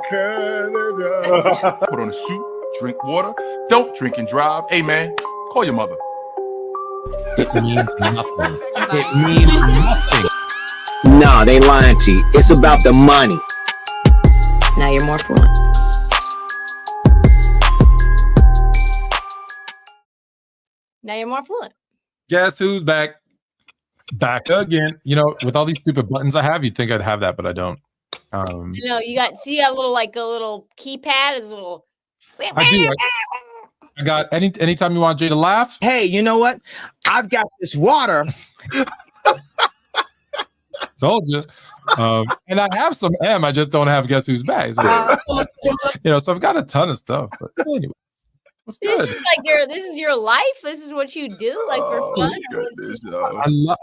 Canada. Put on a suit, drink water, don't drink and drive. Hey, man, call your mother. It means nothing. It means nothing. Nah, they lying to you. It's about the money. Now you're more fluent. Now you're more fluent. Guess who's back? Back again. You know, with all these stupid buttons I have, you'd think I'd have that, but I don't. You got a little keypad. It's a little. I do. I got anytime you want Jay to laugh. Hey, you know what? I've got this water. Told you. And I have some M. I just don't have guess who's back. So, so I've got a ton of stuff. But anyway, what's good? This is your life. This is what you do, like for fun.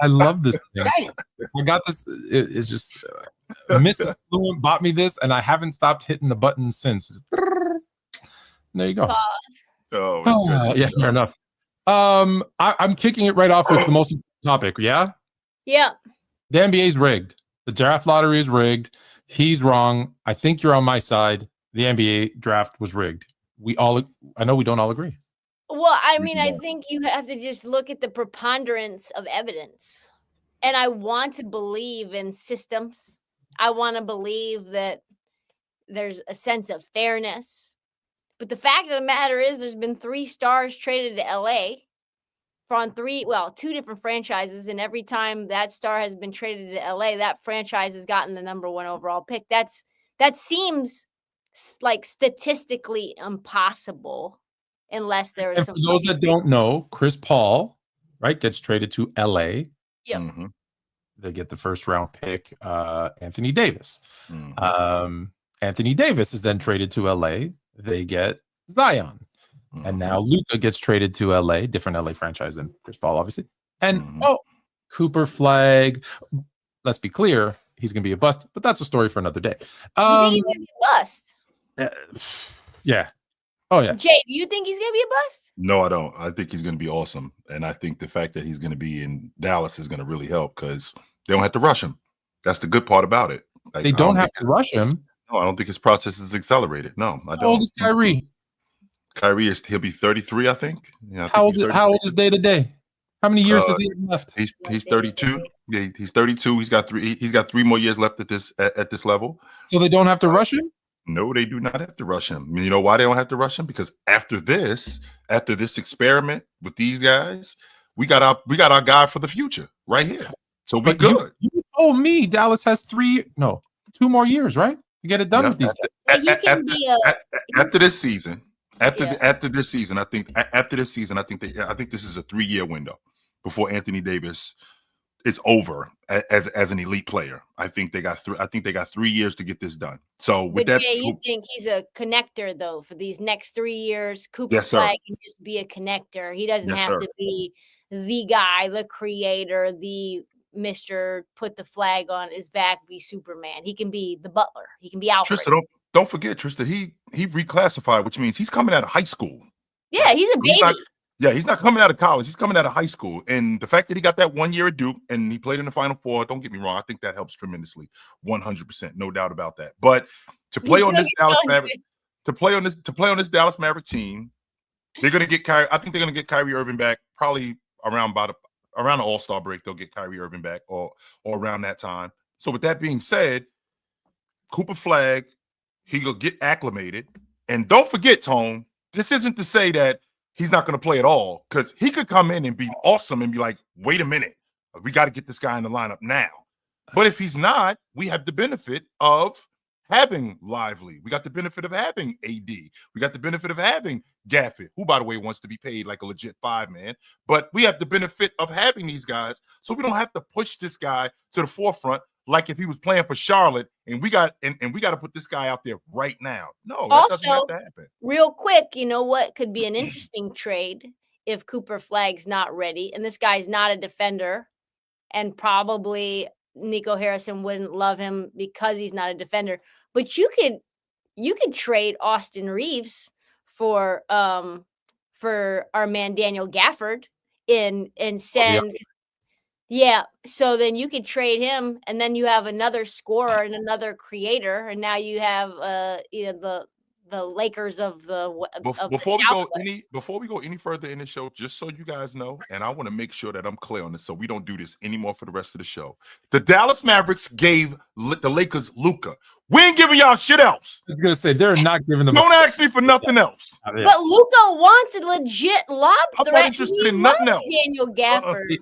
I love this thing. I got this. It's just Mrs. Fluent bought me this, and I haven't stopped hitting the button since. There you go. Yeah, fair enough. I'm kicking it right off with the most important topic. Yeah. Yeah. The NBA's rigged. The draft lottery is rigged. He's wrong. I think you're on my side. The NBA draft was rigged. I know we don't all agree. Well, I mean, I think you have to just look at the preponderance of evidence. And I want to believe in systems. I want to believe that there's a sense of fairness. But the fact of the matter is there's been 3 stars traded to LA from 2 different franchises. And every time that star has been traded to LA, that franchise has gotten the number 1 overall pick. That seems like statistically impossible unless there is. And for those that don't know, Chris Paul, right, gets traded to LA. Yep. Mm-hmm. They get the first round pick, Anthony Davis. Mm-hmm. Anthony Davis is then traded to LA. They get Zion. Mm-hmm. And now Luka gets traded to LA, different LA franchise than Chris Paul, obviously. And Cooper Flag. Let's be clear, he's going to be a bust, but that's a story for another day. You think he's going to be a bust? Yeah. Oh, yeah. Jay, do you think he's going to be a bust? No, I don't. I think he's going to be awesome. And I think the fact that he's going to be in Dallas is going to really help because they don't have to rush him. That's the good part about it. They don't have to rush him. No, I don't think his process is accelerated. No, I don't. How old is Kyrie? He'll be 33, I think. Yeah, how old is day to day? How many years does he have left? He's 32. Yeah, he's 32. He's got 3 more years left at this level. So they don't have to rush him? No, they do not have to rush him. You know why they don't have to rush him? Because after this experiment with these guys, we got our guy for the future right here. So we're good. You told me Dallas has 2 more years, right? To get it done with these guys. After this season, I think this is a 3-year window before Anthony Davis is over as an elite player. I think they got 3 years to get this done. So with that, Jay, you think he's a connector though for these next 3 years? Cooper Yes, sir. Flag can just be a connector. He doesn't have to be the guy, the creator, the Mr. Put the flag on his back, be Superman. He can be the butler. He can be Alfred. Tristan, don't forget, Tristan, he reclassified, which means he's coming out of high school. Yeah, he's a baby. He's not coming out of college. He's coming out of high school. And the fact that he got that 1 year at Duke and he played in the Final Four, don't get me wrong, I think that helps tremendously. 100%, no doubt about that. But to play on this Dallas Maverick team, they're going to get Kyrie. I think they're going to get Kyrie Irving back probably around the All-Star break. They'll get Kyrie Irving back or around that time. So with that being said, Cooper Flag, he'll get acclimated. And don't forget, Tone, this isn't to say that he's not going to play at all, because he could come in and be awesome and be like, wait a minute, we got to get this guy in the lineup now. But if he's not, we have the benefit of having Lively. We got the benefit of having AD. We got the benefit of having Gafford, who, by the way, wants to be paid like a legit 5-man. But we have the benefit of having these guys, so we don't have to push this guy to the forefront like if he was playing for Charlotte and we got to put this guy out there right now. No, that doesn't have to happen. Real quick, you know what could be an interesting trade if Cooper Flag's not ready and this guy's not a defender, and probably Nico Harrison wouldn't love him because he's not a defender. But you could trade Austin Reeves for our man Daniel Gafford and send. Yeah. So then you could trade him, and then you have another scorer and another creator, and now you have the Lakers of the Before we go Southwest. any further in the show, just so you guys know, and I want to make sure that I'm clear on this, so we don't do this anymore for the rest of the show. The Dallas Mavericks gave the Lakers Luka. We ain't giving y'all shit else. I was gonna say they're not giving them. Don't ask me for nothing else. Yeah. But Luka wants a legit lob I'm not threat. interested He in nothing loves else. Daniel Gafford.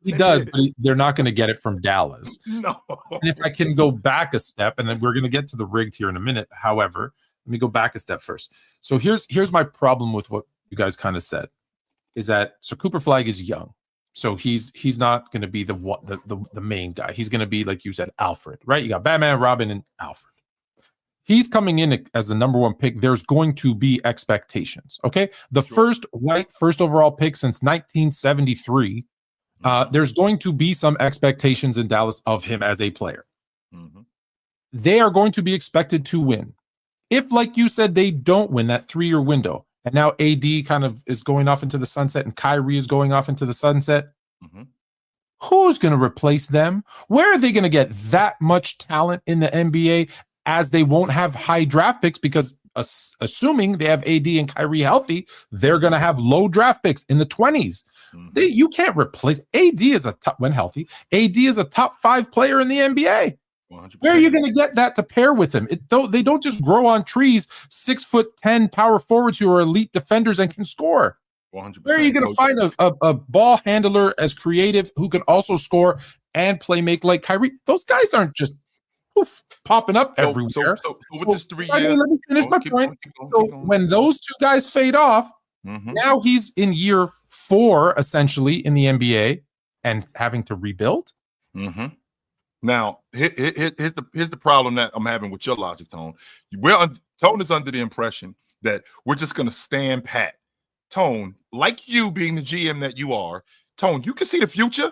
He does, but they're not going to get it from Dallas. No. And if I can go back a step, and then we're going to get to the rigged here in a minute. However, let me go back a step first. So here's my problem with what you guys kind of said, is that so Cooper Flag is young, so he's not going to be the main guy. He's going to be, like you said, Alfred, right? You got Batman, Robin, and Alfred. He's coming in as the number one pick. There's going to be expectations. Okay, the first overall pick since 1973. There's going to be some expectations in Dallas of him as a player. Mm-hmm. They are going to be expected to win. If, like you said, they don't win that 3-year window, and now AD kind of is going off into the sunset and Kyrie is going off into the sunset, who's going to replace them? Where are they going to get that much talent in the NBA, as they won't have high draft picks? Because assuming they have AD and Kyrie healthy, they're going to have low draft picks in the 20s. You can't replace AD as when healthy. AD is a top 5 player in the NBA. 100%. Where are you going to get that to pair with him? They don't just grow on trees. 6'10" power forwards who are elite defenders and can score. 100%. Where are you going to find a ball handler as creative who can also score and play make like Kyrie? Those guys aren't just popping up everywhere. So with this 3 years, let me finish my point. When those two guys fade off, now he's in year 4 essentially in the NBA and having to rebuild. Now, here's the problem that I'm having with your logic, Tone. Tone is under the impression that we're just going to stand pat. Tone, like you being the GM that you are, Tone, you can see the future.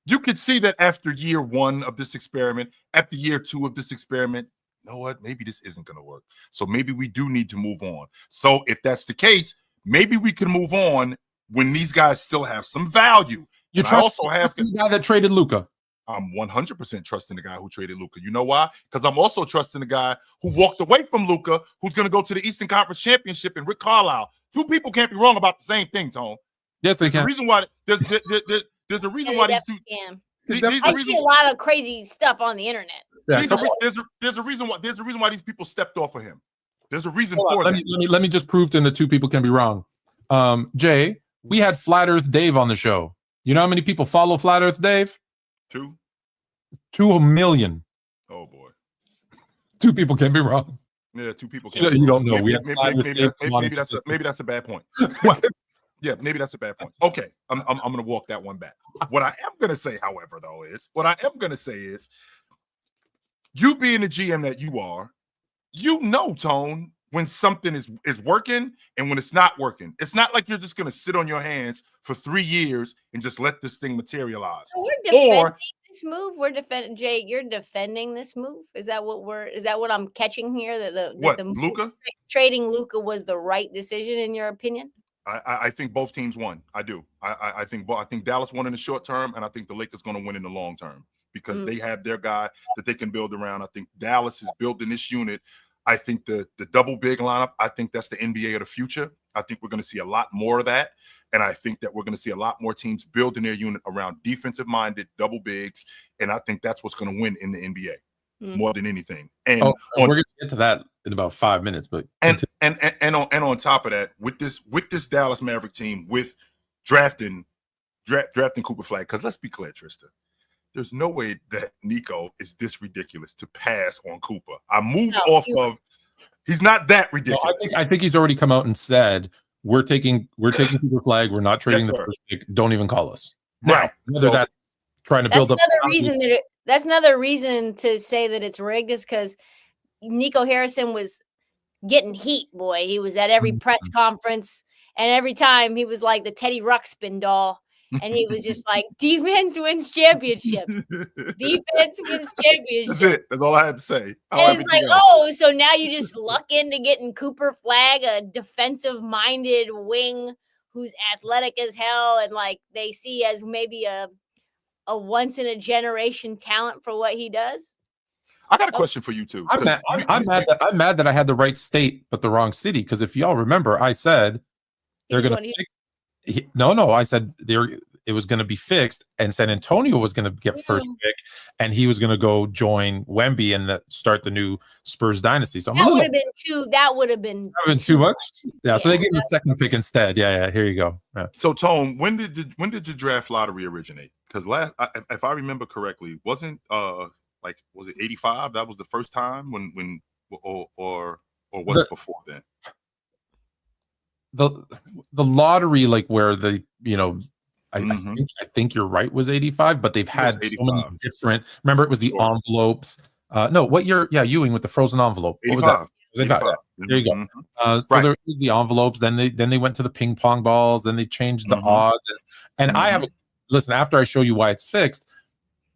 You could see that after year 1 of this experiment, after year 2 of this experiment, you know what? Maybe this isn't going to work. So maybe we do need to move on. So if that's the case, maybe we can move on when these guys still have some value. You trust the guy that traded Luka? I'm 100% trusting the guy who traded Luka. You know why? Because I'm also trusting the guy who walked away from Luka, who's going to go to the Eastern Conference Championship, and Rick Carlisle. 2 people can't be wrong about the same thing, Tone. Yes, they can. There's a reason why these two. I see a lot of crazy stuff on the internet. There's a reason why these people stepped off of him. There's a reason for that. Let me just prove to him that 2 people can be wrong. Jay, we had Flat Earth Dave on the show. You know how many people follow Flat Earth Dave? 2 million. Oh boy. 2 people can be wrong. Yeah, 2 people. You don't know. Maybe that's a bad point. Well, yeah, maybe that's a bad point. Okay, I'm gonna walk that one back. What I am gonna say, however, though, is you being the GM that you are, Tone, when something is working and when it's not working. It's not like you're just gonna sit on your hands for 3 years and just let this thing materialize. So we're defending this move. We're defending, Jay. You're defending this move. Is that what I'm catching here? That the Luka trading Luka was the right decision in your opinion? I think both teams won. I do. I think Dallas won in the short term, and I think the Lakers going to win in the long term because they have their guy that they can build around. I think Dallas is building this unit. I think the double big lineup, I think that's the NBA of the future. I think we're going to see a lot more of that. And I think that we're going to see a lot more teams building their unit around defensive-minded double bigs. And I think that's what's going to win in the NBA more than anything. And we're going to get to that in about 5 minutes. But and on top of that, with this Dallas Maverick team, with drafting Cooper Flag, because let's be clear, Trista, there's no way that Nico is this ridiculous to pass on Cooper. He's not that ridiculous. No, I think he's already come out and said we're taking Cooper Flag. We're not trading the first pick. Don't even call us. Right. Now, whether that's trying to build up. That's another reason to say that it's rigged is because Nico Harrison was getting heat, boy. He was at every press conference, and every time he was like the Teddy Ruxpin doll. And he was just like, defense wins championships. Defense wins championships. That's it. That's all I had to say. And it's like, so now you just luck into getting Cooper Flag, a defensive-minded wing who's athletic as hell, and like they see as maybe a a once in a generation talent for what he does. I got a question for you too. I'm mad, I'm mad that I had the right state but the wrong city, because if y'all remember, I said they're going to fix. No, I said it was going to be fixed, and San Antonio was going to get first pick, and he was going to go join Wemby and start the new Spurs dynasty. So that would have been too. That would have been too much. Yeah, so they gave him the second pick instead. Yeah. Here you go. Yeah. So Tone, when did the draft lottery originate? Because if I remember correctly, wasn't was it 85? That was the first time when or was it before then? The lottery, like where the I think you're right, was 85, but they've had so many different. Remember, it was the envelopes. No, what year? Yeah, Ewing with the frozen envelope. What was that? It was 85. Yeah, there you go. So there was the envelopes. Then they went to the ping pong balls. Then they changed the odds. And I have listen. After I show you why it's fixed,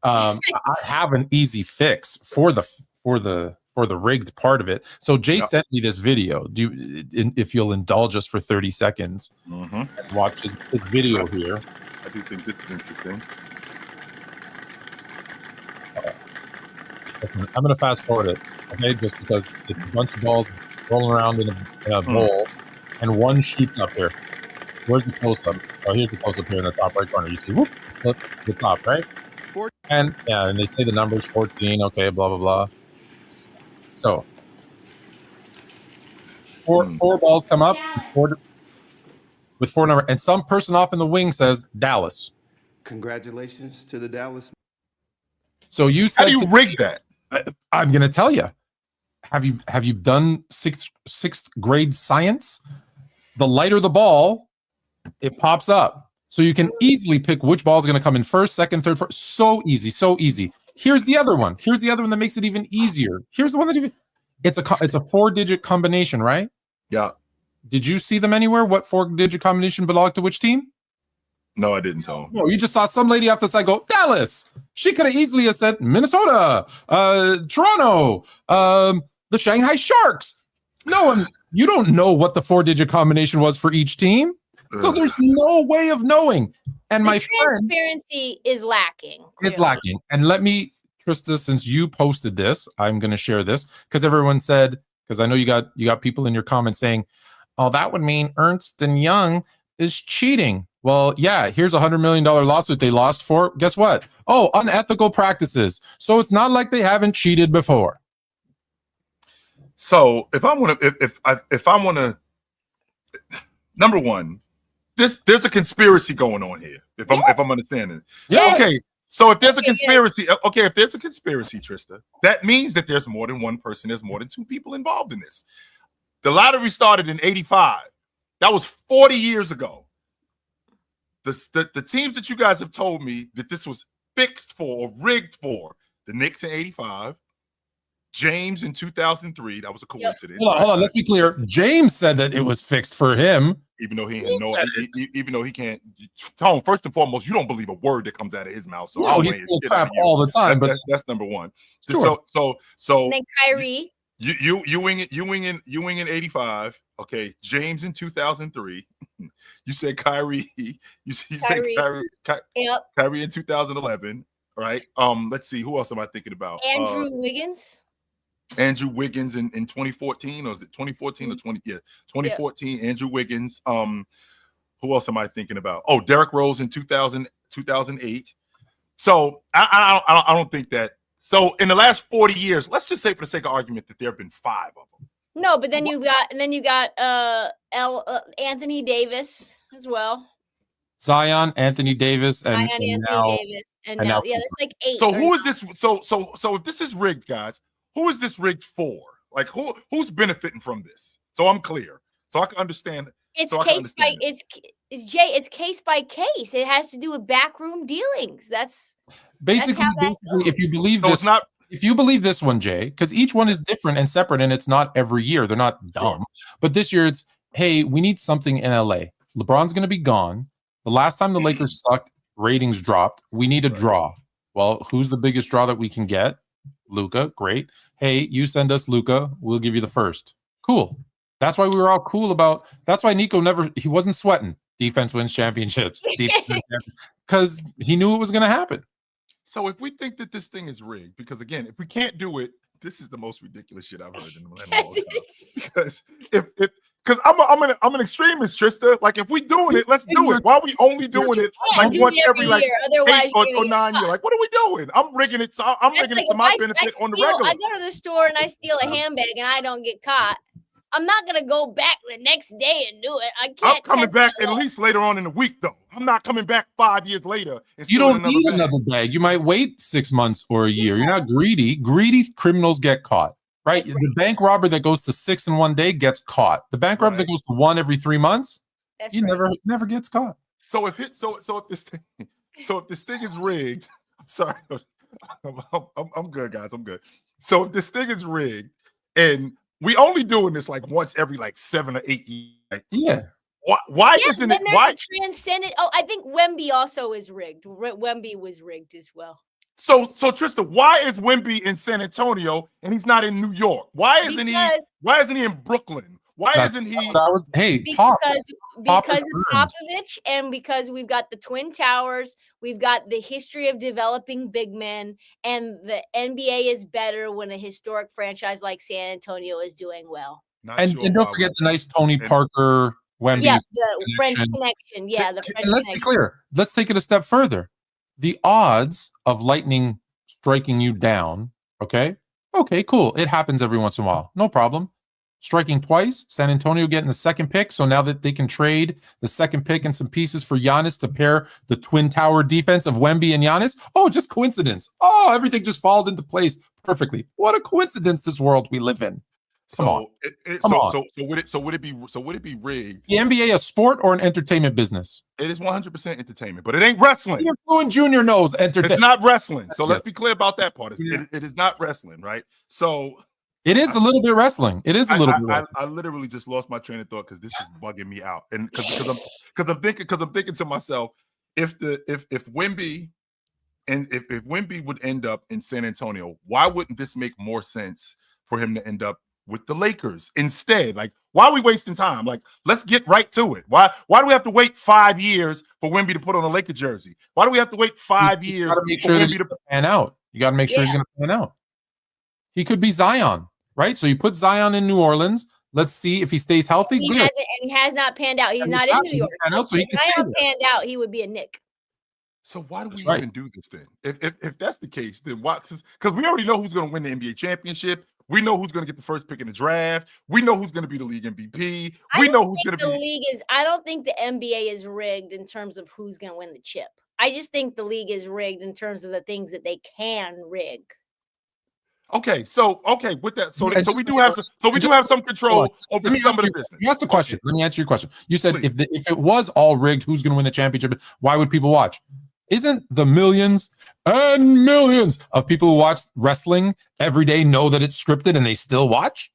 I have an easy fix for the rigged part of it. So Jay sent me this video. If you'll indulge us for 30 seconds and watch his video here. I do think this is interesting. Listen, I'm going to fast forward it, okay? Just because it's a bunch of balls rolling around in a bowl, and one shoots up here. Where's the close-up? Oh, here's the close-up here in the top right corner. You see, whoop, it's the top, right? And they say the numbers 14. Okay, blah blah blah. So four balls come up with four number, and some person off in the wing says Dallas. Congratulations to the Dallas. So you said, how do you rig that? I'm going to tell you. Have you done sixth grade science? The lighter the ball, it pops up. So you can easily pick which ball is going to come in first, second, third, fourth. So easy. Here's the other one. That makes it even easier. Here's the one that it's a 4-digit combination, right? Yeah. Did you see them anywhere? What 4-digit combination belonged to which team? No, I didn't, Tom. No, you just saw some lady off the side go, Dallas. She could have easily have said Minnesota, Toronto, the Shanghai Sharks. No, you don't know what the 4-digit combination was for each team. So there's no way of knowing. And my transparency is lacking. Is lacking. And let me, Trista, since you posted this, I'm going to share this because everyone said, because I know you got people in your comments saying, oh, that would mean Ernst and Young is cheating. Well, yeah, here's $100 million lawsuit they lost for. Guess what? Oh, unethical practices. So it's not like they haven't cheated before. So if I want to, number one, there's a conspiracy going on here. If I'm understanding it. Yes. Okay. So if there's a conspiracy, Trista, that means that there's more than one person. There's more than two people involved in this. The lottery started in 85. That was 40 years ago. The teams that you guys have told me that this was fixed for or rigged for, the Knicks in 85, James in 2003. That was a coincidence. Hold on. Let's be clear. James said that it was fixed for him. Even though even though he can't. Tone, first and foremost, you don't believe a word that comes out of his mouth. So no, he's full crap all the time. That's number one. Sure. So and then Kyrie. Ewing in 85. Okay, James in 2003. You said Kyrie. You said Kyrie in 2011. Right. Let's see. Who else am I thinking about? Andrew Wiggins. Andrew Wiggins in 2014, or is it 2014 or 20? Yeah, 2014. Yeah. Andrew Wiggins. Who else am I thinking about? Oh, Derrick Rose in 2008. So I don't think that. So in the last 40 years, let's just say for the sake of argument that there have been 5 of them. No, but then you got Anthony Davis as well. Zion, Anthony Davis, and now that's like 8. So who is this? So if this is rigged, guys, who is this rigged for? Like who's benefiting from this? So I'm clear. So I can understand. It's case by case. It has to do with backroom dealings. That's basically if you believe this. If you believe this one, Jay, because each one is different and separate, and it's not every year. They're not dumb. Sure. But this year it's, hey, we need something in LA. LeBron's going to be gone. The last time the Lakers sucked, ratings dropped. We need a draw. Well, who's the biggest draw that we can get? Luka. Great. Hey, you send us Luka. We'll give you the first. Cool. That's why we were all cool about. That's why Nico he wasn't sweating. Defense wins championships. Because he knew it was going to happen. So if we think that this thing is rigged, because again, if we can't do it, this is the most ridiculous shit I've heard in a long time. Because because I'm an extremist, Trista. Like if we doing it, let's do it. Why are we only doing it like once every like year, otherwise 8 or 9 years? Like what are we doing? I'm rigging it. I'm rigging it to my benefit on the regular. I go to the store and I steal a handbag and I don't get caught. I'm not gonna go back the next day and do it. I can't. I'm coming back at least later on in the week, though. I'm not coming back 5 years later. You don't need another bag. You might wait 6 months or a year. You're not greedy. Greedy criminals get caught, right? The bank robber that goes to 6 in one day gets caught. The bank robber that goes to 1 every 3 months, never gets caught. So if this thing is rigged, I'm sorry, I'm good, guys. I'm good. So if this thing is rigged and we only doing this like once every like 7 or 8 years. Like, yeah. Why isn't it? Why transcendent? Oh, I think Wemby also is rigged. Wemby was rigged as well. So Trista, why is Wemby in San Antonio and he's not in New York? Why isn't he in Brooklyn? Why isn't he? Because of Popovich, and because we've got the Twin Towers, we've got the history of developing big men, and the NBA is better when a historic franchise like San Antonio is doing well. And don't forget the nice Tony Parker, Wemby. Yes, the French connection. Yeah, the French let's connection. be clear. Let's take it a step further. The odds of lightning striking you down, okay, cool. It happens every once in a while. No problem. Striking twice, San Antonio getting the second pick. So now that they can trade the second pick and some pieces for Giannis to pair the twin tower defense of Wemby and Giannis. Oh, just coincidence. Oh, everything just followed into place perfectly. What a coincidence, this world we live in. Come on. So would it be rigged? Is the NBA a sport or an entertainment business? It is 100% entertainment, but it ain't wrestling. Even Fluent Jr. knows entertainment. It's not wrestling. So let's be clear about that part. It is not wrestling, right? So it is a little bit wrestling. It is a little bit. I literally just lost my train of thought because this is bugging me out, and because I'm thinking to myself, if Wemby would end up in San Antonio, why wouldn't this make more sense for him to end up with the Lakers instead? Like, why are we wasting time? Like, let's get right to it. Why do we have to wait 5 years for Wemby to put on a Laker jersey? Why do we have to wait 5 years for Wemby to pan out? You got to make sure he's going to pan out. He could be Zion, right? So you put Zion in New Orleans. Let's see if he stays healthy. He has not panned out. He's not in New York. So he can Zion panned out, he would be a Knick. So why do we even do this then? If that's the case, then why? Because we already know who's going to win the NBA championship. We know who's going to get the first pick in the draft. We know who's going to be the league MVP. We know who's going to be. The league is. I don't think the NBA is rigged in terms of who's going to win the chip. I just think the league is rigged in terms of the things that they can rig. Okay, with that, so we do have some control over some of the business. You asked the question. Let me answer your question. You said if it was all rigged, who's going to win the championship? Why would people watch? Isn't the millions and millions of people who watch wrestling every day know that it's scripted and they still watch?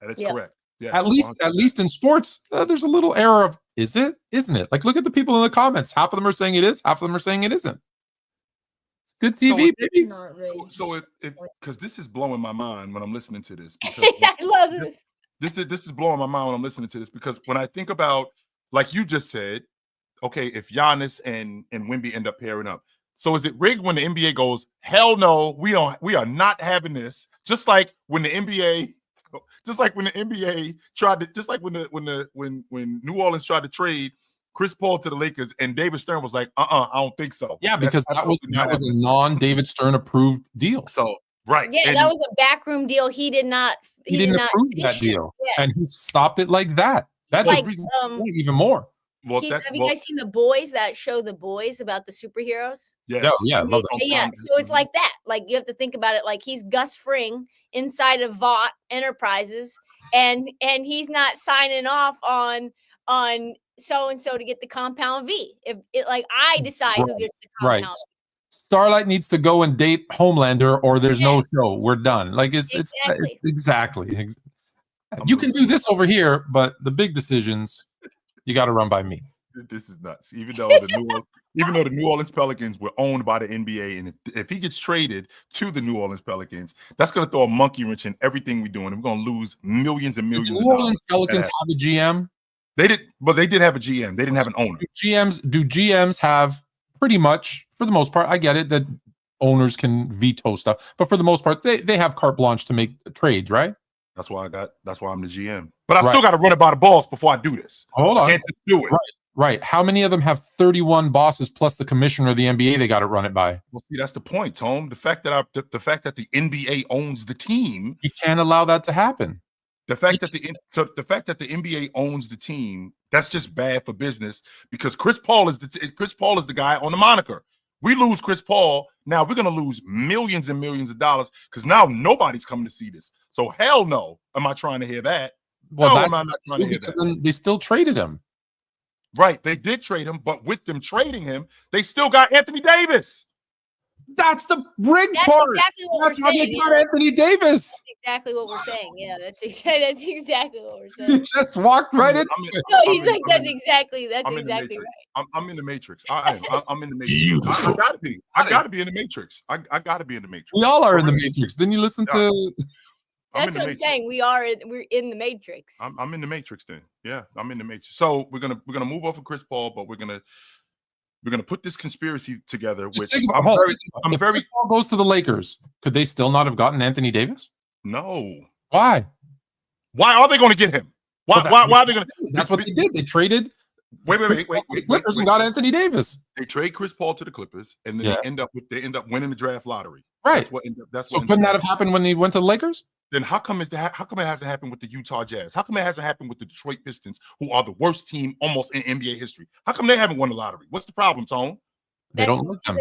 That is correct. Yes, at least in sports, there's a little error of is it, isn't it? Like look at the people in the comments. Half of them are saying it is. Half of them are saying it isn't. Good TV, baby. So because this is blowing my mind when I'm listening to this. I love this. This is blowing my mind when I'm listening to this because when I think about, like you just said, okay, if Giannis and Wemby end up pairing up, so is it rigged when the NBA goes, hell no, we are not having this? Just like when the NBA tried to, when New Orleans tried to trade Chris Paul to the Lakers, and David Stern was like, I don't think so. Yeah, because that was a non-David Stern approved deal. So right, yeah, that was a backroom deal. He didn't approve that deal, and he stopped it like that. That's like, even more. Well, have you guys seen The Boys? That show, The Boys, about the superheroes? Yes. Yeah, love that. Yeah, so it's like that. Like you have to think about it. Like he's Gus Fring inside of Vought Enterprises, and he's not signing off on so and so to get the compound V. If it I decide who gets the compound V. Starlight needs to go and date Homelander, or there's no show. We're done. Like it's exactly. You can do this over here, but the big decisions you got to run by me. This is nuts. Even though the New Orleans Pelicans were owned by the NBA, and if he gets traded to the New Orleans Pelicans, that's going to throw a monkey wrench in everything we're doing. We're going to lose millions and millions. New Orleans Pelicans have a GM. They did have a GM. They didn't have an owner. Do GMs have pretty much, for the most part? I get it that owners can veto stuff. But for the most part, they have carte blanche to make trades, right? That's why I'm the GM. But I still got to run it by the boss before I do this. Hold on. I can't just do it. Right. How many of them have 31 bosses plus the commissioner of the NBA they got to run it by? Well, see, that's the point, Tom. The fact that the NBA owns the team. You can't allow that to happen. The fact that the NBA owns the team, that's just bad for business because Chris Paul is the guy on the moniker. We lose Chris Paul, now we're gonna lose millions and millions of dollars because now nobody's coming to see this. So hell no, am I trying to hear that? Well, no, am I not trying to hear that? They still traded him. Right, they did trade him, but with them trading him, they still got Anthony Davis. That's the rig That's part. exactly what That's we're why saying. they got Anthony Davis. That's exactly what we're saying. Yeah, that's exactly what we're He saying. just walked right into it. No, he's like, that's exactly right. I'm in the Matrix. I'm in the Matrix. I gotta be. I gotta be in the Matrix. I gotta be in the Matrix. We all are in the Matrix. Didn't you listen to? That's what I'm saying. We're in the Matrix. I'm in the Matrix then. Yeah, I'm in the Matrix. So we're gonna move off of Chris Paul, but we're gonna put this conspiracy together. Which if very. Chris Paul goes to the Lakers, could they still not have gotten Anthony Davis? No. Why? Why are they going to get him? Why are they going to? That's what they did. They traded. Wait. Clippers and got Anthony Davis. They trade Chris Paul to the Clippers, and then they end up winning the draft lottery. Right. That's so couldn't that have happened when he went to the Lakers? Then how come it hasn't happened with the Utah Jazz? How come it hasn't happened with the Detroit Pistons, who are the worst team almost in NBA history? How come they haven't won the lottery? What's the problem, Tone? They don't want him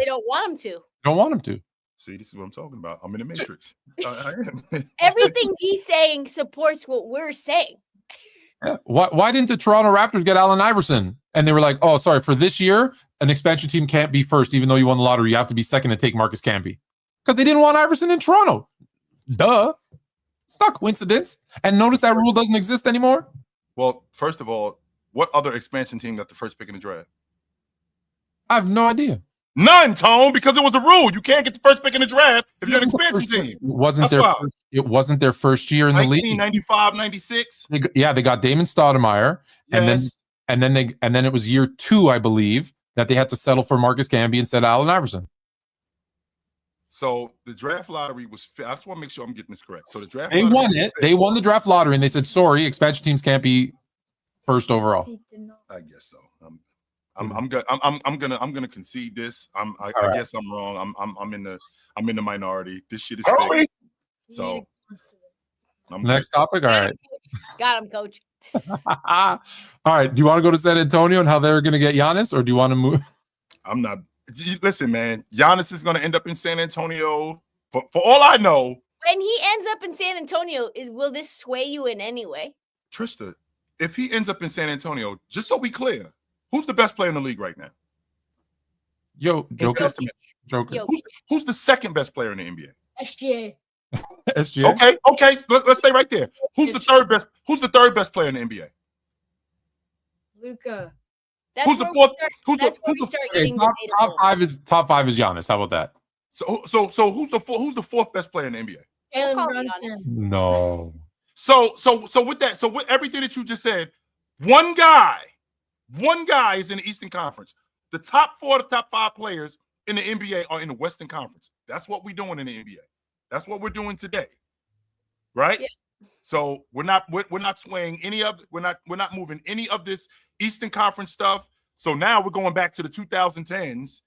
to. Don't want him to. See, this is what I'm talking about. I'm in the Matrix. I am. Everything he's saying supports what we're saying. Yeah. Why didn't the Toronto Raptors get Allen Iverson? And they were like, oh, sorry, for this year, an expansion team can't be first, even though you won the lottery. You have to be second to take Marcus Camby. Because they didn't want Iverson in Toronto. Duh. It's not coincidence. And notice that rule doesn't exist anymore. Well, first of all, what other expansion team got the first pick in the draft? I have no idea. None, Tone, because it was a rule. You can't get the first pick in the draft if you're an expansion team. It wasn't their first year in the league. 1995, 96. They got Damon Stoudemire, yes. and then it was year 2, I believe, that they had to settle for Marcus Camby instead of Allen Iverson. So the draft lottery was. I just want to make sure I'm getting this correct. So the draft. They won it. They won the draft lottery, and they said, "Sorry, expansion teams can't be first overall." I guess so. I'm gonna concede this. I guess I'm wrong. I'm in the minority. This shit is fake. So next topic. All right. Got him, coach. All right. Do you want to go to San Antonio and how they're going to get Giannis, or do you want to move? I'm not. Listen, man. Giannis is going to end up in San Antonio. For all I know. When he ends up in San Antonio, will this sway you in any way? Trista, if he ends up in San Antonio, just so we clear, who's the best player in the league right now? Joker. Who's the second best player in the NBA? SGA. SGA. Okay. Let's stay right there. Who's the third best? Who's the third best player in the NBA? Luka. Who's the fourth? Top five is Giannis. How about that? So who's the fourth best player in the NBA? Jalen Brunson. No. So with everything that you just said, one guy is in the Eastern Conference. The top 4 to top 5 players in the NBA are in the Western Conference. That's what we're doing in the NBA. That's what we're doing today, right? Yeah. So we're not swaying any of. We're not moving any of this Eastern Conference stuff. So now we're going back to the 2010s.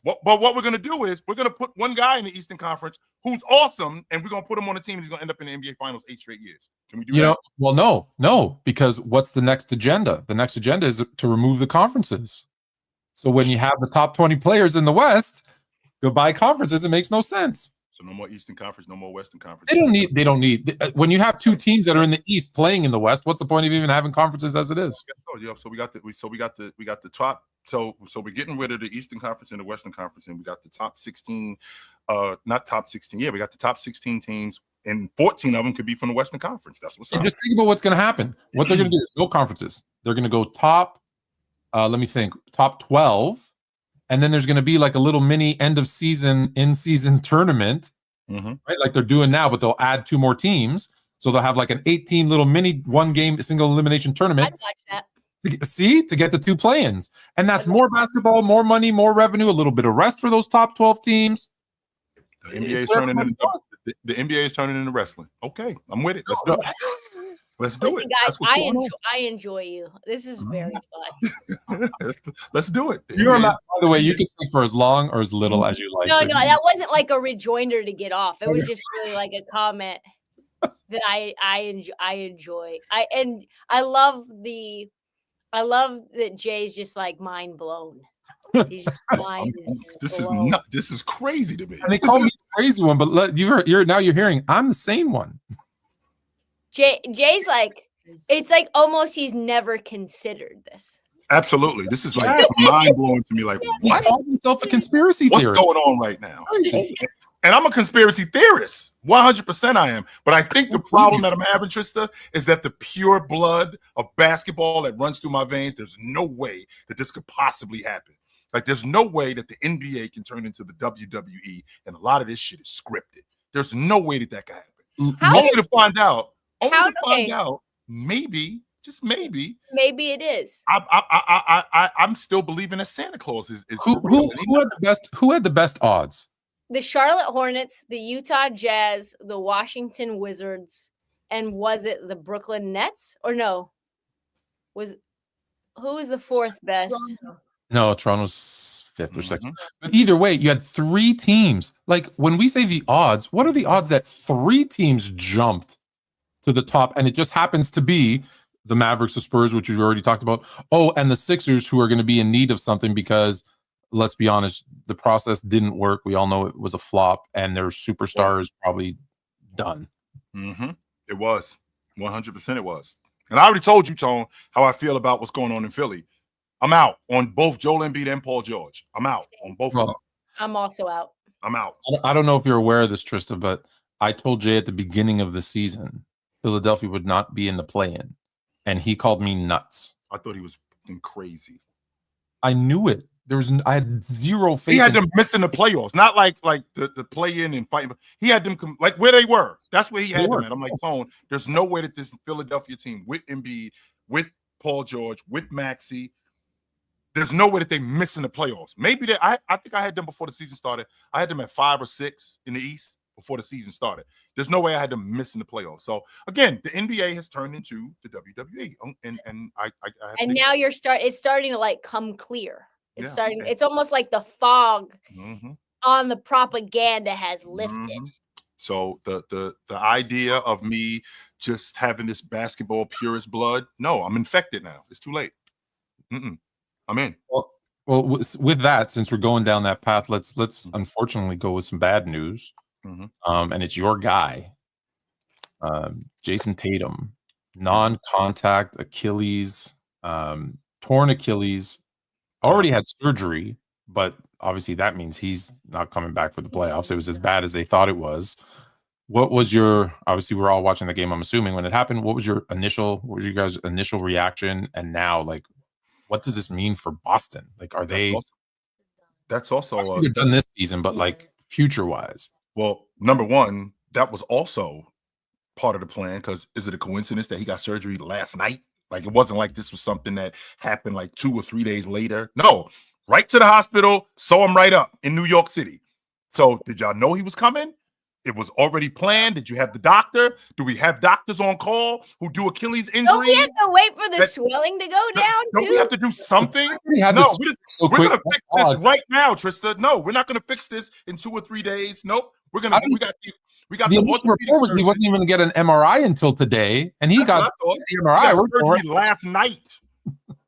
But what we're going to do is we're going to put one guy in the Eastern Conference who's awesome, and we're going to put him on a team. He's going to end up in the NBA Finals 8 straight years. Can we do that? Well, no, because what's the next agenda? The next agenda is to remove the conferences. So when you have the top 20 players in the West, goodbye conferences. It makes no sense. So no more Eastern Conference, no more Western Conference. They don't need. When you have 2 teams that are in the East playing in the West, what's the point of even having conferences as it is? So we got the top. So we're getting rid of the Eastern Conference and the Western Conference, and we got the top 16. Not top 16. Yeah, we got the top 16 teams, and 14 of them could be from the Western Conference. That's what's up. Just think about what's going to happen. What they're going to do is no conferences. They're going to go top. Let me think. Top 12. And then there's going to be like a little mini end of season, in-season tournament, right? Like they're doing now, but they'll add 2 more teams. So they'll have like an 8-team little mini 1-game single elimination tournament. I'd watch that. To get the 2 play-ins. And that's more basketball, more money, more revenue, a little bit of rest for those top 12 teams. The NBA is turning into the NBA is turning into wrestling. Okay, I'm with it. Let's do it. Let's do Listen, it. guys, That's what's going on. I enjoy you. This is very fun. Let's do it. You're not, by the way, you can stay for as long or as little as you like. No, So no, that wasn't like a rejoinder to get off. It was just really like a comment that I enjoy. I love that Jay's just like mind blown. He's just mind blown. This is crazy to me. And they call me the crazy one, but you're now hearing I'm the sane one. Jay's like, it's like almost he's never considered this. Absolutely. This is like mind blowing to me. Like, what? He calls himself a conspiracy What's theorist. going on right now? And I'm a conspiracy theorist. 100% I am. But I think the problem that I'm having, Trista, is that the pure blood of basketball that runs through my veins, there's no way that this could possibly happen. Like, there's no way that the NBA can turn into the WWE, and a lot of this shit is scripted. There's no way that can happen. Only to find out, maybe, just maybe it is. I'm still believing that Santa Claus is who had the best odds? The Charlotte Hornets, the Utah Jazz, the Washington Wizards, and was it the Brooklyn Nets? Or no? Who was the fourth best? No, Toronto's fifth or sixth. But either way, you had three teams. Like, when we say the odds, what are the odds that three teams jumped to the top? And it just happens to be the Mavericks, the Spurs, which we've already talked about. Oh, and the Sixers, who are going to be in need of something because, let's be honest, the process didn't work. We all know it was a flop, and their superstar is probably done. It was. 100% it was. And I already told you, Tone, how I feel about what's going on in Philly. I'm out on both Joel Embiid and Paul George. I'm out on both of them. I'm also out. I'm out. I don't know if you're aware of this, Trista, but I told Jay at the beginning of the season, Philadelphia would not be in the play-in, and he called me nuts. I thought he was crazy. I knew it. I had zero faith. He had them missing the playoffs, not like the play-in and fighting. He had them like where they were. That's where he had them at. I'm like, Tone, there's no way that this Philadelphia team with Embiid, with Paul George, with Maxey, there's no way that they missing the playoffs. Maybe I think I had them before the season started. I had them at 5 or 6 in the East before the season started. There's no way I had them missing the playoffs. So again, the NBA has turned into the WWE, and now it's starting to like come clear. It's starting. It's almost like the fog on the propaganda has lifted. So the idea of me just having this basketball purist blood, no, I'm infected now. It's too late. I'm in. Well, with that, since we're going down that path, let's unfortunately go with some bad news. And it's your guy, Jayson Tatum, non-contact Achilles, torn Achilles, already had surgery, but obviously that means he's not coming back for the playoffs. It was as bad as they thought it was. What was obviously we're all watching the game, I'm assuming, when it happened. What was your guys' initial reaction? And now, like, what does this mean for Boston? Like, are that's also they're done this season, but like future wise? Well, number one, that was also part of the plan, because is it a coincidence that he got surgery last night? Like, it wasn't like this was something that happened like 2 or 3 days later. No, right to the hospital, sew him right up in New York City. So did y'all know he was coming? It was already planned. Did you have the doctor? Do we have doctors on call who do Achilles injuries? Don't we have to wait for the swelling to go down? Don't we have to do something? We're going to fix this right now, Trista. No, we're not going to fix this in 2 or 3 days. Nope. We got the initial report was he wasn't even going to get an MRI until today, and he got the MRI surgery last night.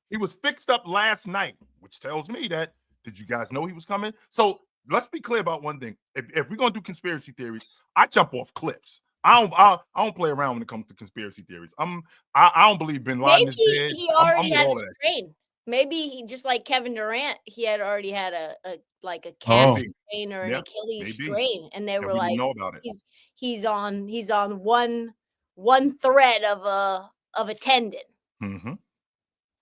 He was fixed up last night, which tells me that, did you guys know he was coming? So let's be clear about one thing. If we're gonna do conspiracy theories, I jump off cliffs. I don't play around when it comes to conspiracy theories. I don't believe Bin Laden is dead. He already had a strain. Maybe he, just like Kevin Durant, he had already had a calf strain or an Achilles strain, and they were like, know about it. He's on one thread of a tendon.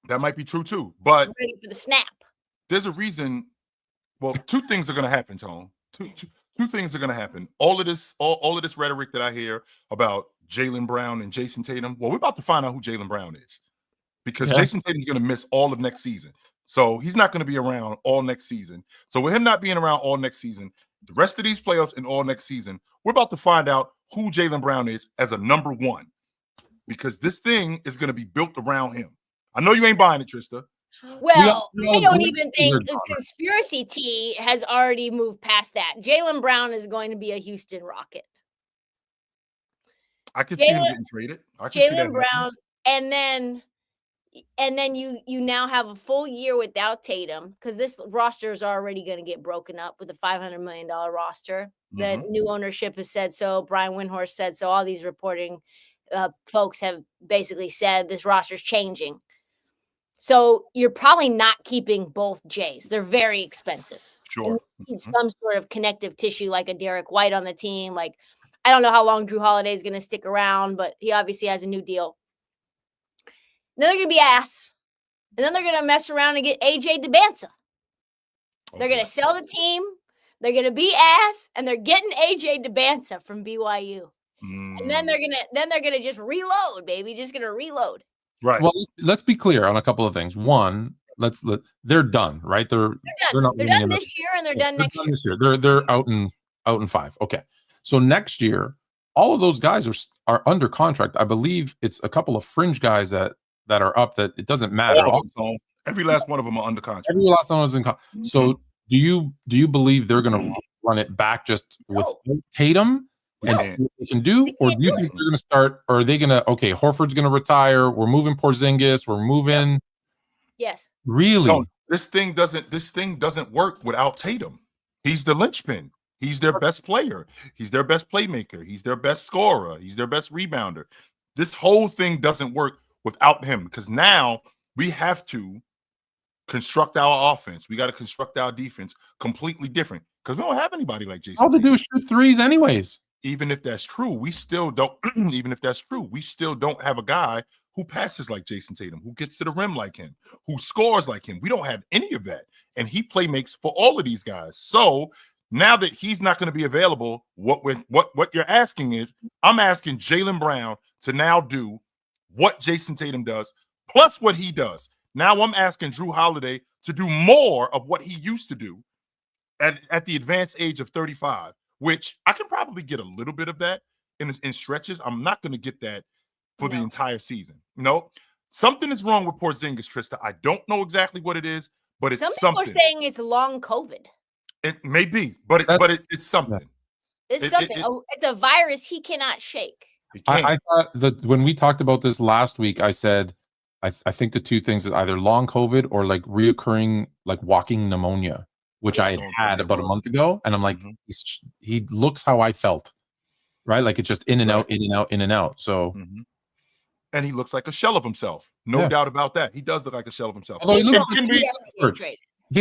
That might be true too, but ready for the snap. There's a reason. Well, 2 things are going to happen, Tone. Two things are going to happen. All of this rhetoric that I hear about Jaylen Brown and Jayson Tatum. Well, we're about to find out who Jaylen Brown is, because Jayson Tatum is going to miss all of next season. So he's not going to be around all next season. So with him not being around all next season, the rest of these playoffs and all next season, we're about to find out who Jaylen Brown is as a number one, because this thing is going to be built around him. I know you ain't buying it, Trista. Well, we I all don't agree even with think your a comment. conspiracy T has already moved past that. Then Brown is going to be a Houston Rocket. I could see him getting traded. I can see that Jaylen Brown, happening. and then you now have a full year without Tatum, because this roster is already going to get broken up with a $500 million roster. The new ownership has said so. Brian Windhorst said so. All these reporting folks have basically said this roster's changing. So you're probably not keeping both Jays. They're very expensive. Sure. You need some sort of connective tissue, like a Derek White on the team. Like, I don't know how long Drew Holiday is going to stick around, but he obviously has a new deal. Then they're going to be ass. And then they're going to mess around and get AJ DiVincenzo. They're going to sell the team. They're going to be ass, and they're getting AJ DiVincenzo from BYU. And then they're gonna just reload, baby. Just gonna reload. Right. Well, let's be clear on a couple of things. One, they're done, right? They're done. They're done this year, and they're done next year. This year. They're out in 5. Okay. So next year, all of those guys are under contract. I believe it's a couple of fringe guys that are up. That it doesn't matter. Every last one of them are under contract. Every last one is in contract. So do you believe they're going to run it back just with Tatum? And see what they can do, or do you think they're going to start? Or are they going to? Okay, Horford's going to retire. We're moving Porzingis. We're moving. Yes. Really? So this thing doesn't work without Tatum. He's the linchpin. He's their best player. He's their best playmaker. He's their best scorer. He's their best rebounder. This whole thing doesn't work without him, because now we have to construct our offense. We got to construct our defense completely different, because we don't have anybody like Jayson. All they do is shoot threes, anyways. Even if that's true, we still don't. Even if that's true, we still don't have a guy who passes like Jayson Tatum, who gets to the rim like him, who scores like him. We don't have any of that, and he play makes for all of these guys. So now that he's not going to be available, what you're asking is, I'm asking Jaylen Brown to now do what Jayson Tatum does, plus what he does. Now I'm asking Drew Holiday to do more of what he used to do at the advanced age of 35. Which I can probably get a little bit of that in stretches. I'm not going to get that for the entire season. No, something is wrong with Porzingis, Trista. I don't know exactly what it is, but it's something. Some people are saying it's long COVID. It may be, but it's something. It's something. It's a virus he cannot shake. I thought that when we talked about this last week, I said I think the two things is either long COVID or like reoccurring like walking pneumonia, which I had about a month ago. And I'm like, he looks how I felt, right? Like it's just in and out, in and out, in and out. So, and he looks like a shell of himself. No doubt about that. He does look like a shell of himself. Although he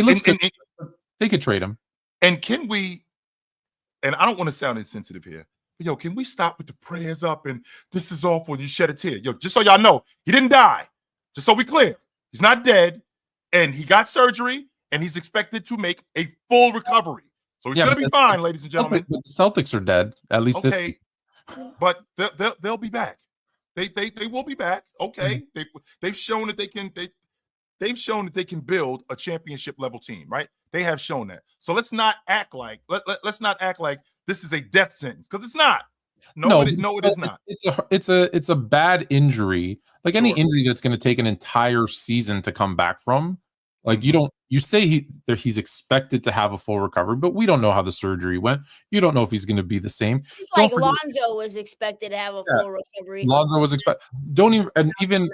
looks good. They could trade him. And can we, and I don't want to sound insensitive here, but yo, can we stop with the prayers up and this is awful and you shed a tear? Yo, just so y'all know, he didn't die. Just so we clear. He's not dead. And he got surgery. And he's expected to make a full recovery. So he's going to be fine, ladies and gentlemen. But the Celtics are dead, at least this season. But they'll be back. They will be back. Okay. They've shown that they've shown that they can build a championship level team, right? They have shown that. So let's not act like this is a death sentence, because it's not. It is not. It's a bad injury. Like any injury that's going to take an entire season to come back from. Like you say he's expected to have a full recovery, but we don't know how the surgery went. You don't know if he's going to be the same. Just like Lonzo was expected to have a full recovery. Lonzo was expected. Even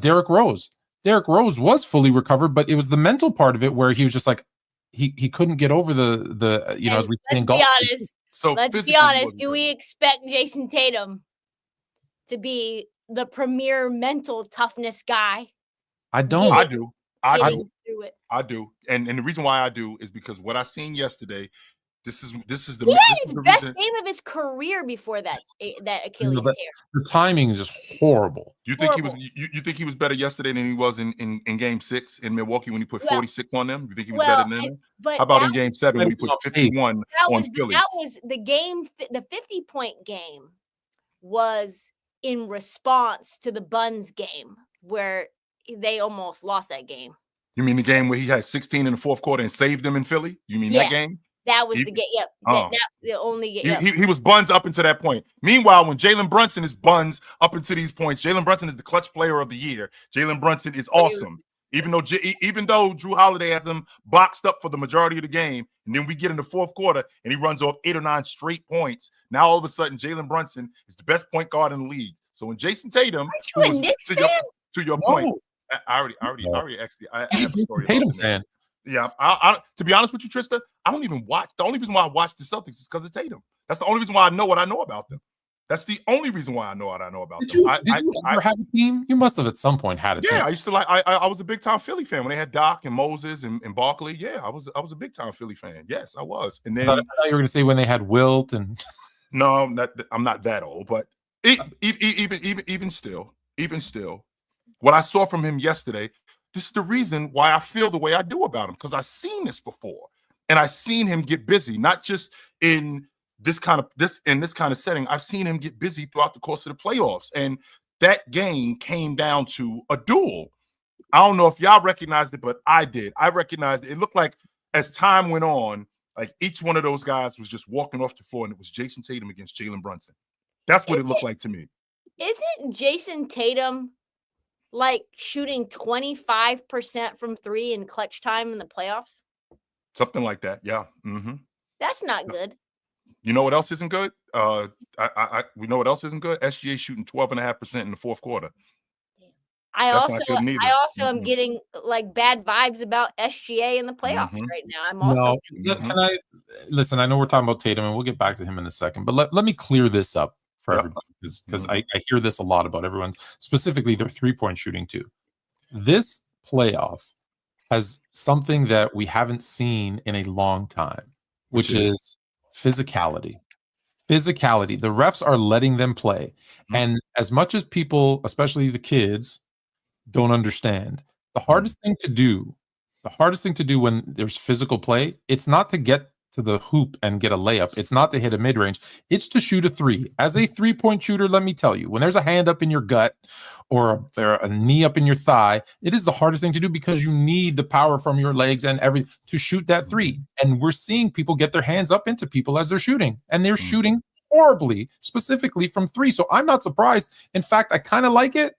Derrick Rose. Derrick Rose was fully recovered, but it was the mental part of it where he was just like he couldn't get over the as we say in golf. Let's be honest. Do we expect Jayson Tatum to be the premier mental toughness guy? I don't. I do. I do. And the reason why I do is because what I seen yesterday, this is the best game of his career before that Achilles tear. The timing is just horrible. You think you think he was better yesterday than he was in game 6 in Milwaukee when he put 46 on them? You think he was better than him? How about in game 7 when he put 51 on Philly? That was the game. The 50-point game was in response to the Buns game where they almost lost that game. You mean the game where he had 16 in the fourth quarter and saved them in Philly? You mean that game? That was He- the game. Yep. Oh. That the only game. Yep. He was buns up until that point. Meanwhile, when Jalen Brunson is buns up until these points, Jalen Brunson is the clutch player of the year. Jalen Brunson is awesome. Even though Drew Holiday has him boxed up for the majority of the game, and then we get in the fourth quarter and he runs off 8 or 9 straight points. Now all of a sudden, Jalen Brunson is the best point guard in the league. So when Jayson Tatum, Aren't you a Knicks fan? to your point, I already actually I have a story about Tatum that. fan. Yeah, I to be honest with you, Trista, I don't even watch. The only reason why I watch the Celtics is because of Tatum. That's the only reason why I know what I know about them. That's the only reason why I know what I know about Did them. you ever have a team? You must have at some point had a team. Yeah, I used to like. I was a big time Philly fan when they had Doc and Moses and Barkley. Yeah, I was a big time Philly fan. Yes, I was. And then I thought you were going to say when they had Wilt and. No, I'm not that old, but even still, what I saw from him yesterday. This is the reason why I feel the way I do about him, because I've seen this before, and I've seen him get busy, not just in this kind of setting. I've seen him get busy throughout the course of the playoffs, and that game came down to a duel. I don't know if y'all recognized it, but I did. I recognized it. It looked like as time went on, like each one of those guys was just walking off the floor, and it was Jayson Tatum against Jalen Brunson. That's what it looked like to me. Isn't Jayson Tatum like shooting 25% from 3 in clutch time in the playoffs? Something like that. Yeah. Mm-hmm. That's not good. You know what else isn't good? We know what else isn't good? SGA shooting 12.5% in the fourth quarter. I That's also not good neither. am getting like bad vibes about SGA in the playoffs right now. I'm also Can I listen? I know we're talking about Tatum, and we'll get back to him in a second. But let me clear this up for everybody, because I hear this a lot about everyone, specifically their 3-point shooting too. This playoff has something that we haven't seen in a long time, which is physicality. Physicality. The refs are letting them play. And as much as people, especially the kids, don't understand, the hardest thing to do when there's physical play, it's not to get to the hoop and get a layup. It's not to hit a mid-range. It's to shoot a 3. As a 3-point shooter, let me tell you, when there's a hand up in your gut or a knee up in your thigh, it is the hardest thing to do, because you need the power from your legs and everything to shoot that 3. And we're seeing people get their hands up into people as they're shooting, and they're shooting horribly, specifically from 3. So I'm not surprised. In fact, I kind of like it.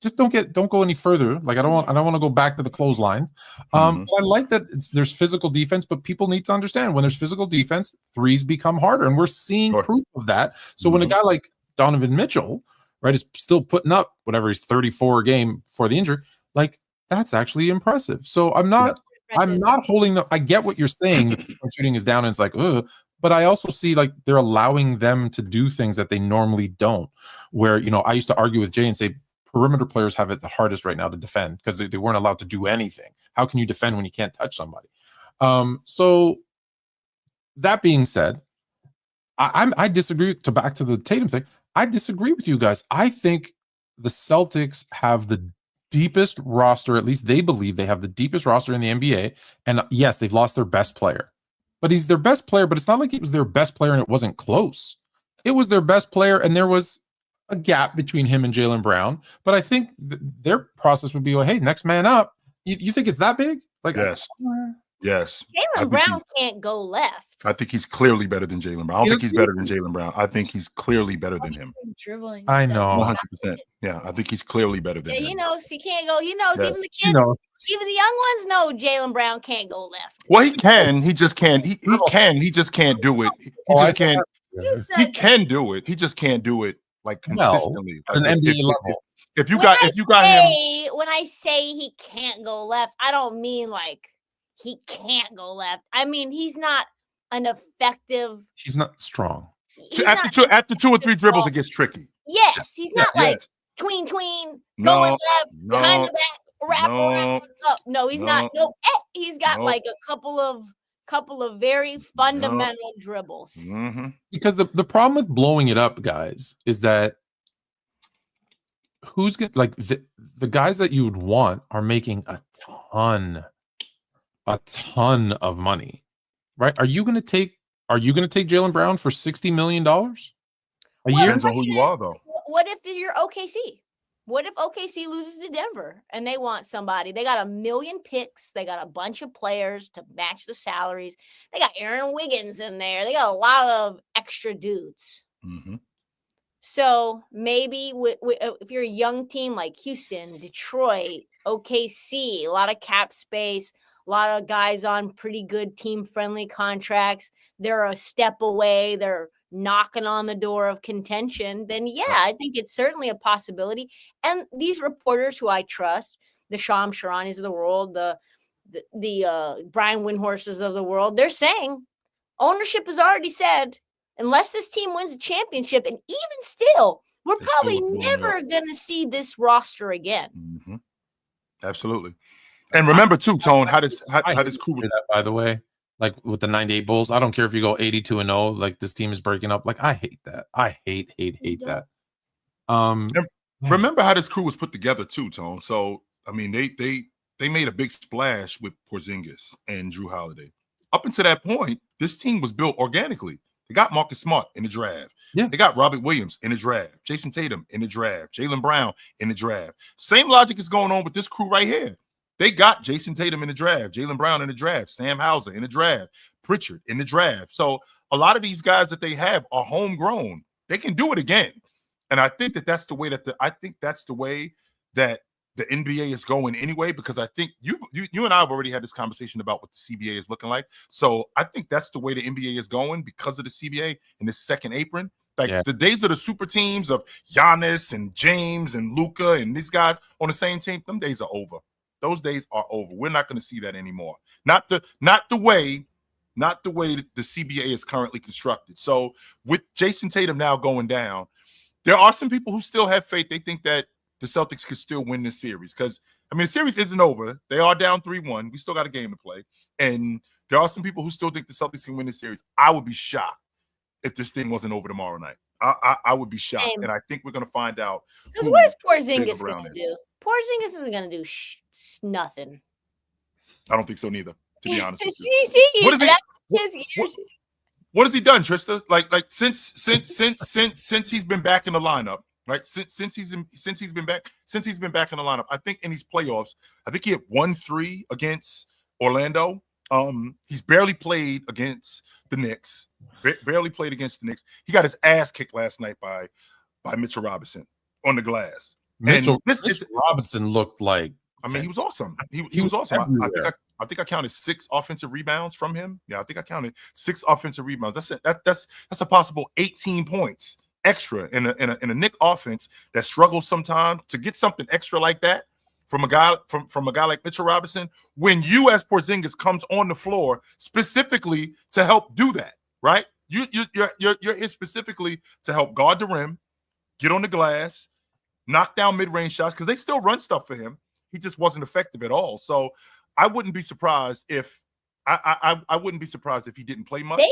Just don't go any further. Like I don't want to go back to the clotheslines. But I like that there's physical defense, but people need to understand when there's physical defense, 3s become harder, and we're seeing proof of that. So when a guy like Donovan Mitchell, right, is still putting up whatever, he's 34 a game for the injury, like that's actually impressive. So I'm not holding them. I get what you're saying. The shooting is down, and it's like, ugh. But I also see like they're allowing them to do things that they normally don't. Where, I used to argue with Jay and say, perimeter players have it the hardest right now to defend, because they weren't allowed to do anything. How can you defend when you can't touch somebody? So that being said, I disagree. Back to the Tatum thing, I disagree with you guys. I think the Celtics have the deepest roster. At least they believe they have the deepest roster in the NBA. And yes, they've lost their best player, but he's their best player. But it's not like it was their best player and it wasn't close. It was their best player, and there was a gap between him and Jaylen Brown. But I think their process would be, well, hey, next man up. You think it's that big? Like, yes. Jaylen Brown can't go left. I think he's clearly better than Jaylen Brown. I don't think he's better than Jaylen Brown. I think he's clearly better than him. I know. 100%. Yeah, I think he's clearly better than him. He knows he can't go. He knows even the kids, even the young ones know Jaylen Brown can't go left. Well, he can. He just can't. He can. He just can't do it. He just can't. He can do it. He just can't do it like consistently. An NBA level. If you got him, when I say he can't go left, I don't mean like he can't go left. I mean he's not an effective. He's not strong. After 2 or 3 dribbles, it gets tricky. Yes, he's not like tween, going left, behind the back, wrap around up. No, he's not. No, he's got like a couple of very fundamental dribbles. Because the problem with blowing it up, guys, is that who's get like the guys that you would want are making a ton of money, right? Are you going to take Jaylen Brown for $60 million a year? Depends on who you are, though. What if you're OKC? What if OKC loses to Denver and they want somebody? They got 1 million picks. They got a bunch of players to match the salaries. They got Aaron Wiggins in there. They got a lot of extra dudes. Mm-hmm. So maybe if you're a young team like Houston, Detroit, OKC, a lot of cap space, a lot of guys on pretty good team-friendly contracts, they're a step away, they're knocking on the door of contention, then yeah, I think it's certainly a possibility. And these reporters who I trust, the Sham Sharanis of the world, the Brian Windhorses of the world, they're saying ownership has already said, unless this team wins a championship, and even still, we're probably never going to see this roster again. Mm-hmm. Absolutely. And remember too, Tone, how this crew was that, by the way, like with the 98 Bulls, I don't care if you go 82-0, like this team is breaking up. Like I hate that. I hate that. Remember how this crew was put together too, Tone. So I mean, they made a big splash with Porzingis and Drew Holiday. Up until that point, this team was built organically. They got Marcus Smart in the draft. Yeah. They got Robert Williams in the draft. Jayson Tatum in the draft. Jaylen Brown in the draft. Same logic is going on with this crew right here. They got Jayson Tatum in the draft, Jaylen Brown in the draft, Sam Hauser in the draft, Pritchard in the draft. So a lot of these guys that they have are homegrown. They can do it again. And I think that's the way that the NBA is going anyway, because I think you and I have already had this conversation about what the CBA is looking like. So I think that's the way the NBA is going because of the CBA and this second apron. Like the days of the super teams of Giannis and James and Luka and these guys on the same team, them days are over. Those days are over. We're not going to see that anymore. Not the way the CBA is currently constructed. So with Jayson Tatum now going down, there are some people who still have faith. They think that the Celtics could still win this series because, I mean, the series isn't over. They are down 3-1. We still got a game to play. And there are some people who still think the Celtics can win this series. I would be shocked if this thing wasn't over tomorrow night. I would be shocked. Same. And I think we're going to find out. Because what is Porzingis going to do? Porzingis isn't going to do nothing. I don't think so neither, to be honest with you. What has he done, Trista? Like since he's been back in the lineup, right? Since he's been back in the lineup, I think in these playoffs, I think he had 1-3 against Orlando. He's barely played against the Knicks. Barely played against the Knicks. He got his ass kicked last night by Mitchell Robinson on the glass. Mitchell Robinson looked like, I mean, he was awesome. He was awesome. I think I counted 6 offensive rebounds from him. Yeah, I think I counted 6 offensive rebounds. That's a possible 18 points extra in a Knick offense that struggles sometimes. To get something extra like that from a guy like Mitchell Robinson, when you as Porzingis comes on the floor specifically to help do that, right? You're here specifically to help guard the rim, get on the glass, knock down mid-range shots, because they still run stuff for him. He just wasn't effective at all. So I wouldn't be surprised if I wouldn't be surprised if he didn't play much.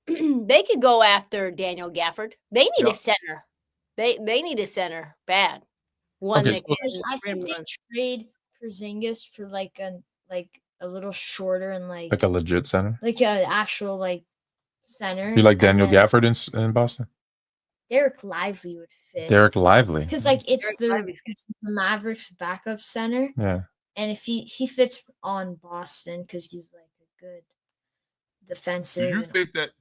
They could go after Daniel Gafford. They need a center. They need a center bad. One I think they trade Porzingis for like a little shorter and like a legit center, like an actual like center. You like Daniel Gafford in Boston? Derek Lively would fit. Derek Lively, because like it's the Mavericks backup center. Yeah, and if he fits on Boston because he's like a good defensive. Do you think that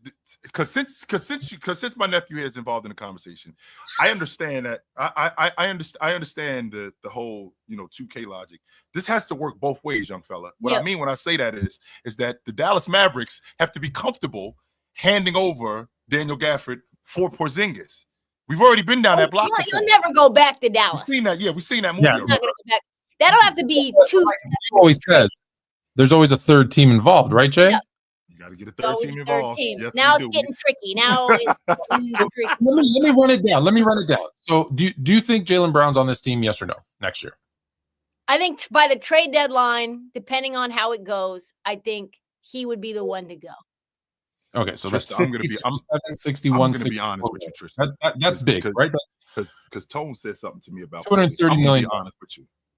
because since my nephew here is involved in the conversation, I understand that I understand the whole 2K logic. This has to work both ways, young fella. What I mean when I say that is that the Dallas Mavericks have to be comfortable handing over Daniel Gafford for Porzingis. We've already been down that block. You'll never go back to Dallas. We've seen that. Yeah, we've seen that movie. Not gonna go back. That'll have to be two. Always says there's always a third team involved, right, Jay? Yep. You got to get a third team involved. Yes, now it's getting tricky. Now it's tricky. Let me run it down. So do you think Jaylen Brown's on this team? Yes or no? Next year? I think by the trade deadline, depending on how it goes, I think he would be the one to go. Okay, so Trista, that's I'm going to be 61. I'm going to be honest with you, Tristan. That's big, right? Because Tone said something to me about 230 million.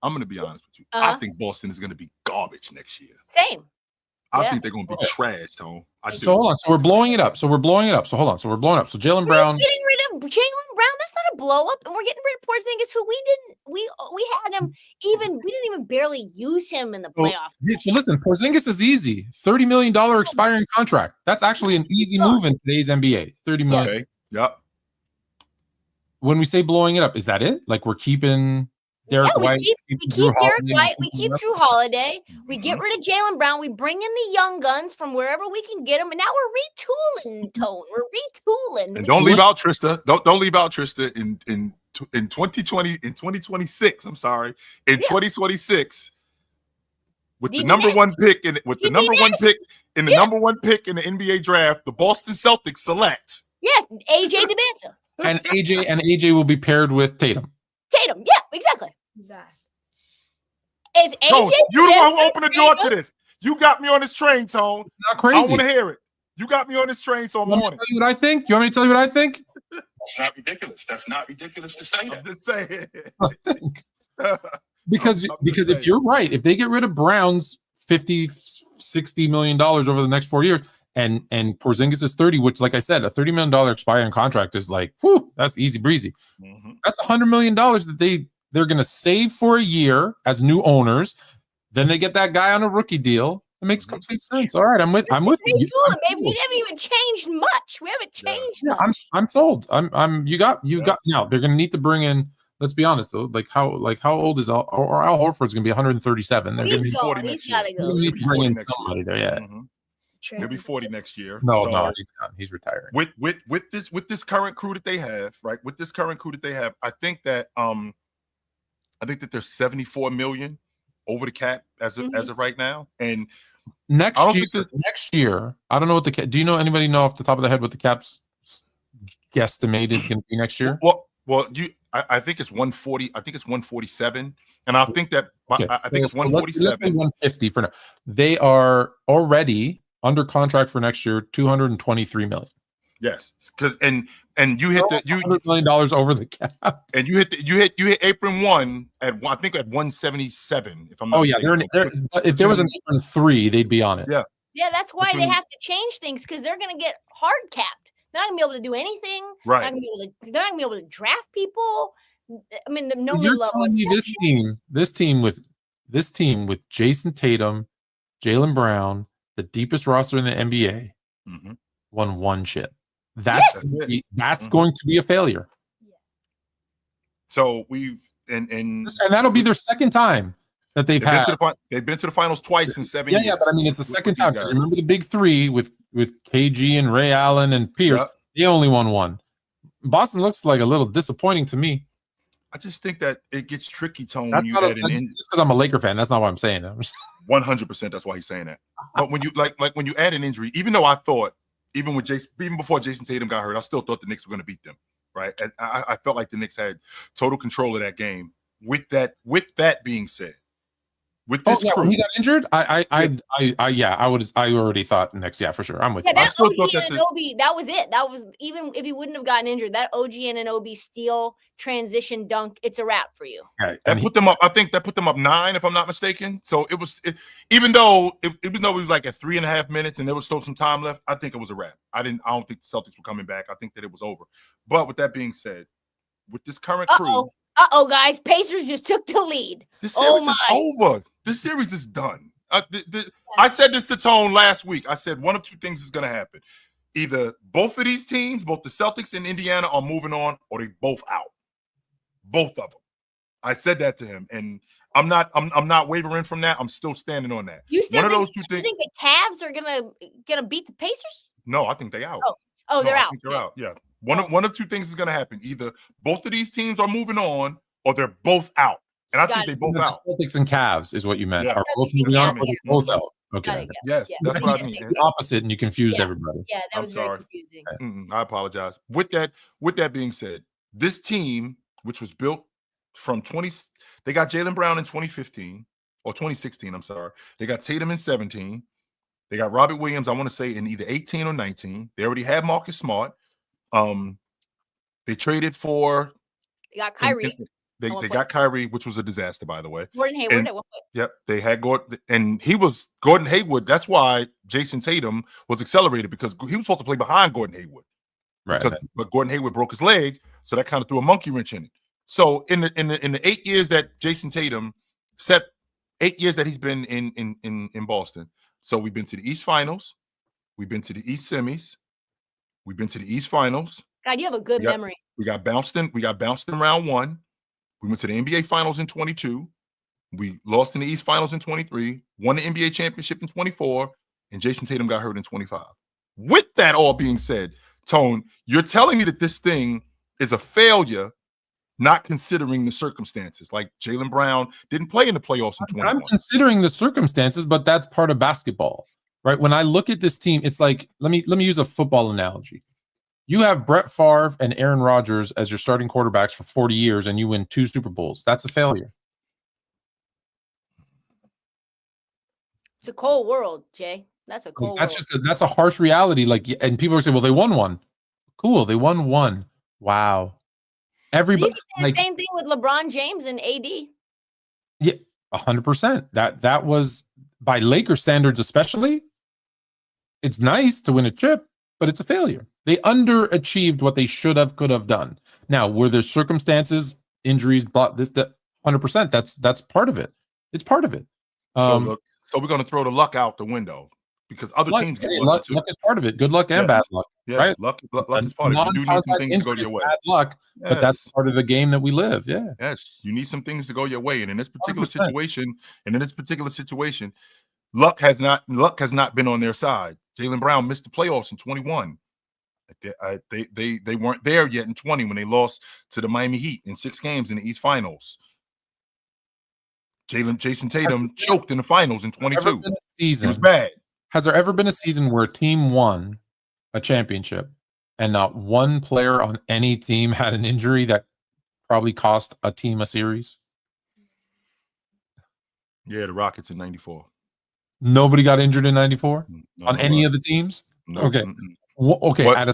I'm going to be honest with you. I think Boston is going to be garbage next year. Same. I think they're going to be trash, Tone. So hold on. So we're blowing it up. So hold on. So we're blowing up. So Jaylen Brown. Getting rid of Jaylen Brown. That's not a a blow up, and we're getting rid of Porzingis, who we had him we didn't even barely use him in the playoffs. So listen, Porzingis is easy. $30 million expiring contract. That's actually an easy move in today's NBA. $30 million. Okay. Yep. When we say blowing it up, is that it? Like we're keeping Derek White? We keep Derek White. We keep Drew Holiday. We get rid of Jaylen Brown. We bring in the young guns from wherever we can get them, and now we're retooling. Tone. We're retooling. And don't leave out Trista. Don't leave out Trista in 2026. I'm sorry, in 2026 with the number one pick in the number one pick in the NBA draft, the Boston Celtics select. Yes, AJ DiVincenzo. And AJ will be paired with Tatum. Tatum, yeah, exactly. Is AJ? Tone, you the one who opened the door to this. You got me on this train, Tone. Not crazy. I want to hear it. You got me on this train, so I'm on it. You want me to tell you what I think? You want me to tell you what I think? That's not ridiculous. That's not ridiculous to say I'm that. just saying. I think. Because if you're right, if they get rid of Brown's $50-60 million over the next 4 years, and Porzingis is 30, which, like I said, a $30 million expiring contract is like, whew, that's easy breezy. Mm-hmm. That's $100 million that they're going to save for a year as new owners. Then they get that guy on a rookie deal. It makes complete sense. All right, I'm with you. Maybe we haven't even changed much. We haven't changed much. I'm sold. You got now. They're going to need to bring in. Let's be honest though. Like how old is Al Horford's going to be 137. They're going to be 40 next year. They're going to need to bring in somebody there. Yeah. Mm-hmm. He'll be 40 next year. No, he's not. He's retiring. With this current crew that they have, right? With this current crew that they have, I think that there's 74 million over the cap as of right now. And next year, I don't know what do you know anybody know off the top of the head what the cap's guesstimated going to be next year? I think it's 140. I think it's 147, and I think that I think it's 147. Let's say 150 for now. They are already under contract for next year, $223 million. Yes, because and you hit $100 million over the cap, and you hit apron one at I think at 177. If I'm not mistaken. If there was an apron 3, they'd be on it. Yeah, that's why they have to change things because they're going to get hard capped. They're not going to be able to do anything. Right. They're not going to be able to draft people. I mean, you're telling me this team with Jayson Tatum, Jaylen Brown, the deepest roster in the NBA, won one chip. That's going to be a failure. So and that'll be their second time that they've been to the finals twice in 7 years. Yeah, but I mean it's the second time because remember the big three with KG and Ray Allen and Pierce. Yep. They only won one. Boston looks like a little disappointing to me. I just think that it gets tricky, Tone. That's just because I'm a Laker fan. That's not why I'm saying that. 100%. That's why he's saying that. But when you like when you add an injury, even though I thought even before Jayson Tatum got hurt, I still thought the Knicks were going to beat them. Right? And I felt like the Knicks had total control of that game. With that being said, with this crew, when he got injured, I already thought Knicks. Yeah, for sure. I'm with you. That OG Anunoby, that was it. That was even if he wouldn't have gotten injured, that OG Anunoby steal transition dunk, it's a wrap for you. Right. That put them up. I think that put them up 9, if I'm not mistaken. So even though it was like at 3.5 minutes and there was still some time left, I think it was a wrap. I don't think the Celtics were coming back. I think that it was over. But with that being said, with this current crew. Guys, Pacers just took the lead. This series is over. This series is done. I said this to Tone last week. I said one of two things is going to happen. Either both of these teams, both the Celtics and Indiana, are moving on, or they both out. Both of them. I said that to him, and I'm not wavering from that. I'm still standing on that. You still think the Cavs are gonna beat the Pacers? No, I think they out. They're out. I think they're out. Yeah. One of two things is going to happen. Either both of these teams are moving on, or they're both out. And I think they both out. Celtics and Cavs is what you meant. Yes. Are both moving on, or they're both out? Okay. Yes, that's what I mean. The opposite, and you confused everybody. Yeah, that was very confusing. I apologize. With that being said, this team, which was built from they got Jaylen Brown in 2015 or 2016. I'm sorry. They got Tatum in 17. They got Robert Williams, I want to say, in either 18 or 19. They already had Marcus Smart. They traded for. They got Kyrie. They got Kyrie, which was a disaster, by the way. Gordon Hayward at one point. Yep, they had Gordon, and Gordon Hayward. That's why Jayson Tatum was accelerated because he was supposed to play behind Gordon Hayward. Right. But Gordon Hayward broke his leg, So that kind of threw a monkey wrench in it. So in the 8 years that Jayson Tatum set, 8 years that he's been in Boston. So we've been to the East Finals, we've been to the East semis, we've been to the East Finals. God, you have a good memory. We got bounced in round 1. We went to the NBA Finals in 22. We lost in the East Finals in 23, won the NBA championship in 24, and Jayson Tatum got hurt in 25. With that all being said, Tone, you're telling me that this thing is a failure, not considering the circumstances. Like Jaylen Brown didn't play in the playoffs in 21. I'm considering the circumstances, but that's part of basketball, right? When I look at this team, it's like, let me use a football analogy. You have Brett Favre and Aaron Rodgers as your starting quarterbacks for 40 years, and you win 2 Super Bowls. That's a failure. It's a cold world, Jay. That's a cold world. That's a harsh reality. Like, and people are saying, well, they won 1. Cool, they won 1. Wow. Everybody, you can say the same thing with LeBron James and AD. Yeah, 100%. That was, by Laker standards especially, it's nice to win a chip, but it's a failure. They underachieved what they should have, could have done. Now, were there circumstances, injuries, but this, that, 100%. That's part of it. It's part of it. So we're going to throw the luck out the window because other teams get luck too. Luck is part of it. Good luck and bad luck. Yeah, right? Luck is part of it. You do need some things to go your way. Bad luck, but that's part of the game that we live. Yeah. Yes, you need some things to go your way, and in this particular 100%. situation, luck has not been on their side. Jaylen Brown missed the playoffs in 21. They weren't there yet in 20 when they lost to the Miami Heat in 6 games in the East Finals. Jayson Tatum choked in the finals in 22. It was bad. Has there ever been a season where a team won a championship and not one player on any team had an injury that probably cost a team a series? Yeah, the Rockets in 94. Nobody got injured in 94 on any of the teams? No. Okay. Okay. But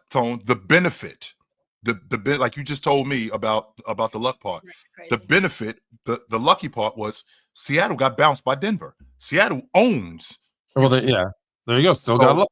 Tone, the benefit, the like you just told me about the luck part. The benefit, the lucky part was Seattle got bounced by Denver. Seattle owns. Well, there you go. Still got luck.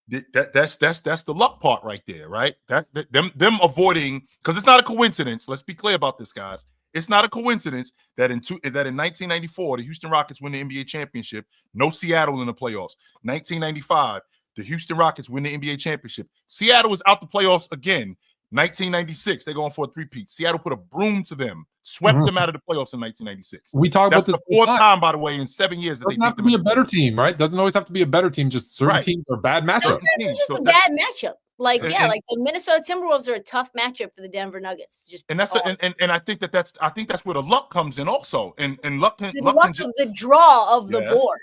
That's the luck part right there, right? Them avoiding, because it's not a coincidence. Let's be clear about this, guys. It's not a coincidence that in 1994 the Houston Rockets win the NBA championship. No Seattle in the playoffs. 1995 the Houston Rockets win the NBA championship. Seattle is out the playoffs again. 1996 they're going for a three-peat. Seattle put a broom to them, swept them out of the playoffs in 1996. We talk about this the 4th time, by the way, in 7 years that doesn't have to be a better team, right? Doesn't always have to be a better team. Just certain teams are bad matchups. Sometimes it's just a bad matchup. Like like the Minnesota Timberwolves are a tough matchup for the Denver Nuggets. And I think that's where the luck comes in also. And luck can of the draw of the board.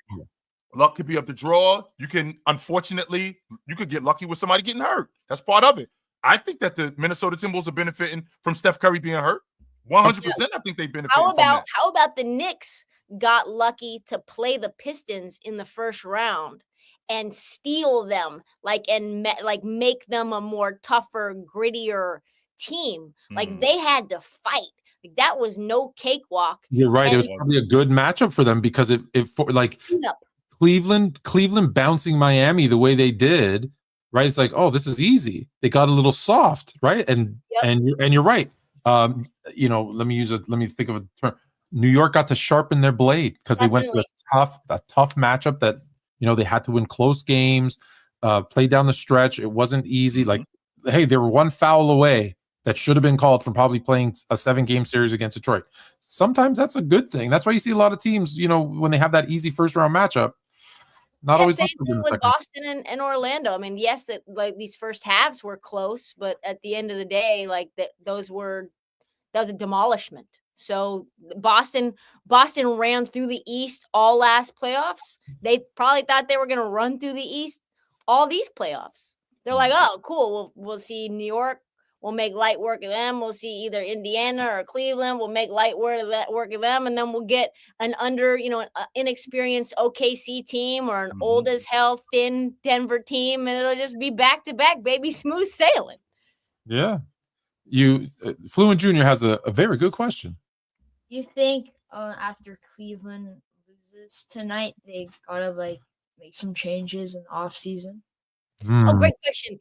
Luck could be up the draw. You can, unfortunately, you could get lucky with somebody getting hurt. That's part of it. I think that the Minnesota Timberwolves are benefiting from Steph Curry being hurt. 100%. I think they benefit. How about the Knicks got lucky to play the Pistons in the first round and steal them, make them a more tougher, grittier team. Like they had to fight. Like that was no cakewalk. You're right. It was probably a good matchup for them because Cleveland bouncing Miami the way they did, right? It's like, oh, this is easy. They got a little soft, right? And you're right. Let me think of a term. New York got to sharpen their blade because they went to a tough matchup that they had to win close games, play down the stretch. It wasn't easy. Like, hey, they were one foul away that should have been called from probably playing a 7-game series against Detroit. Sometimes that's a good thing. That's why you see a lot of teams, when they have that easy first round matchup. Not always same thing with Boston and Orlando. I mean, yes, that these first halves were close, but at the end of the day, that was a demolishment. So Boston ran through the East all last playoffs. They probably thought they were going to run through the East all these playoffs. They're like, oh, cool. We'll see New York. We'll make light work of them. We'll see either Indiana or Cleveland. We'll make light work of them, and then we'll get an an inexperienced OKC team or an old as hell thin Denver team, and it'll just be back to back, baby, smooth sailing. Yeah, Fluent Jr. has a very good question. You think after Cleveland loses tonight, they gotta make some changes in the off season? Oh, great question.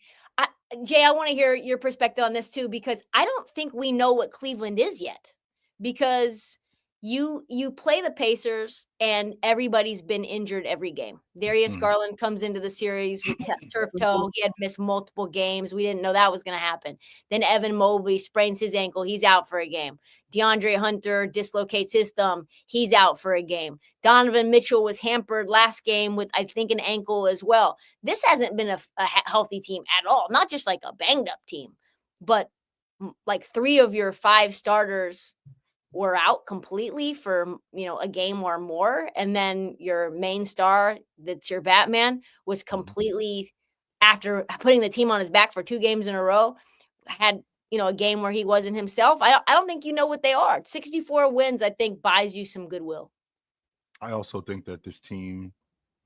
Jay, I want to hear your perspective on this too, because I don't think we know what Cleveland is yet. Because you play the Pacers and everybody's been injured every game. Darius Garland comes into the series with turf toe. He had missed multiple games. We didn't know that was going to happen. Then Evan Mobley sprains his ankle. He's out for a game. DeAndre Hunter dislocates his thumb. He's out for a game. Donovan Mitchell was hampered last game with, I think, an ankle as well. This hasn't been a healthy team at all. Not just like a banged up team, but like 3 of your 5 starters were out completely for, a game or more. And then your main star, that's your Batman, was completely, after putting the team on his back for 2 games in a row, had, a game where he wasn't himself. I don't think you know what they are. 64 wins, I think, buys you some goodwill. I also think that this team,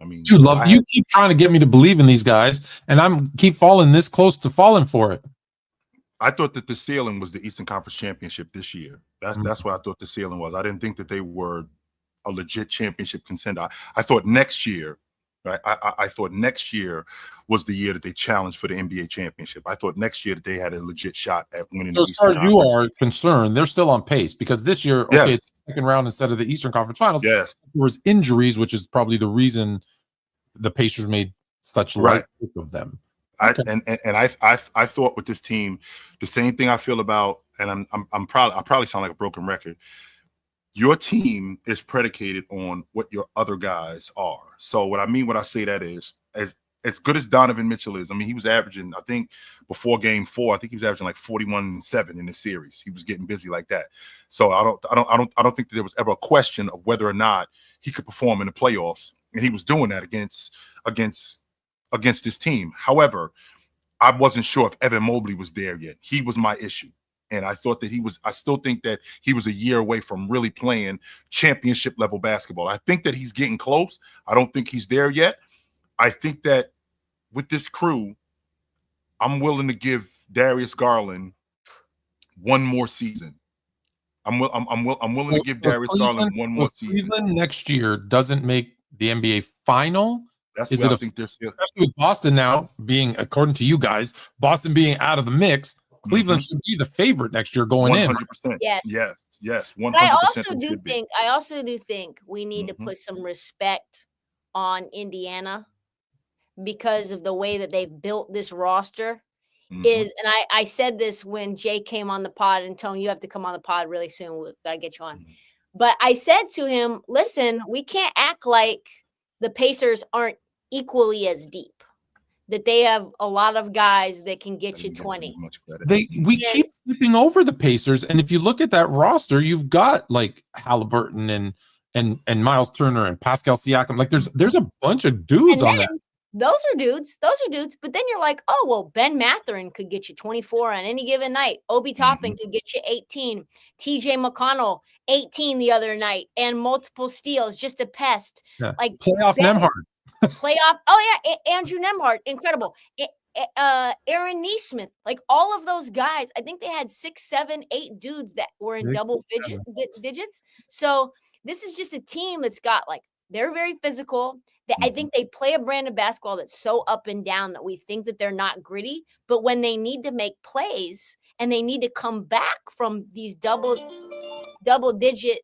you keep trying to get me to believe in these guys, and I'm keep falling this close to falling for it. I thought that the ceiling was the Eastern Conference Championship this year. That's what I thought the ceiling was. I didn't think that they were a legit championship contender. I thought next year, right? I thought next year was the year that they challenged for the NBA championship. I thought next year that they had a legit shot at winning the Eastern Conference. So as far as you are concerned, they're still on pace, because this year, okay, it's the second round instead of the Eastern Conference Finals. Yes. There was injuries, which is probably the reason the Pacers made such light of them. Okay. I thought with this team, the same thing I feel about, and I probably sound like a broken record. Your team is predicated on what your other guys are. So what I mean when I say that is, as good as Donovan Mitchell is, he was averaging, I think before game 4, I think he was averaging like 41-7 in the series. He was getting busy like that. So I don't think that there was ever a question of whether or not he could perform in the playoffs, and he was doing that against this team. However, I wasn't sure if Evan Mobley was there yet. He was my issue. And I thought that I still think that he was a year away from really playing championship level basketball. I think that he's getting close. I don't think he's there yet. I think that with this crew, I'm willing to give Darius Garland one more season. I'm willing to give Darius Garland one more season. Cleveland next year doesn't make the NBA final. That's what I think they're still. Especially with Boston now being, according to you guys, Boston being out of the mix, Cleveland should be the favorite next year going 100%. In. 100%. Yes. 100%. I also do think we need to put some respect on Indiana because of the way that they've built this roster. And I said this when Jay came on the pod, and Tone, you have to come on the pod really soon. We gotta get you on. But I said to him, listen, we can't act like the Pacers aren't equally as deep. That they have a lot of guys that can get you 20. We keep slipping over the Pacers, and if you look at that roster, you've got like Halliburton and Miles Turner and Pascal Siakam. Like there's a bunch of dudes on that. Those are dudes. But then you're like, oh well, Ben Mathurin could get you 24 on any given night. Obi Toppin could get you 18. TJ McConnell 18 the other night and multiple steals, just a pest. Yeah. Like playoff Nembhard. Playoff. Oh yeah, Andrew Nembhard, incredible. Aaron Nesmith, like all of those guys. I think they had 6, 7, 8 dudes that were in double digits. So this is just a team that's got they're very physical. I think they play a brand of basketball that's so up and down that we think that they're not gritty. But when they need to make plays and they need to come back from these double digit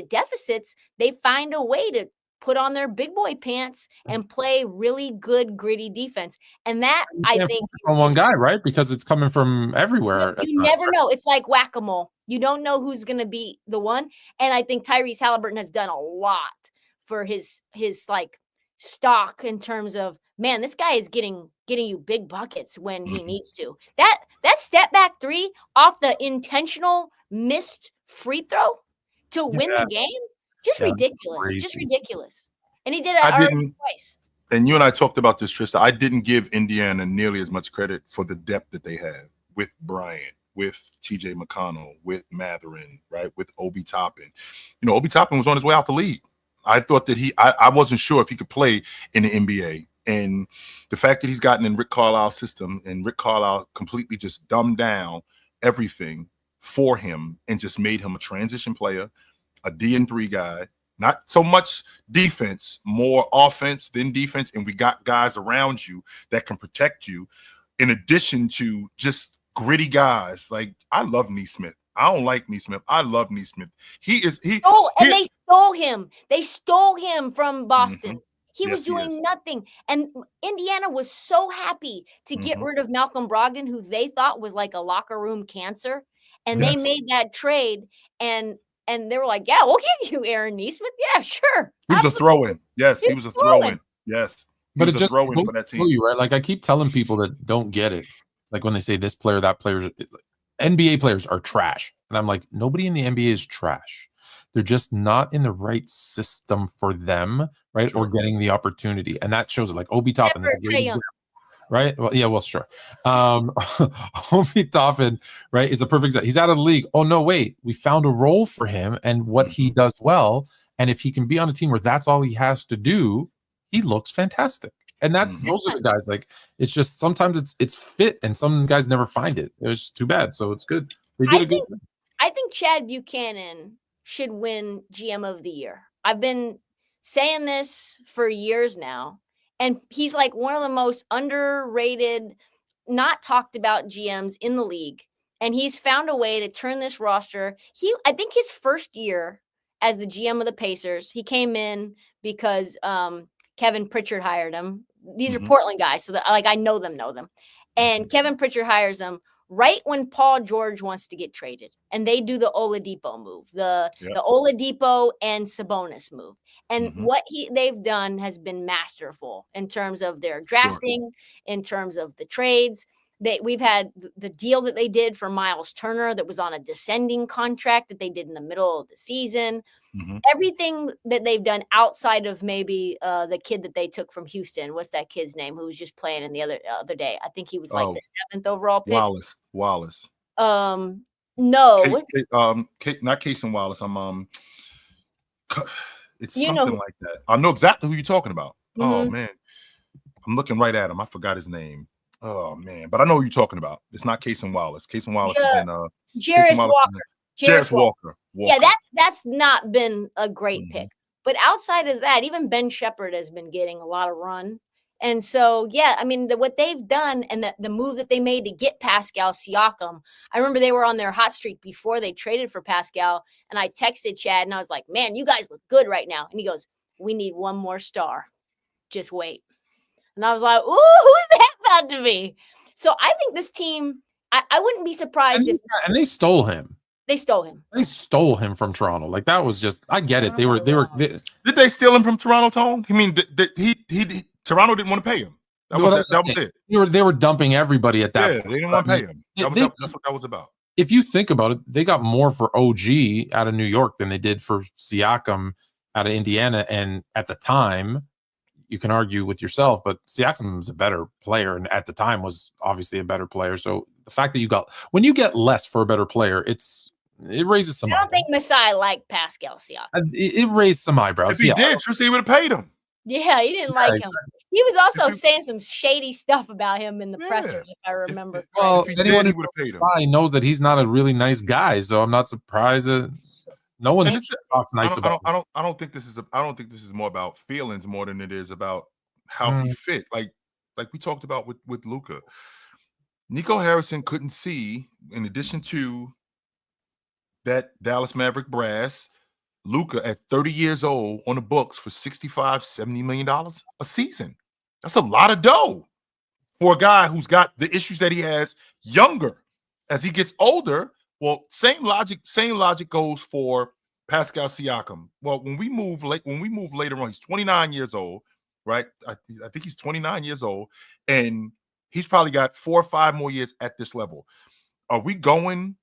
deficits, they find a way to put on their big boy pants and play really good, gritty defense. And that, I think, from one guy, right? Because it's coming from everywhere. You never know. It's like whack-a-mole. You don't know who's going to be the one. And I think Tyrese Halliburton has done a lot for his stock in terms of, man, this guy is getting you big buckets when he needs to. That step back 3 off the intentional missed free throw to win the game. Ridiculous. Crazy. Just ridiculous. And he did it twice. And you and I talked about this, Trista. I didn't give Indiana nearly as much credit for the depth that they have with Bryant, with TJ McConnell, with Mathurin, right? With Obi Toppin. Obi Toppin was on his way out the league. I thought that I wasn't sure if he could play in the NBA. And the fact that he's gotten in Rick Carlisle's system and Rick Carlisle completely just dumbed down everything for him and just made him a transition player, a D&3 guy, Not so much defense, more offense than defense. And we got guys around you that can protect you in addition to just gritty guys. Like, I love Neesmith. I don't like Neesmith. I love Neesmith. They stole him. They stole him from Boston. He was Yes, he is. doing nothing. And Indiana was so happy to get rid of Malcolm Brogdon, who they thought was like a locker room cancer. And they made that trade. And they were like, yeah, we'll give you Aaron Neesmith. Yeah, sure. He was a throw-in. Yes, he was a throw-in. Yes. But it just throw-in for that team. You, right? Like, I keep telling people that don't get it. Like, when they say this player, that player, NBA players are trash. And I'm like, nobody in the NBA is trash. They're just not in the right system for them, right? Sure. Or getting the opportunity. And that shows it. Like Obi Toppin, right? Well, yeah, well, sure. Obi Toppin, right, is a perfect example. He's out of the league. Oh, no, wait. We found a role for him and what he does well. And if he can be on a team where that's all he has to do, he looks fantastic. And those are the guys. Like, it's just sometimes it's fit, and some guys never find it. It's too bad. So it's good. They did a good thing. I think Chad Buchanan should win GM of the year. I've been saying this for years now, and he's like one of the most underrated, not talked about GMs in the league. And he's found a way to turn this roster. I think his first year as the GM of the Pacers, he came in because Kevin Pritchard hired him. These are Portland guys, so that, like, I know them. And Kevin Pritchard hires him right when Paul George wants to get traded, and they do the Oladipo move, the Oladipo and Sabonis move. And what they've done has been masterful in terms of their drafting, in terms of the trades. We've had the deal that they did for Miles Turner that was on a descending contract that they did in the middle of the season. Everything that they've done outside of maybe the kid that they took from Houston. What's that kid's name who was just playing in the other day? I think he was like the 7th overall pick. Wallace. No, not Casey Wallace. It's something like that. I know exactly who you're talking about. Oh man, I'm looking right at him. I forgot his name. Oh man, but I know who you're talking about. It's not Casey Wallace. Casey Wallace is in Jarris Walker. Jarris Walker. Yeah, that's not been a great pick. But outside of that, even Ben Shepherd has been getting a lot of run. And so, yeah, I mean, what they've done and the move that they made to get Pascal Siakam, I remember they were on their hot streak before they traded for Pascal. And I texted Chad and I was like, man, you guys look good right now. And he goes, we need one more star. Just wait. And I was like, ooh, who's that about to be? So I think this team, I wouldn't be surprised if. And they stole him. They stole him. They stole him from Toronto. Like, that was just, I get it. They were. Did they steal him from Toronto, Tone? I mean, Toronto didn't want to pay him. That was it. They were dumping everybody at that point. They didn't want to pay him. That's what that was about. If you think about it, they got more for OG out of New York than they did for Siakam out of Indiana. And at the time, you can argue with yourself, but Siakam is a better player, and at the time was obviously a better player. So the fact that when you get less for a better player, it raises some. I don't think Masai liked Pascal Siakam. It raised some eyebrows. If he did, Tristan would have paid him. Yeah, he didn't like him. He was also saying some shady stuff about him in the pressers, if I remember. Well, anyone who knows that he's not a really nice guy, so I'm not surprised that no one talks nice about him. I don't think this is more about feelings more than it is about how he fit. Like we talked about with Luka. Nico Harrison couldn't see, in addition to that Dallas Maverick brass, Luka at 30 years old on the books for $65-70 million a season. That's a lot of dough for a guy who's got the issues that he has younger. As he gets older, well, same logic goes for Pascal Siakam. Well, when we move later on, he's 29 years old, right? I think he's 29 years old, and he's probably got 4 or 5 more years at this level. Are we going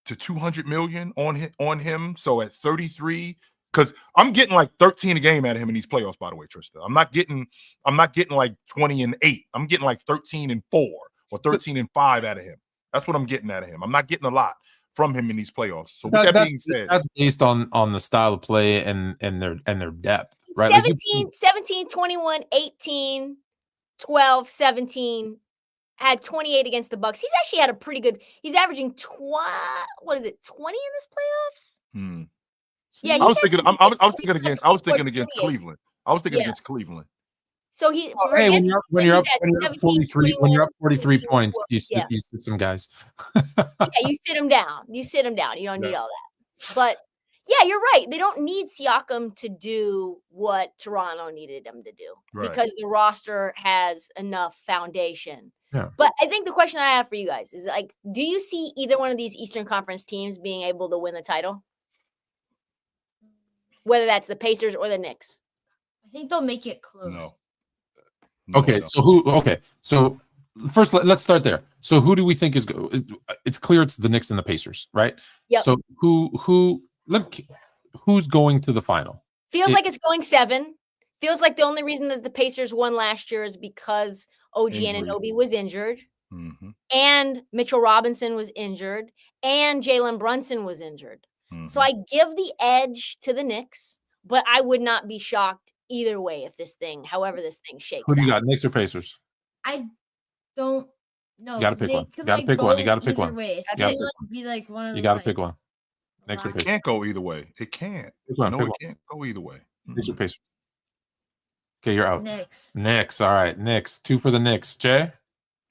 to 200 million on him? So at 33, because I'm getting like 13 a game out of him in these playoffs, by the way, Trista. I'm not getting like 20 and 8. I'm getting like 13 and 4 or 13 and 5 out of him. That's what I'm getting out of him. I'm not getting a lot from him in these playoffs. So with that being said, that's based on the style of play and their depth, right? 17, 21, 18, 12, 17. Had 28 against the Bucks. He's actually had a pretty good. He's averaging 20 in this playoffs. Yeah, I he was had thinking. some I was good thinking games, against. like I was 24, thinking against 28. Cleveland. I was thinking Yeah. against Cleveland. So he for Hey, against when Cleveland, you're up he's at 43 17, 21, points, 12. you Yeah. sit some guys. Yeah, you sit him down. You sit him down. You don't need Yeah. all that. But yeah, you're right. They don't need Siakam to do what Toronto needed him to do Right. because the roster has enough foundation. Yeah. But I think the question I have for you guys is like, do you see either one of these Eastern Conference teams being able to win the title? Whether that's the Pacers or the Knicks. I think they'll make it close. No. Okay, no. so who? Okay, so first let's start there. So who do we think is? It's clear it's the Knicks and the Pacers, right? Yep. So who's going to the final? Feels like it's going 7. Feels like the only reason that the Pacers won last year is because OG Injuries. Anunoby was injured, Mhm, and Mitchell Robinson was injured, and Jalen Brunson was injured. So mhm. I give the edge to the Knicks, but I would not be shocked either way if however this thing shakes Who do you out. got? Knicks or Pacers? I don't know. You gotta pick They one. could, You gotta like, pick one. You go gotta pick either one. way. It's You gotta gonna, pick like, be like one of You those. got to like, pick one. Knicks or Wow. It Pacers? can't go either way. It can't. Pick one. No, Pick it one. can't go either way. Knicks or Mhm. Pacers? Okay, you're out. Knicks. Knicks. All right, Knicks. 2 for the Knicks. Jay.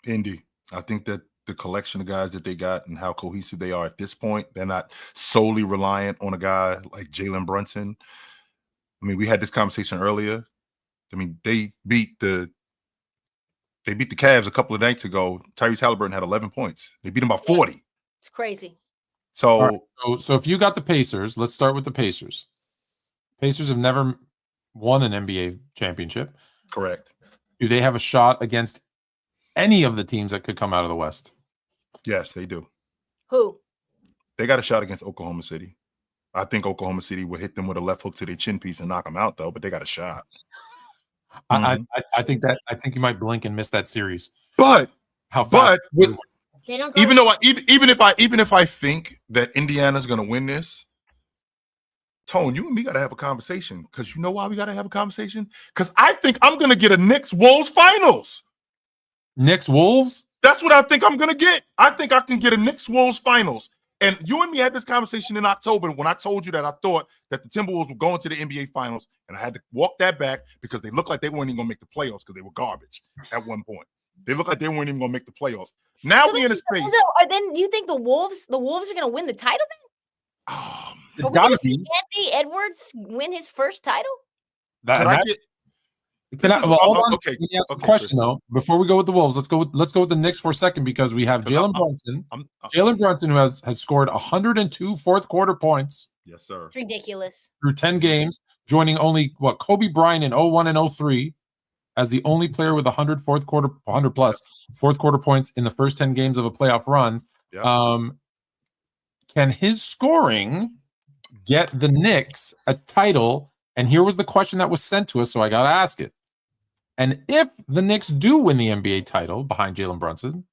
Indy. I think that the collection of guys that they got and how cohesive they are at this point, they're not solely reliant on a guy like Jalen Brunson. I mean, we had this conversation earlier. I mean, they beat the Cavs a couple of nights ago. Tyrese Halliburton had 11 points. They beat them by 40. It's crazy. So All right, so if you got the Pacers, let's start with the Pacers. Pacers have never won an NBA championship. correct. Do they have a shot against any of the teams that could come out of the West? Yes, they do. Who? They got a shot against Oklahoma City. I think Oklahoma City will hit them with a left hook to their chin piece and knock them out, though. But they got a shot. I think you might blink and miss that series. But How fast? They don't go even though even if I think that Indiana's going to win this, Tone, you and me got to have a conversation, because you know why we got to have a conversation? Because I think I'm going to get a Knicks Wolves finals. Knicks Wolves? That's what I think I'm going to get. I think I can get a Knicks Wolves finals. And you and me had this conversation in October when I told you that I thought that the Timberwolves were going to the NBA finals, and I had to walk that back because they looked like they weren't even going to make the playoffs because they were garbage at one point. They looked like they weren't even going to make the playoffs. Now So we in a space. Then do you think the Wolves are going to win the title then? It's Are we got gonna to see be. Anthony Edwards win his first title? Can I get? Hold on. Okay. Let me ask a Okay, question Chris. though. Before we go with the Wolves, let's go with the Knicks for a second, because we have 'Cause Jalen Brunson. Jalen Brunson, who has scored 102 fourth quarter points Yes, sir. It's ridiculous. through 10 games, joining only Kobe Bryant in 01 and 03 as the only player with 100 plus fourth quarter points in the first 10 games of a playoff run. Yep. Can his scoring get the Knicks a title? And here was the question that was sent to us, so I got to ask it. And if the Knicks do win the NBA title behind Jalen Brunson,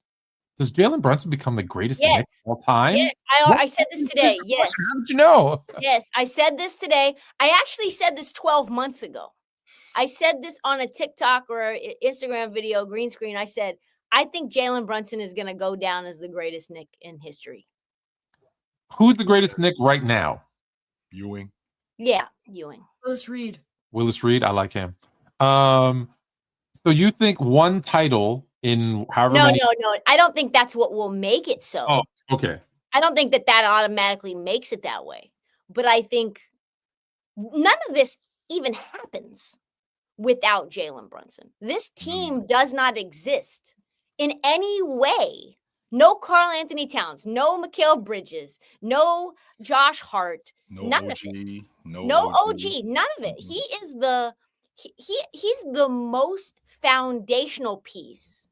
does Jalen Brunson become the greatest Knick of all time? Yes, I said this today. Yes. How did you know? Yes, I said this today. I actually said this 12 months ago. I said this on a TikTok or Instagram video, green screen. I said, I think Jalen Brunson is going to go down as the greatest Knick in history. Who's the greatest Knick right now? Ewing. Yeah, Ewing. Willis Reed. Willis Reed, I like him. So you think one title in however many? No. I don't think that's what will make it so. Oh, okay. I don't think that automatically makes it that way. But I think none of this even happens without Jalen Brunson. This team does not exist in any way. No Karl Anthony Towns, no Mikal Bridges, no Josh Hart, none of it. No OG, none of it. He is he's the most foundational piece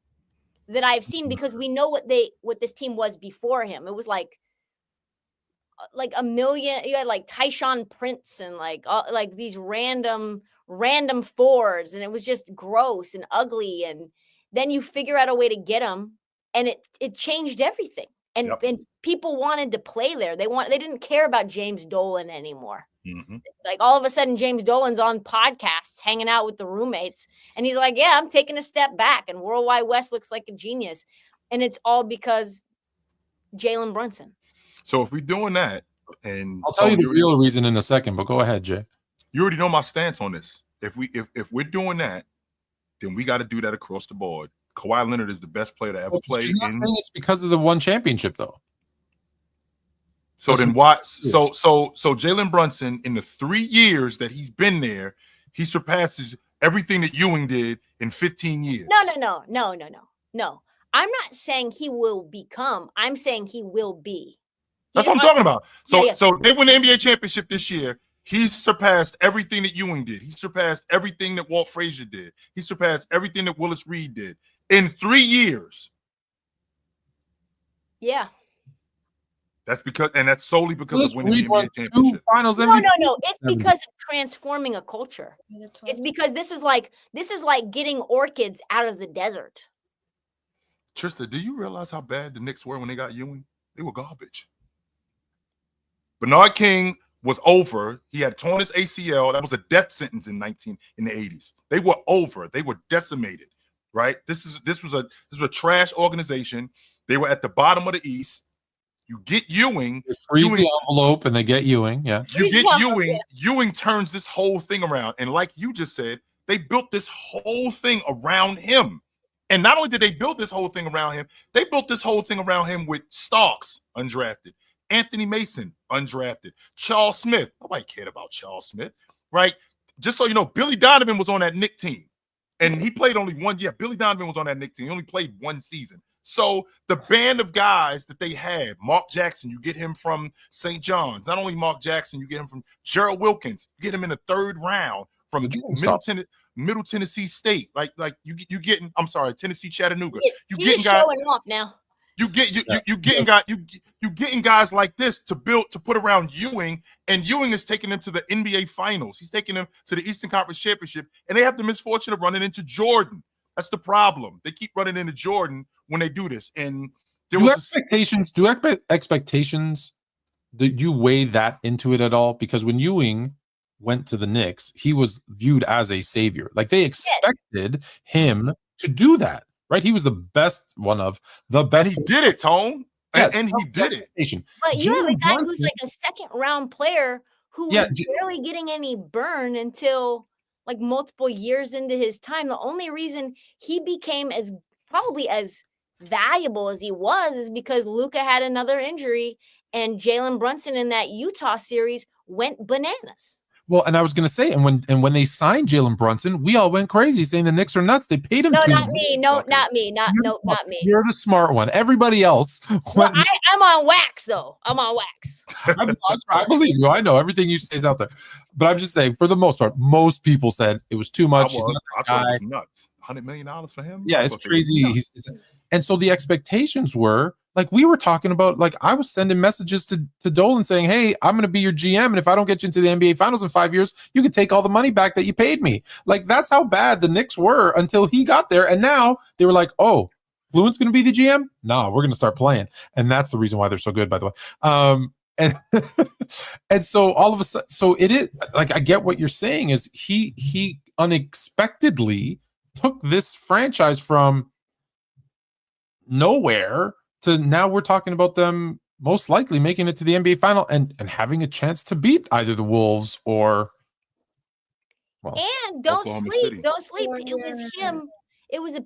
that I've seen, because we know what this team was before him. It was like a million. You had like Tyshawn Prince and like these random fours, and it was just gross and ugly. And then you figure out a way to get him, and it changed everything. And and people wanted to play there. They didn't care about James Dolan anymore. Mm-hmm. Like all of a sudden, James Dolan's on podcasts, hanging out with the roommates, and he's like, "Yeah, I'm taking a step back, and Worldwide West looks like a genius," and it's all because Jalen Brunson. So if we're doing that, And I'll tell you Tony, the real reason in a second, but go ahead, Jay. you already know my stance on this. If we're doing that, then we got to do that across the board. Kawhi Leonard is the best player to ever play. She's not saying it's because of the one championship, though. So then why? So Jalen Brunson, in the 3 years that he's been there, he surpasses everything that Ewing did in 15 years. No. I'm not saying he will become. I'm saying he will be. That's what I'm talking about. So Yeah. so they win the NBA championship this year. He's surpassed everything that Ewing did. He surpassed everything that Walt Frazier did. He surpassed everything that Willis Reed did in 3 years. Yeah. That's solely because Willis of winning Reed the won NBA 2 championship. finals No. MVP. It's because of transforming a culture. It's because this is like getting orchids out of the desert. Trista, do you realize how bad the Knicks were when they got Ewing? They were garbage. Bernard King was over. He had torn his ACL. That was a death sentence in the 80s. They were over. They were decimated. Right? This was a trash organization. They were at the bottom of the East. You get Ewing. They freeze the envelope and they get Ewing. Yeah. You get Ewing. Yeah. Ewing turns this whole thing around. And like you just said, they built this whole thing around him. And not only did they build this whole thing around him, they built this whole thing around him with Starks, undrafted, Anthony Mason, undrafted, Charles Smith. Nobody cared about Charles Smith, right? Just so you know, Billy Donovan was on that Knick team. And he played only 1 year. Billy Donovan was on that Knick team. He only played 1 season. So the band of guys that they had, Mark Jackson, you get him from St. John's. Not only Mark Jackson, you get him from Gerald Wilkins. You get him in the 3rd round from Middle Tennessee State. Like you getting, I'm sorry, Tennessee Chattanooga. You getting guys showing off now. You getting guys like this to put around Ewing, and Ewing is taking them to the NBA Finals. He's taking them to the Eastern Conference Championship, and they have the misfortune of running into Jordan. That's the problem. They keep running into Jordan when they do this. And there do was expectations? Did you weigh that into it at all? Because when Ewing went to the Knicks, he was viewed as a savior. Like they expected him to do that. Right, he was the best, one of the best. And he did it, Tone. Yes, and he did it. But you have a guy who's like a 2nd round player who was barely getting any burn until like multiple years into his time. The only reason he became probably as valuable as he was is because Luka had another injury and Jalen Brunson in that Utah series went bananas. Well, and I was going to say, and when they signed Jalen Brunson, we all went crazy saying the Knicks are nuts. They paid him. No, too not much. me. No, not me. Not me. You're the smart one. Everybody else. Well, I'm on wax though. I'm on wax. I believe you. I know everything you say is out there, but I'm just saying, for the most part, most people said it was too much. I thought it was nuts. $100 million for him. Yeah, it's crazy. And so the expectations were, like we were talking about, like I was sending messages to Dolan saying, hey, I'm going to be your GM. And if I don't get you into the NBA Finals in 5 years, you can take all the money back that you paid me. Like that's how bad the Knicks were until he got there. And now they were like, oh, Fluent's going to be the GM? No, we're going to start playing. And that's the reason why they're so good, by the way. And so all of a sudden, so it is like, I get what you're saying is he unexpectedly took this franchise from nowhere to now we're talking about them most likely making it to the NBA final and having a chance to beat either the Wolves or and don't sleep. It was him. It was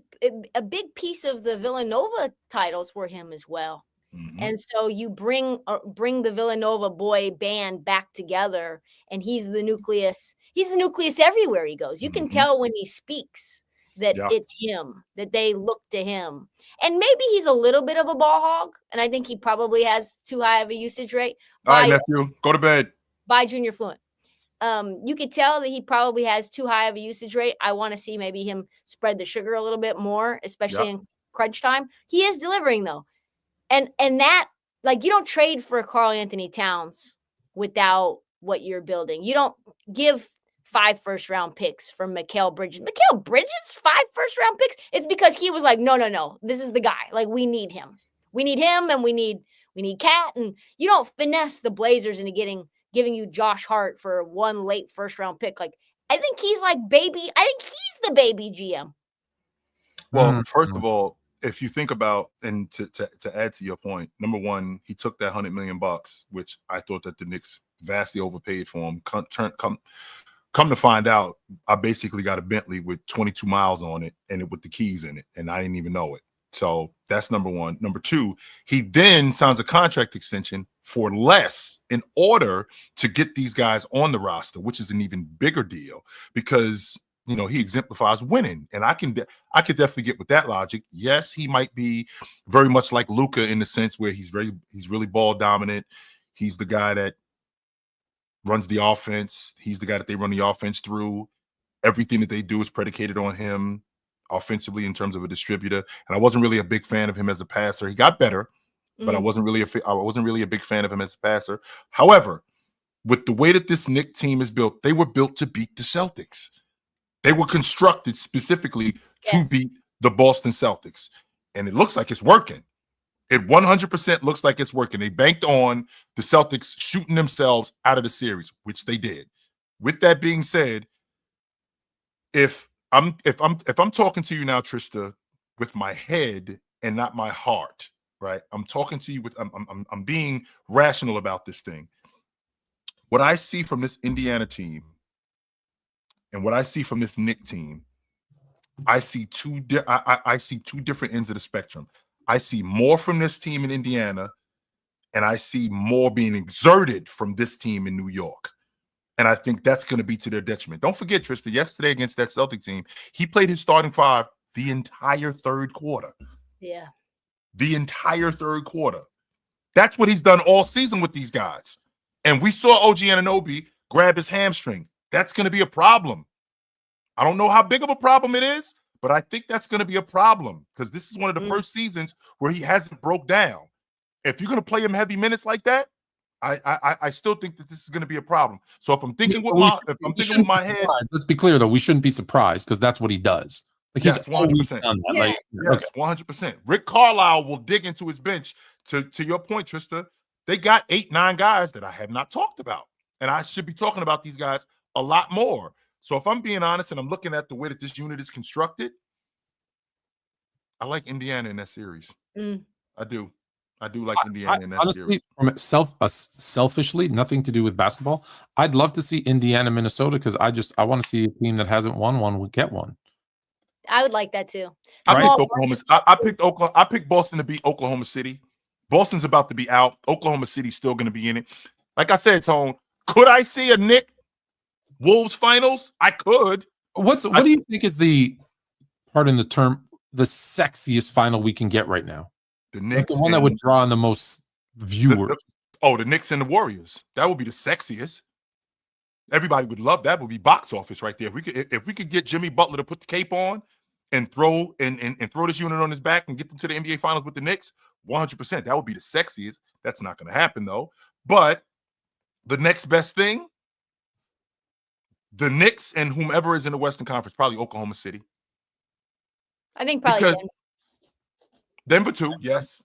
a big piece of the Villanova titles were him as well. Mm-hmm. And so you bring the Villanova boy band back together, and he's the nucleus. He's the nucleus everywhere he goes. You can tell when he speaks that it's him, that they look to him. And maybe he's a little bit of a ball hog, and I think he probably has too high of a usage rate. All right, nephew, go to bed. By Junior Fluent. You could tell that he probably has too high of a usage rate. I want to see maybe him spread the sugar a little bit more, especially in crunch time. He is delivering, though. And that, like, you don't trade for Karl Anthony Towns without what you're building. You don't give 5 first-round picks from Mikal Bridges. Mikal Bridges, 5 first-round picks? It's because he was like, no, this is the guy. Like, we need him. We need him, and we need Cat. And you don't finesse the Blazers into giving you Josh Hart for 1 late first-round pick. Like, I think he's the baby GM. Well, first of all, if you think about, and to add to your point, number one, he took that $100 million, which I thought that the Knicks vastly overpaid for him. Come to find out, I basically got a Bentley with 22 miles on it and with the keys in it, and I didn't even know it. So that's number one. Number two, he then signs a contract extension for less in order to get these guys on the roster, which is an even bigger deal because, you know, he exemplifies winning. And I could definitely get with that logic. Yes, he might be very much like Luka in the sense where he's really ball dominant. He's the guy that runs the offense. He's the guy that they run the offense through. Everything that they do is predicated on him offensively in terms of a distributor. And I wasn't really a big fan of him as a passer. He got better, but I wasn't really a big fan of him as a passer. However, with the way that this Knicks team is built, they were built to beat the Celtics. They were constructed specifically to beat the Boston Celtics. And it looks like it's working. It 100% looks like it's working. They banked on the Celtics shooting themselves out of the series, which they did. With that being said, if I'm talking to you now, Trista, with my head and not my heart, right? I'm talking to you with I'm being rational about this thing. What I see from this Indiana team and what I see from this Knicks team, I see two different ends of the spectrum. I see more from this team in Indiana, and I see more being exerted from this team in New York. And I think that's going to be to their detriment. Don't forget, Trista, yesterday against that Celtic team, he played his starting five the entire third quarter. Yeah. The entire third quarter. That's what he's done all season with these guys. And we saw OG Anunoby grab his hamstring. That's going to be a problem. I don't know how big of a problem it is, but I think that's going to be a problem because this is one of the first seasons where he hasn't broke down. If you're going to play him heavy minutes like that, I still think that this is going to be a problem. So if I'm thinking with my head, let's be clear though, we shouldn't be surprised because that's what he does. Like yes, 100%. Like, yes, 100%. Rick Carlisle will dig into his bench. To your point, Trista, they got 8-9 guys that I have not talked about, and I should be talking about these guys a lot more. So if I'm being honest and I'm looking at the way that this unit is constructed, I like Indiana in that series. I do. I do like Indiana in that honestly, series. From selfishly, nothing to do with basketball. I'd love to see Indiana, Minnesota, because I want to see a team that hasn't won one would get one. I would like that too. I picked Boston to beat Oklahoma City. Boston's about to be out. Oklahoma City's still going to be in it. Like I said, Tone, could I see a Knicks Wolves finals? I could. What do you think is the, pardon the term, the sexiest final we can get right now? The Knicks, like the one that would draw in the most viewers. The Knicks and the Warriors. That would be the sexiest. Everybody would love that. Would be box office right there. If we could get Jimmy Butler to put the cape on and throw this unit on his back and get them to the NBA Finals with the Knicks, 100%. That would be the sexiest. That's not going to happen though. But the next best thing, the Knicks and whomever is in the Western Conference, probably Oklahoma City. I think probably Denver too. Yes.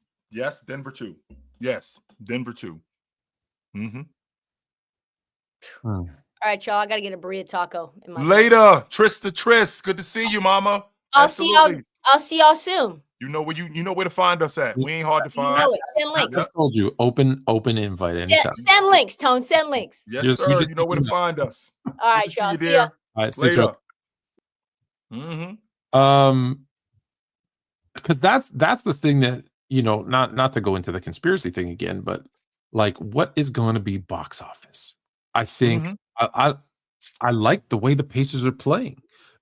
Denver too. Yes, Denver too. All right, y'all. I got to get a burrito taco. Later, Trista. Good to see you, Mama. I'll see y'all soon. You know where to find us at. We ain't hard to find. You know it. Send links. I told you, open invite anytime. Send links, Tone. Send links. Yes, sir. You know where to find us. All right, y'all. See ya. All right, later. Because that's the thing that, you know, not to go into the conspiracy thing again, but like, what is going to be box office? I think I like the way the Pacers are playing,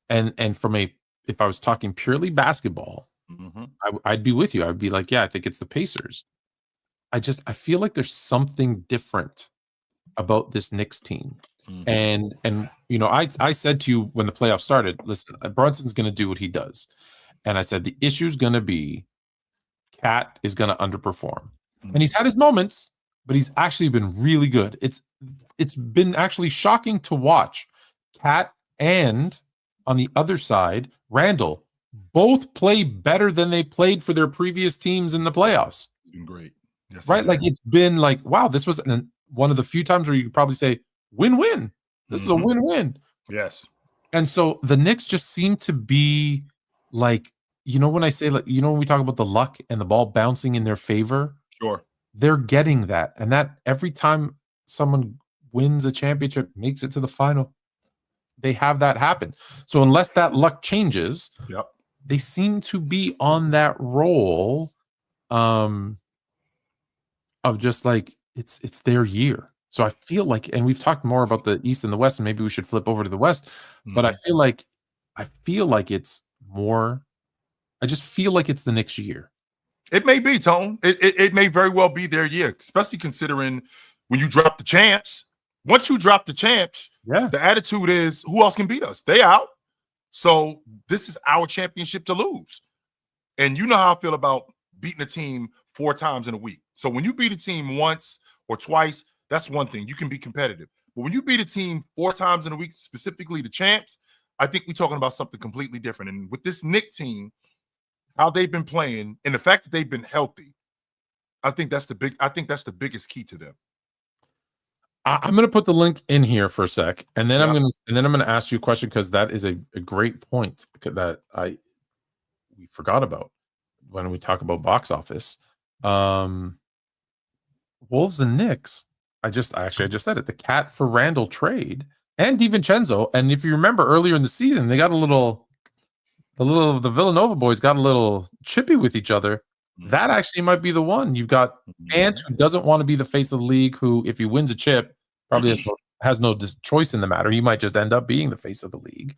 and if I was talking purely basketball, I'd be with you. I'd be like, yeah, I think it's the Pacers. I feel like there's something different about this Knicks team. And you know, I said to you when the playoffs started, listen, Brunson's going to do what he does. And I said, the issue is going to be Cat is going to underperform. And he's had his moments, but he's actually been really good. It's been actually shocking to watch Cat and on the other side, Randall both play better than they played for their previous teams in the playoffs. It's been great. Yes, right? Like, it's been like, wow, this was one of the few times where you could probably say win-win. This is a win-win. Yes. And so the Knicks just seem to be like you know, when I say, like, you know, when we talk about the luck and the ball bouncing in their favor, Sure. they're getting that. And that every time someone wins a championship, makes it to the final, they have that happen. So unless that luck changes, Yep. they seem to be on that roll of just like it's their year. So I feel like, and we've talked more about the East and the West, and maybe we should flip over to the West, but I feel like it's more, I just feel like it's the Knicks' year. It may be, Tone. It may very well be their year, especially considering when you drop the champs. Once you drop the champs, Yeah. the attitude is, who else can beat us? They out. So this is our championship to lose. And you know how I feel about beating a team 4 times in a week. So when you beat a team once or twice, that's one thing. You can be competitive. But when you beat a team 4 times in a week, specifically the champs, I think we're talking about something completely different. And with this Knick team, how they've been playing and the fact that they've been healthy, I think that's the biggest key to them. I'm going to put the link in here for a sec, and then Yeah. I'm going to ask you a question, because that is a great point that we forgot about when we talk about box office. Wolves and Knicks. I just said it. The Cat for Randall trade and DiVincenzo. And if you remember earlier in the season, they got the Villanova boys got a little chippy with each other. That actually might be the one. You've got Ant, who doesn't want to be the face of the league, who, if he wins a chip, probably has no choice in the matter. He might just end up being the face of the league.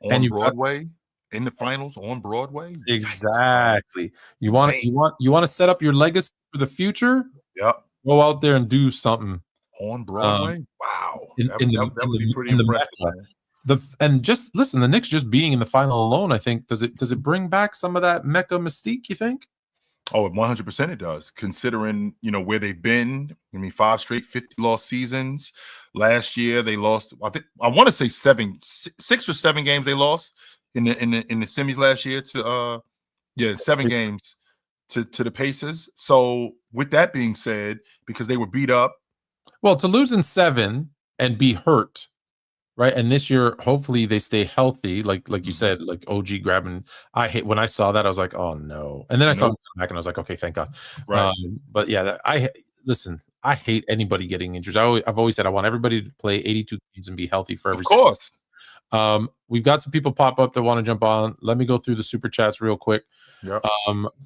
On Broadway, in the finals, on Broadway. Exactly. You want to set up your legacy for the future? Yep. Go out there and do something. On Broadway? Wow. That would be pretty in impressive. And just listen, the Knicks just being in the final alone, I think, does it bring back some of that Mecca mystique, you think? Oh, 100% it does, considering, you know, where they've been. I mean, 5 straight 50-loss seasons. Last year they lost, I want to say 6 or 7 games they lost in the semis last year to 7 games to the Pacers. So with that being said, because they were beat up. Well, to lose in 7 and be hurt, right? And this year, hopefully they stay healthy. Like you said, like OG grabbing. I hate when I saw that. I was like, oh no. And then I saw him come back, and I was like, okay, thank God. Right. But yeah, listen. I hate anybody getting injured. I've always said I want everybody to play 82 games and be healthy for every. Of course. We've got some people pop up that want to jump on. Let me go through the super chats real quick. Yeah.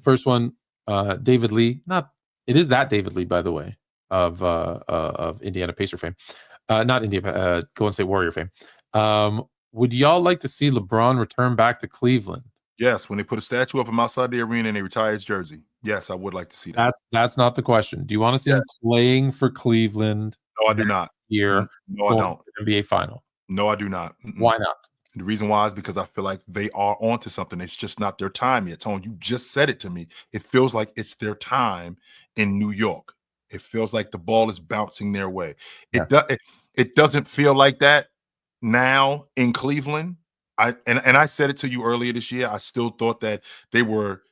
First one, David Lee. It is that David Lee, by the way, of Indiana Pacer fame. Not India, Golden State Warrior fame. Would y'all like to see LeBron return back to Cleveland? Yes, when they put a statue of him outside the arena and they retire his jersey. Yes, I would like to see that. That's not the question. Do you want to see him playing for Cleveland? No, I do not. Here, no, I don't. NBA final. No, I do not. Why not? The reason why is because I feel like they are onto something. It's just not their time yet. Tone, you just said it to me. It feels like it's their time in New York. It feels like the ball is bouncing their way. It doesn't feel like that now in Cleveland. I said it to you earlier this year. I still thought that they were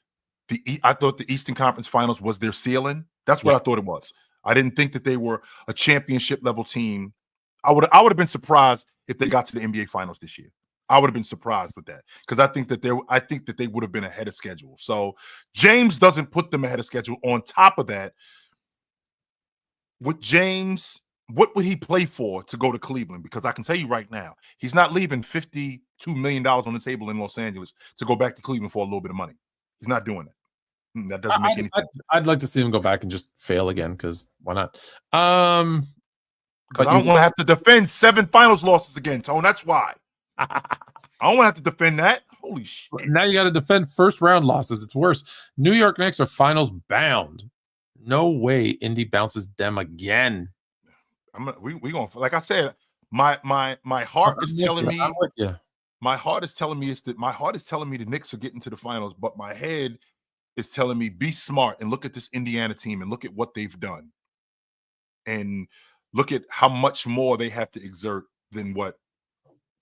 I thought the Eastern Conference Finals was their ceiling. That's what I thought it was. I didn't think that they were a championship level team. I would have been surprised if they got to the NBA Finals this year. I would have been surprised with that, because I think that they would have been ahead of schedule. So James doesn't put them ahead of schedule. On top of that, with James, what would he play for to go to Cleveland? Because I can tell you right now, he's not leaving $52 million on the table in Los Angeles to go back to Cleveland for a little bit of money. He's not doing that. That doesn't make any sense. I'd like to see him go back and just fail again, because why not? Because I don't want to have to defend 7 finals losses again, Tone. That's why. I don't want to have to defend that. Holy shit. Now you got to defend first round losses. It's worse. New York Knicks are finals bound. No way Indy bounces them again. We gonna, like I said, my heart is telling me. I'm with you. My heart is telling me the Knicks are getting to the finals, but my head is telling me be smart and look at this Indiana team and look at what they've done, and look at how much more they have to exert than what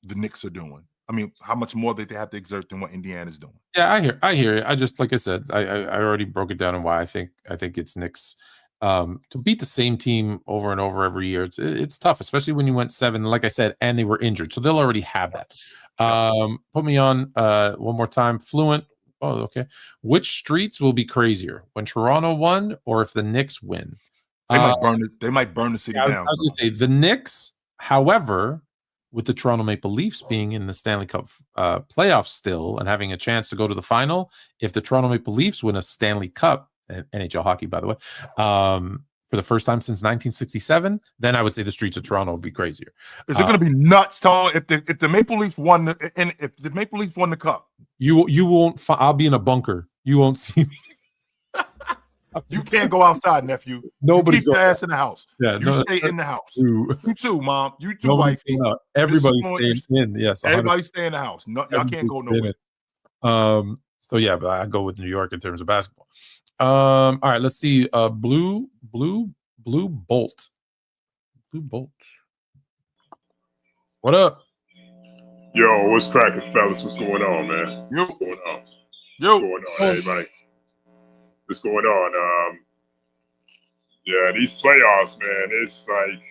the Knicks are doing. I mean, how much more they have to exert than what Indiana's doing. Yeah, I hear it. I just, like I said, I already broke it down on why I think it's Knicks. To beat the same team over and over every year, it's tough, especially when you went 7, like I said, and they were injured, so they'll already have that. Put me on one more time. Fluent, Oh, okay. Which streets will be crazier, when Toronto won or if the Knicks win? They might burn the city I down. was going to say the Knicks, however, with the Toronto Maple Leafs being in the Stanley Cup playoffs still and having a chance to go to the final, if the Toronto Maple Leafs win a Stanley Cup, NHL hockey, by the way, for the first time since 1967, then I would say the streets of Toronto would be crazier. Is it going to be nuts, Tone? If the Maple Leafs won if the Maple Leafs won the cup, you won't. I'll be in a bunker. You won't see me. You can't go outside, nephew. Nobody's keep your ass in the house. Yeah, you stay in the house. True. You too, mom. You too, Nobody's wife. Everybody's staying in. Yes, 100%. Everybody stay in the house. No, y'all can't go nowhere. So yeah, but I go with New York in terms of basketball. All right, let's see. Blue Bolt. Blue Bolt. What up? Yo, what's cracking, fellas? What's going on, man? Yo. What's going on? Yo. What's going on, everybody? What's going on? Yeah, these playoffs, man, it's like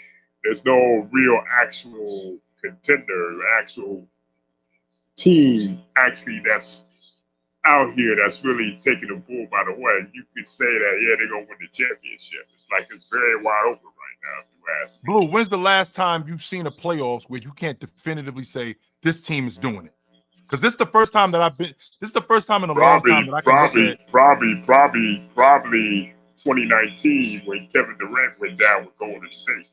there's no real actual contender, actual team actually that's out here that's really taking the bull by the way. You could say that, yeah, they're going to win the championship. It's like it's very wide open right now, if you ask me. Blue, when's the last time you've seen a playoffs where you can't definitively say this team is doing it? Because this is the first time that this is the first time in a long time that I can look at. Probably 2019 when Kevin Durant went down with Golden State.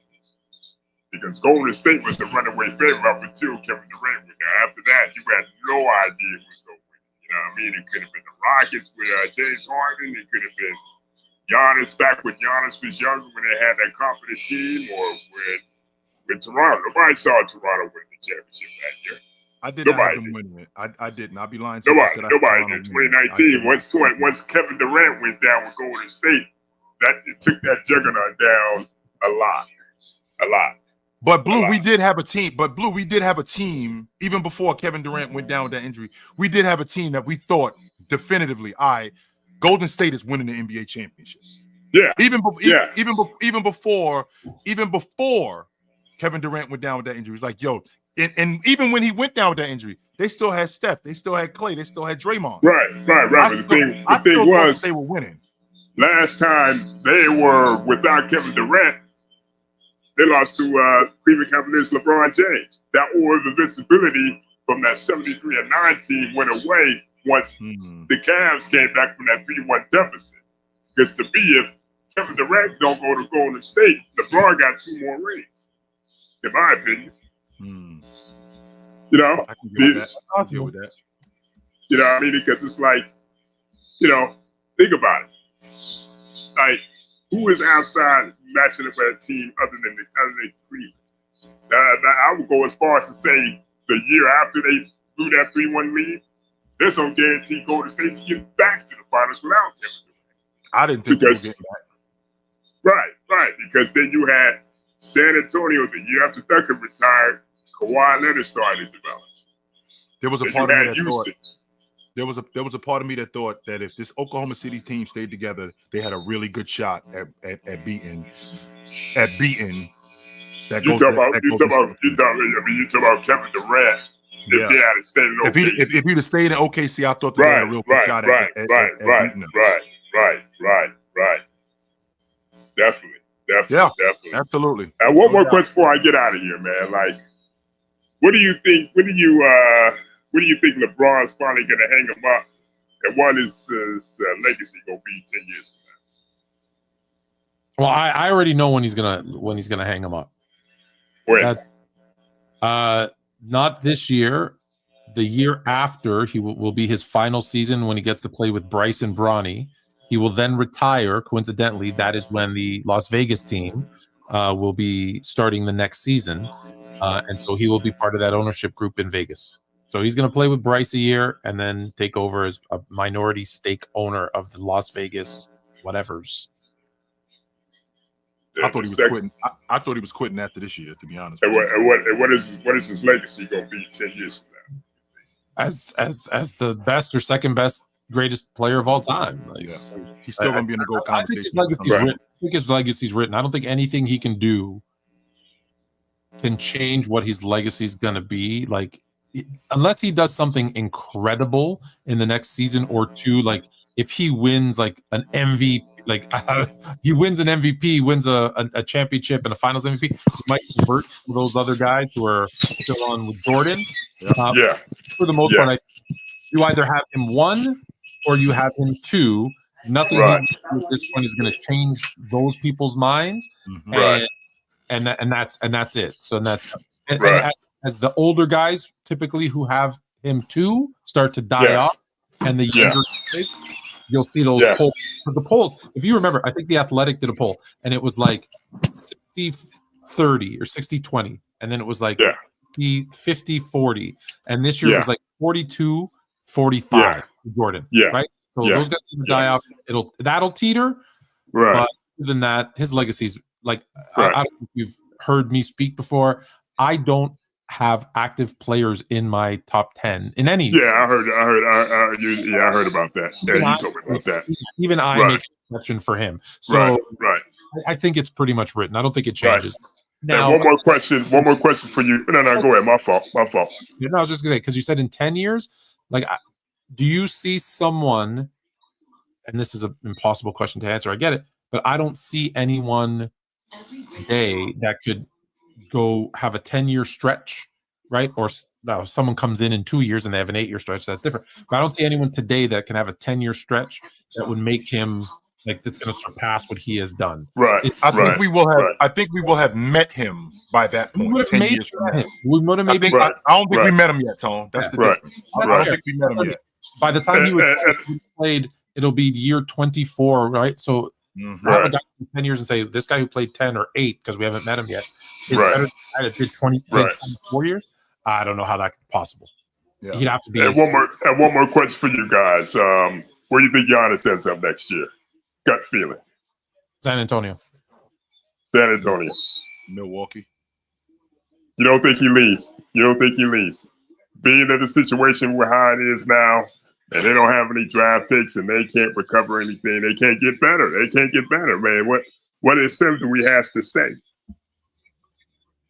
Because Golden State was the runaway favorite up until Kevin Durant went down. After that, you had no idea who was going to win. You know what I mean? It could have been the Rockets with James Harden. It could have been Giannis back when Giannis was younger when they had that confident team, or with Toronto. Nobody saw Toronto win the championship that year. I did not have them winning it. I didn't. I'll be lying to you. Nobody did. 2019, once Kevin Durant went down with Golden State, it took that juggernaut down a lot. But Blue, we did have a team. Even before Kevin Durant went down with that injury. We did have a team that we thought definitively, Golden State is winning the NBA championship. Yeah. Even before Kevin Durant went down with that injury, it's like, yo. And even when he went down with that injury, they still had Steph, they still had Clay, they still had Draymond. Right. The thing was, they were winning. Last time they were without Kevin Durant, they lost to Cleveland Cavaliers, LeBron James. That aura of invincibility from that 73-9 team went away once the Cavs came back from that 3-1 deficit. Because to me, if Kevin Durant don't go to Golden State, LeBron got 2 more rings, in my opinion. You know, I can deal with that. You know what I mean? Because it's like, you know, think about it. Like, who is outside matching up with a team other than Cleveland? I would go as far as to say the year after they blew that 3-1 lead, there's no guarantee Golden State to get back to the finals without Kevin Durant. I didn't think they were getting back. Right. Because then you had San Antonio the year after Duncan retired. Kawhi Leonard started to develop. There was a part of me that thought. There was a part of me that thought that if this Oklahoma City team stayed together, they had a really good shot at beating that. You talk about Kevin Durant. If they had stayed in OKC, if he'd have stayed in OKC, I thought they had a real good shot at beating them. Right. Definitely. Absolutely. And one more question before I get out of here, man. Like, what do you think? What do you think LeBron's finally going to hang him up? And what is his legacy going to be 10 years from now? Well, I already know when he's gonna hang him up. When? Not this year. The year after will be his final season when he gets to play with Bryce and Bronny. He will then retire. Coincidentally, that is when the Las Vegas team will be starting the next season. And so he will be part of that ownership group in Vegas. So he's going to play with Bryce a year and then take over as a minority stake owner of the Las Vegas whatevers. I thought he was quitting. I thought he was quitting after this year, to be honest. And what is his legacy going to be 10 years from now? As the best or second best greatest player of all time. Like, yeah. He's still going to be in the GOAT conversation. I think his legacy's written. I don't think anything he can do can change what his legacy is going to be. Like, unless he does something incredible in the next season or two, like if he wins like an MVP, like he wins an MVP, wins a championship and a finals MVP, he might convert to those other guys who are still on with Jordan. Yeah. For the most Yeah. part, you either have him 1 or you have him 2. Nothing Right. he's going to do at this point is going to change those people's minds, Right. and that's it. So that's Right. and as the older guys typically who have him 2 start to die off, and the younger guys, you'll see those polls. The polls, if you remember, I think the Athletic did a poll, and it was like 60-30 or 60-20, and then it was like 50-40, and this year it was like 42-45 Jordan. Right. So those guys are gonna die off. That'll teeter. Right. But other than that, his legacy's like I don't know if you've heard me speak before. I don't have active players in my top 10 in any. Yeah, I heard about that. Yeah, you told me about that. Even I make an exception for him. So I think it's pretty much written. I don't think it changes. Now, one more question for you. No, go ahead. My fault. No, I was just gonna say, because you said in 10 years, like, do you see someone? And this is an impossible question to answer. I get it, but I don't see anyone today that could go have a 10-year stretch, right? Or now someone comes in 2 years and they have an 8-year stretch. That's different. But I don't see anyone today that can have a 10-year stretch that would make him like that's going to surpass what he has done. Right. I think we will have. I think we will have met him by that point. We would have 10 made years from now. We would have maybe. I don't think we met him yet, Tone. That's the difference. I don't think we met him yet. By the time he was played, it'll be year 24, right? So have a guy for 10 years and say this guy who played 10 or 8 because we haven't met him yet is better than the guy that did 24 years. I don't know how that's possible. Yeah. He'd have to be. And one more question for you guys. Where do you think Giannis ends up next year? Gut feeling. San Antonio. Milwaukee. You don't think he leaves? Being in the situation where how it is now, and they don't have any draft picks, and they can't recover anything. They can't get better. Man. What incentive do we have to stay?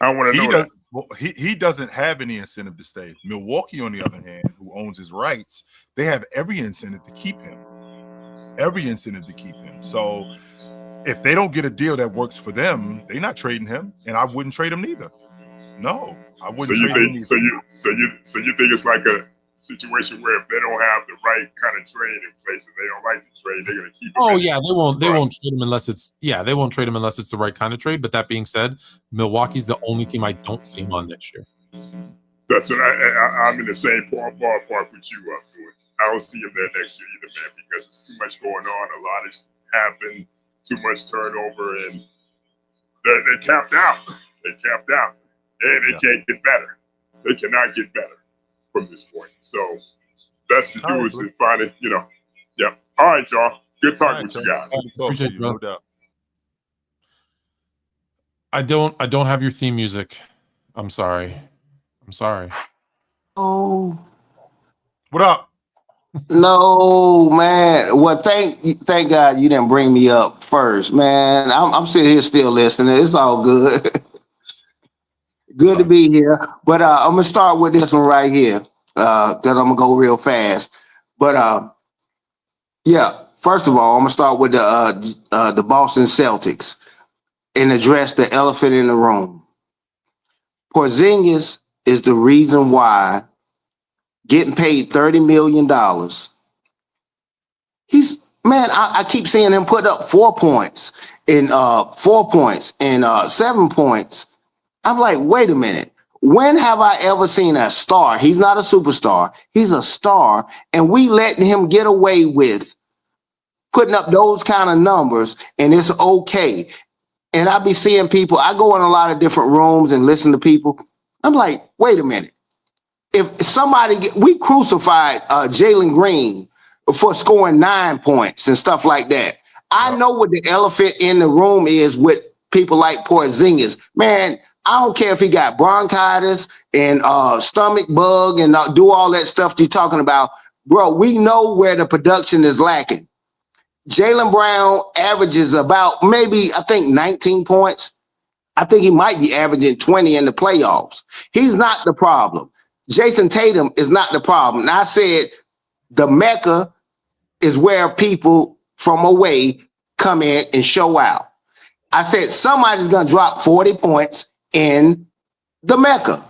I want to know that. Well, he doesn't have any incentive to stay. Milwaukee, on the other hand, who owns his rights, they have every incentive to keep him. So if they don't get a deal that works for them, they're not trading him, and I wouldn't trade him neither. No, I wouldn't trade him neither. So you think it's like a situation where if they don't have the right kind of trade in place and they don't like the trade, they're going to keep him. Oh yeah, they won't trade him unless it's the right kind of trade. But that being said, Milwaukee's the only team I don't see him on next year. That's what I'm in the same ballpark with you, Fluent. I don't see him there next year either, man, because it's too much going on. A lot has happened, too much turnover, and they capped out. And they can't get better. They cannot get better from this point. So best to do is to find it, Yeah. All right, y'all. Good talking with you guys. Appreciate you, no doubt. I don't have your theme music. I'm sorry. Oh. What up? No, man. Well, thank God you didn't bring me up first, man. I'm sitting here still listening. It's all good. Good to be here. But I'm gonna start with this one right here, because I'm gonna go real fast. But first of all, I'm gonna start with the Boston Celtics and address the elephant in the room. Porzingis is the reason why getting paid $30 million. I keep seeing him put up 4 points and 7 points. I'm like, wait a minute. When have I ever seen a star? He's not a superstar. He's a star. And we letting him get away with putting up those kind of numbers, and it's okay. And I be seeing people, I go in a lot of different rooms and listen to people. I'm like, wait a minute. If we crucified Jalen Green for scoring 9 points and stuff like that. I know what the elephant in the room is with people like Porzingis. Man, I don't care if he got bronchitis and stomach bug and do all that stuff you're talking about. Bro, we know where the production is lacking. Jaylen Brown averages about maybe, I think, 19 points. I think he might be averaging 20 in the playoffs. He's not the problem. Jayson Tatum is not the problem. And I said the Mecca is where people from away come in and show out. I said somebody's going to drop 40 points in the Mecca.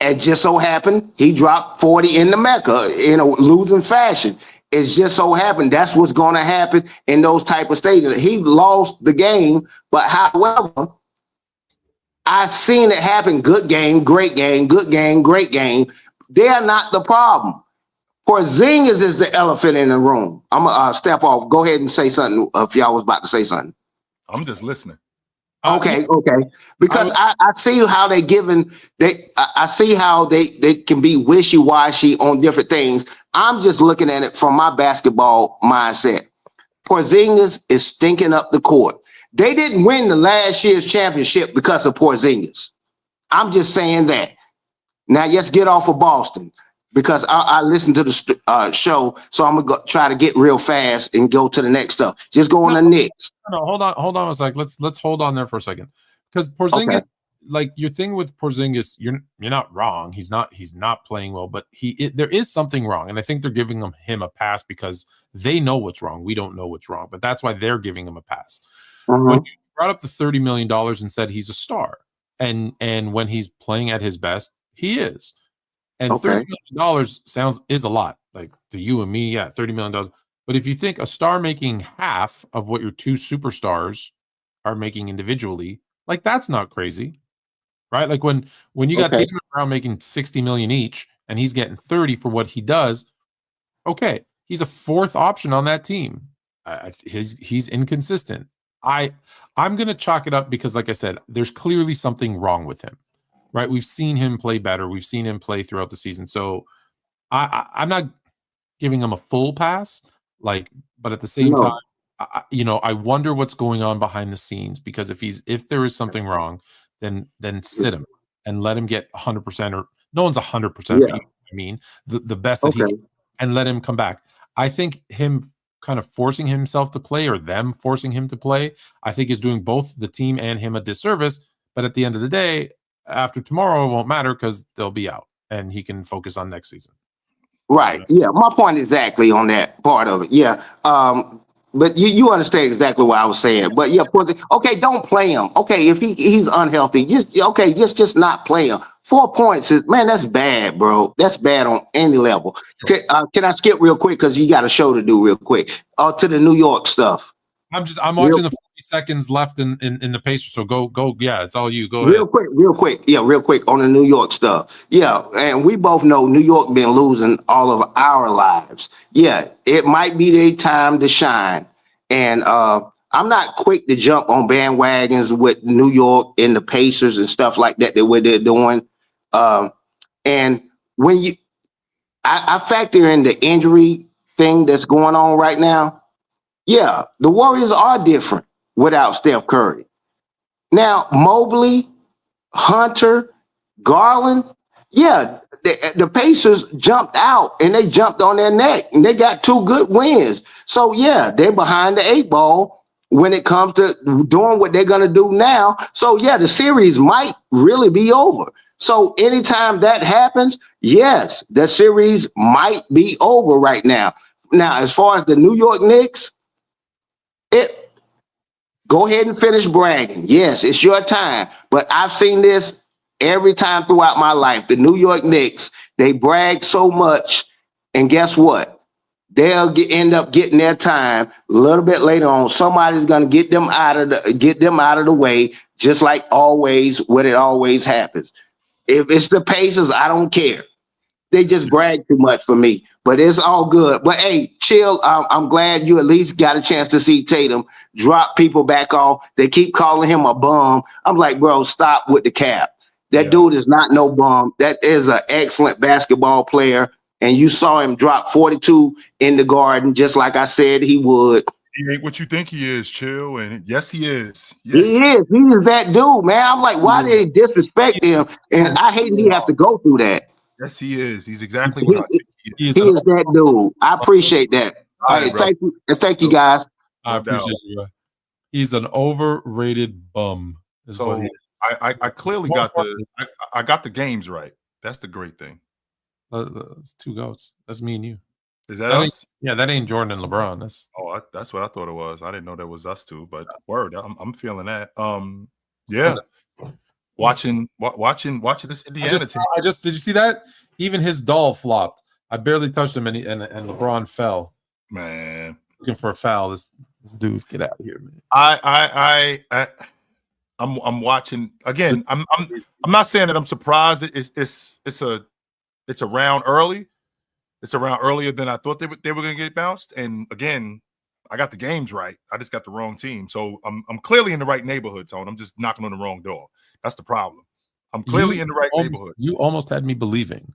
It just so happened he dropped 40 in the Mecca in a losing fashion. It's just so happened that's what's going to happen in those type of stadiums. He lost the game, but however, I've seen it happen. Good game, great game, good game, great game. They're not the problem. Porzingis is the elephant in the room. I'm going to step off. Go ahead and say something if y'all was about to say something. I'm just listening. Okay. Because I see how I see how they can be wishy-washy on different things. I'm just looking at it from my basketball mindset. Porzingis is stinking up the court. They didn't win the last year's championship because of Porzingis. I'm just saying that. Now let's get off of Boston because I listened to the show, so I'm gonna try to get real fast and go to the next stuff. Just go on the Knicks. No, hold on a sec. Let's hold on there for a second, because Porzingis, like your thing with Porzingis, you're not wrong. He's not playing well, but there is something wrong, and I think they're giving him a pass because they know what's wrong. We don't know what's wrong, but that's why they're giving him a pass. When you brought up the $30 million and said he's a star, and when he's playing at his best, he is. And $30 million is a lot, like to you and me, yeah, $30 million. But if you think a star making half of what your two superstars are making individually, like that's not crazy, right? Like when you got Tatum and Brown making $60 million each, and he's getting 30 for what he does, okay, he's a fourth option on that team. He's inconsistent. I'm going to chalk it up because, like I said, there's clearly something wrong with him, right? We've seen him play better. We've seen him play throughout the season. So I'm not giving him a full pass, but at the same time, I wonder what's going on behind the scenes, because if there is something wrong, then sit him and let him get 100%, or no one's 100%, but you know what I mean, the best that he can, and let him come back. I think him kind of forcing himself to play, or them forcing him to play, I think is doing both the team and him a disservice. But at the end of the day, after tomorrow, it won't matter because they'll be out and he can focus on next season. Right. Yeah. My point exactly on that part of it. Yeah. But you understand exactly what I was saying. But yeah, okay, don't play him. Okay, if he's unhealthy, just not play him. 4 points that's bad, bro. That's bad on any level. Can I skip real quick because you got a show to do real quick? To the New York stuff. I'm watching the 40 seconds left in the Pacers. So go. Yeah, it's all you. Go ahead. Real quick. Yeah, real quick on the New York stuff. Yeah, and we both know New York been losing all of our lives. Yeah, it might be their time to shine. And I'm not quick to jump on bandwagons with New York and the Pacers and stuff like that what they're doing. And when I factor in the injury thing that's going on right now. Yeah, the Warriors are different without Steph Curry. Now, Mobley, Hunter, Garland, yeah, the Pacers jumped out and they jumped on their neck and they got 2 good wins. So, yeah, they're behind the 8 ball when it comes to doing what they're going to do now. So, yeah, the series might really be over. So anytime that happens, yes, the series might be over right now. Now, as far as the New York Knicks, go ahead and finish bragging. Yes, it's your time. But I've seen this every time throughout my life. The New York Knicks, they brag so much, and guess what? They'll end up getting their time a little bit later on. Somebody's gonna get them out of the way, just like always, what it always happens. If it's the Pacers, I don't care. They just brag too much for me, but it's all good. But hey, chill. I'm glad you at least got a chance to see Tatum drop people back off. They keep calling him a bum. I'm like, bro, stop with the cap. That dude is not no bum. That is an excellent basketball player. And you saw him drop 42 in the Garden, just like I said he would. He ain't what you think he is, Chill. And yes, he is. Yes. He is. He is that dude, man. I'm like, why did they disrespect him? And I hate he have to go through that. Yes, he is. He's exactly what I think he is. He is that dude. I appreciate that. All right, thank you. And thank you, guys. I appreciate you. He's an overrated bum. So I clearly got the games right. That's the great thing. It's two goats. That's me and you. Is that us? Yeah, that ain't Jordan and LeBron. That's what I thought it was. I didn't know that was us two, but word, I'm feeling that. Yeah. Watching this Indiana team. Did you see that? Even his doll flopped. I barely touched him, and LeBron fell. Man, looking for a foul. This dude, get out of here, man. I'm watching again. I'm not saying that I'm surprised. It's a round early. It's a round earlier than I thought they were going to get bounced. And again, I got the games right. I just got the wrong team. So I'm clearly in the right neighborhood, Tone. I'm just knocking on the wrong door. That's the problem. I'm clearly in the right neighborhood. You almost had me believing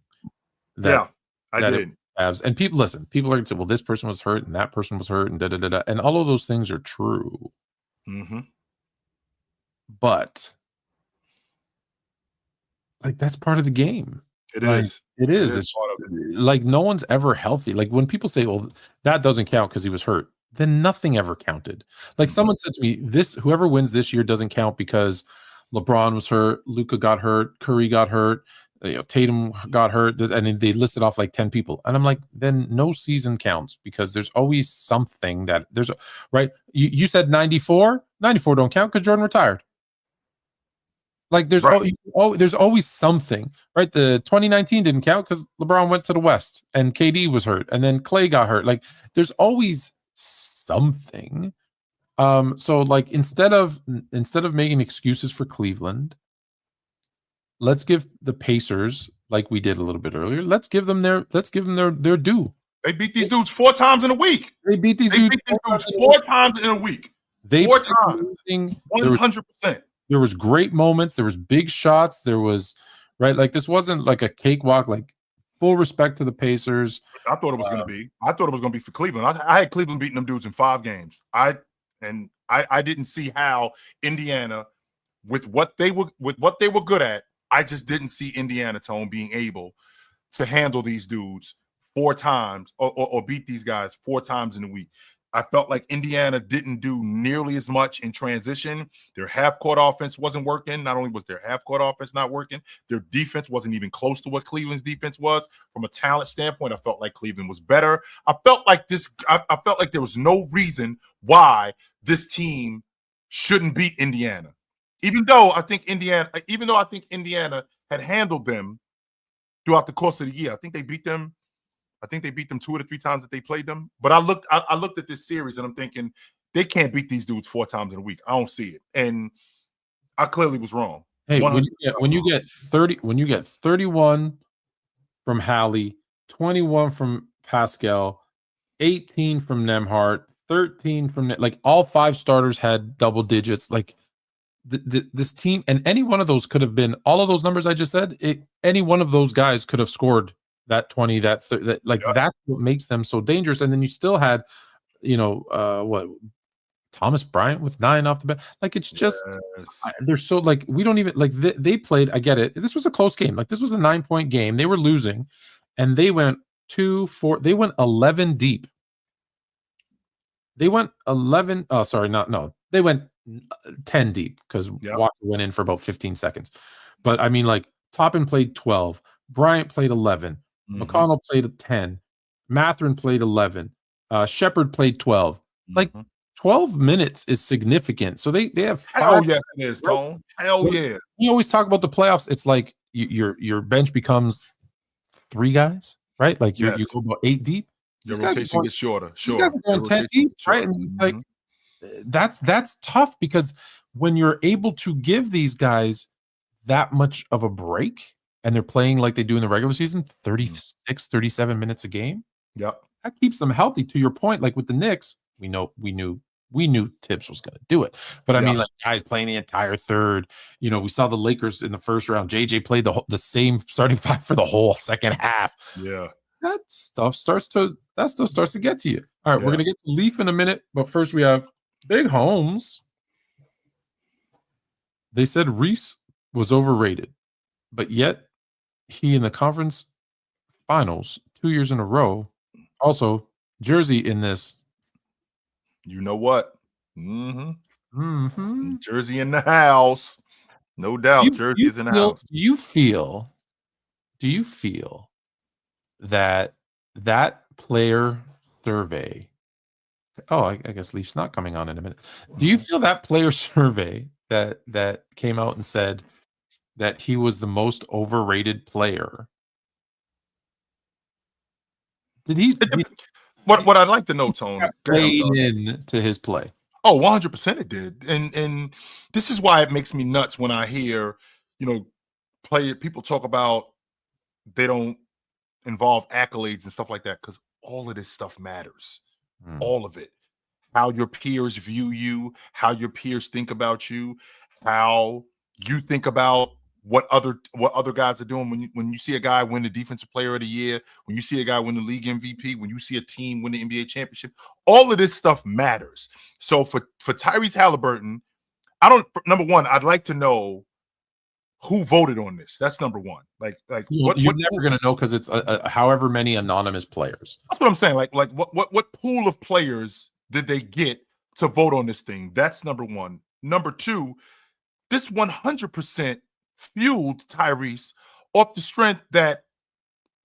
that. Yeah, I did. And people listen. People are going to say, "Well, this person was hurt, and that person was hurt, and da da da da." And all of those things are true. Mm-hmm. But like that's part of the game. It is. It's part of it. Like no one's ever healthy. Like when people say, "Well, that doesn't count because he was hurt," then nothing ever counted. Like someone said to me, whoever wins this year doesn't count because LeBron was hurt, Luka got hurt, Curry got hurt, Tatum got hurt, and they listed off like 10 people. And I'm like, then no season counts because there's always something that there's right. You said 94 don't count because Jordan retired. Like there's there's always something, right? The 2019 didn't count because LeBron went to the West and KD was hurt, and then Clay got hurt. Like there's always something. So like instead of making excuses for Cleveland, let's give the Pacers, like we did a little bit earlier, let's give them their due. They beat these dudes 4 times in a week. They beat these dudes 4 times in a week. They 4 times. 100%. There was great moments. There was big shots. There was right. Like this wasn't like a cakewalk. Like full respect to the Pacers. I thought it was going to be. I thought it was going to be for Cleveland. I had Cleveland beating them dudes in 5 games. I didn't see how Indiana, with what they were good at, I just didn't see Indiana, Tone, being able to handle these dudes 4 times or beat these guys 4 times in a week. I felt like Indiana didn't do nearly as much in transition. Their half-court offense wasn't working. Not only was their half-court offense not working, their defense wasn't even close to what Cleveland's defense was. From a talent standpoint, I felt like Cleveland was better. I felt like there was no reason why this team shouldn't beat Indiana. Even though I think Indiana had handled them throughout the course of the year. I think they beat them 2 or 3 times that they played them. But I looked at this series and I'm thinking they can't beat these dudes 4 times in a week. I don't see it, and I clearly was wrong. Hey, when you get 31 from Hallie, 21 from Pascal, 18 from Nemhart, 13 from like all 5 starters had double digits. Like this team, and any one of those could have been all of those numbers I just said. Any one of those guys could have scored that 20, that's what makes them so dangerous. And then you still had, Thomas Bryant with 9 off the bat. Like it's just they're so like we don't even like they played. I get it. This was a close game. Like this was a 9-point game. They were losing, and they went 2-4. They went 11 deep. They went 11. Oh, sorry, no. They went 10 deep because Walker went in for about 15 seconds. But I mean, like Toppin played 12. Bryant played 11. McConnell played 10. Mathurin played 11. Shepard played 12. Like 12 minutes is significant. So they have 5. Hell yes, it is, Tone. Hell yeah. You always talk about the playoffs. It's like your bench becomes 3 guys, right? Like you go about 8 deep. Your rotation gets shorter. Sure. These guys are going 10 deep, right? And it's like that's tough because when you're able to give these guys that much of a break, and they're playing like they do in the regular season, 36, 37 minutes a game. Yeah. That keeps them healthy. To your point, like with the Knicks, we knew Tibbs was going to do it. But I mean, like guys playing the entire third. We saw the Lakers in the first round. JJ played the same starting 5 for the whole second half. Yeah. That stuff starts to get to you. All right, we're going to get to Leaf in a minute, but first we have Big Holmes. They said Reese was overrated, but yet he in the conference finals 2 years in a row. Also, Jersey in this. You know what? Jersey in the house. No doubt. Jersey is in the house. You feel do you feel that player survey? Oh, I guess Leaf's not coming on in a minute. Do you feel that player survey that came out and said that he was the most overrated player? Did he What I'd like to know, Tone, played into his play? Oh, 100% it did. And this is why it makes me nuts when I hear, people talk about they don't involve accolades and stuff like that, because all of this stuff matters. All of it. How your peers view you, how your peers think about you, how you think about what other guys are doing. When you see a guy win the Defensive Player of the Year, when you see a guy win the league MVP, when you see a team win the NBA championship, all of this stuff matters. So for Tyrese Halliburton, number one, I'd like to know who voted on this. That's number one. You're never going to know, because it's however many anonymous players. That's what I'm saying. What pool of players did they get to vote on this thing? That's number one. Number two, this 100% fueled Tyrese off the strength that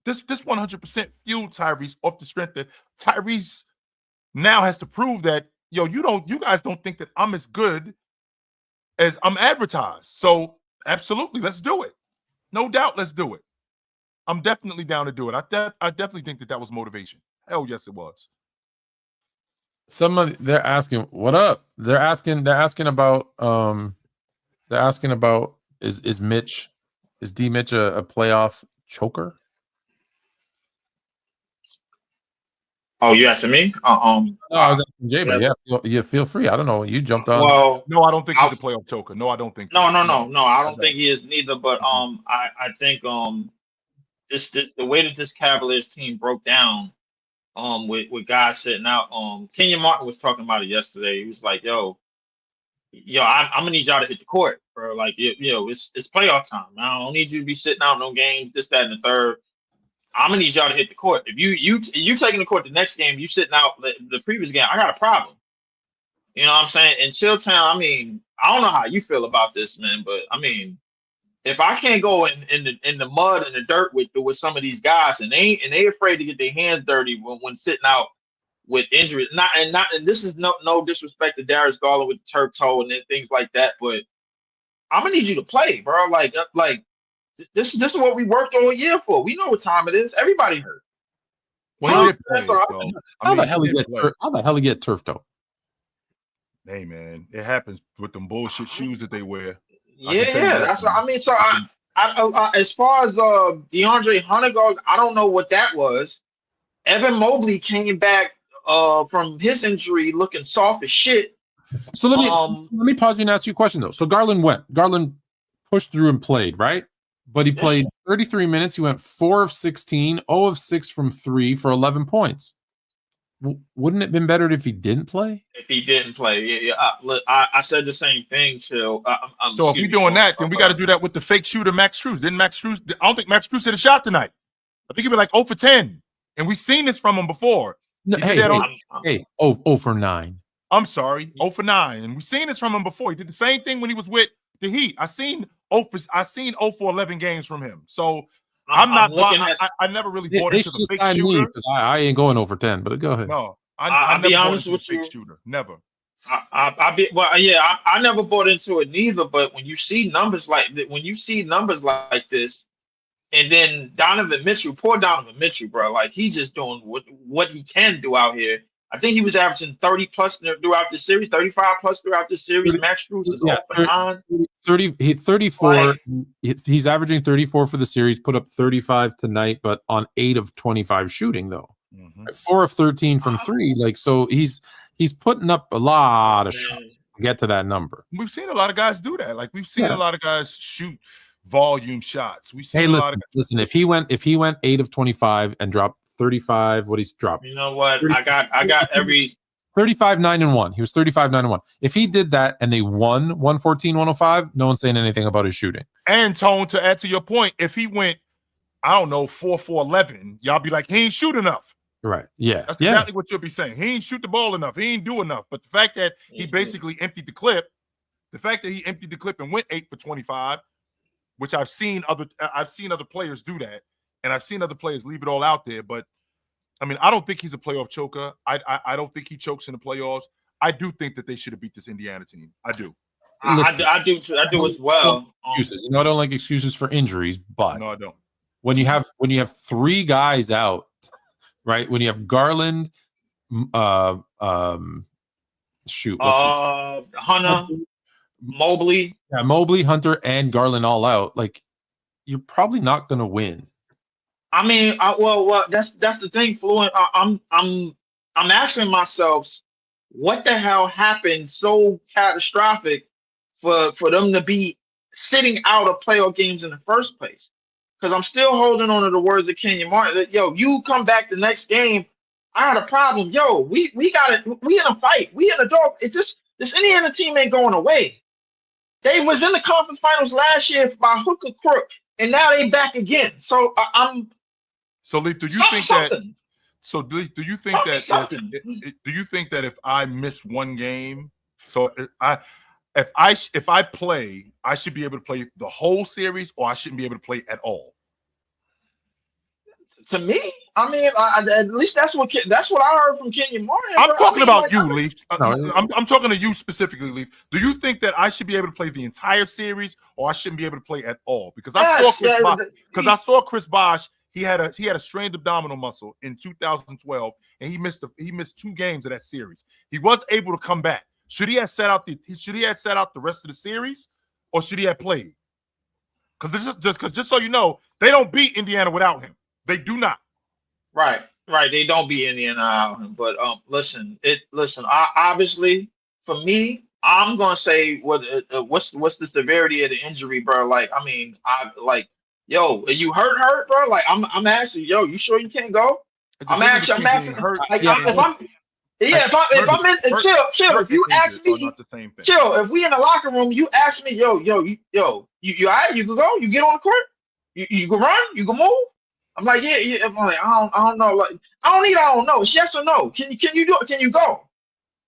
this 100% fueled Tyrese off the strength that Tyrese now has to prove that, you guys don't think that I'm as good as I'm advertised. So absolutely, let's do it. No doubt, let's do it. I'm definitely down to do it. I definitely think that was motivation. Hell yes, it was. Somebody, they're asking, what up? They're asking about is D Mitch a playoff choker? Oh, you asking me? No, I was asking Jay, but yeah, feel free. I don't know. You jumped on. Well, no, I don't think he's a playoff choker. No, I don't think. No. I don't think he is neither. But I think just the way that this Cavaliers team broke down, with guys sitting out. Kenyon Martin was talking about it yesterday. He was like, yo, I'm gonna need y'all to hit the court, bro. Like, it's playoff time. I don't need you to be sitting out no games, this, that, and the third. I'm gonna need y'all to hit the court. If you taking the court the next game, you sitting out the previous game, I got a problem. You know what I'm saying? In Chilltown, I don't know how you feel about this, man, but if I can't go in the mud and the dirt with some of these guys, and they afraid to get their hands dirty when sitting out with injuries, and this is no disrespect to Darius Garland with the turf toe and things like that, but I'm gonna need you to play, bro. Like this is what we worked all year for. We know what time it is. Everybody hurt. How the hell he get turf toe? Hey man, it happens with them bullshit shoes that they wear. Yeah, that's what I mean. So I as far as DeAndre Hunter goes, I don't know what that was. Evan Mobley came back from his injury looking soft as shit. So let me pause you and ask you a question though. So Garland pushed through and played, right? But he played 33 minutes. He went 4 of 16, 0 of 6 from 3 for 11 points. Wouldn't it have been better if he didn't play? If he didn't play, I said the same thing. So if we're doing that, then we got to do that with the fake shooter Max Strus. I don't think Max Strus hit a shot tonight. I think he was like 0 for 10, and we've seen this from him before. No, 0 for 9. I'm sorry, 0 for 9, and we've seen this from him before. He did the same thing when he was with the Heat. I seen 0 for 11 games from him. So I never really bought into the fake shooter. I ain't going over 10, but go ahead. No, I'll be honest with you. Shooter. Never. I never bought into it neither. But when you see numbers like this, and then Donovan Mitchell, poor Donovan Mitchell, bro, like he's just doing what he can do out here. I think he was averaging 30 plus throughout the series, 35 plus throughout the series. Max Strus is 0 for 9. 34. He's averaging 34 for the series, put up 35 tonight, but on 8 of 25 shooting, though. 4 of 13 from 3. Like, so he's putting up a lot of shots to get to that number. We've seen a lot of guys do that. Like, we've seen a lot of guys shoot volume shots. We've seen listen, if he went 8 of 25 and dropped 35, what he's dropped. You know what? I got every 35, 9 and 1. He was 35, 9 and 1. If he did that and they won 114, 105, no one's saying anything about his shooting. And Tone, to add to your point, if he went, I don't know, 4 for 11, y'all be like, he ain't shoot enough. Right. Yeah. That's exactly what you'll be saying. He ain't shoot the ball enough. He ain't do enough. But the fact that he basically emptied the clip, and went 8 for 25, which I've seen other players do that, and I've seen other players leave it all out there. But I mean, I don't think he's a playoff choker. I don't think he chokes in the playoffs. I do think that they should have beat this Indiana team. I do. Listen, I do as well. Excuses. I don't like excuses for injuries, but no, I don't. When you have 3 guys out, right? When you have Garland, Hunter, Mobley. Yeah, Mobley, Hunter, and Garland all out. Like, you're probably not going to win. I mean, well, that's the thing, Fluent. I'm asking myself, what the hell happened so catastrophic for them to be sitting out of playoff games in the first place? Because I'm still holding on to the words of Kenyon Martin that, yo, you come back the next game, I had a problem. Yo, we got it. We in a fight. We in a dog. It's just this Indiana team ain't going away. They was in the conference finals last year by hook or crook, and now they back again. So I'm. So, Leaf, do you think that? So, Leaf, do you think that? Do you think that if I miss one game, so if I play, I should be able to play the whole series, or I shouldn't be able to play at all? To me, I mean, at least that's what I heard from Kenyon Martin. I'm talking about you, Leaf. I'm talking to you specifically, Leaf. Do you think that I should be able to play the entire series, or I shouldn't be able to play at all? Because I saw Chris Bosh. He had a strained abdominal muscle in 2012, and he missed 2 games of that series. He was able to come back. Should he have set out the rest of the series, or should he have played? Because just so you know, they don't beat Indiana without him. They do not. Right. They don't beat Indiana without him. But listen. Obviously, for me, I'm gonna say what's the severity of the injury, bro? Like, I mean, yo, are you hurt, bro? Like, I'm asking, yo, you sure you can't go? I'm asking. Like, if I'm in chill. If you ask me, chill. If we in the locker room, you ask me, yo, you all right? You can go. You get on the court. You can run. You can move. I'm like, yeah. I'm like, I don't know. Like, I don't know. It's yes or no. Can you do it? Can you go?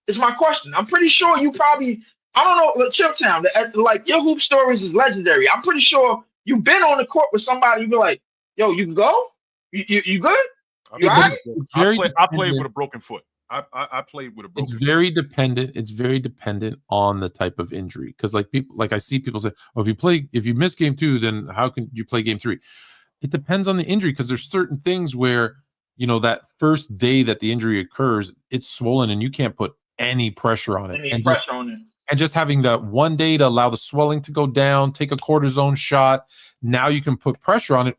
It's my question. I'm pretty sure you probably. I don't know. Chilltown. Like, your hoop stories is legendary. I'm pretty sure you've been on the court with somebody. You be like, yo, you can go. You good? You all right? I played with a broken foot. I played with a broken foot. It's very dependent on the type of injury. Because I see people say, oh, if you miss game 2, then how can you play game 3? It depends on the injury, because there's certain things where, that first day that the injury occurs, it's swollen and you can't put any pressure on it. And just having that one day to allow the swelling to go down, take a cortisone shot. Now you can put pressure on it.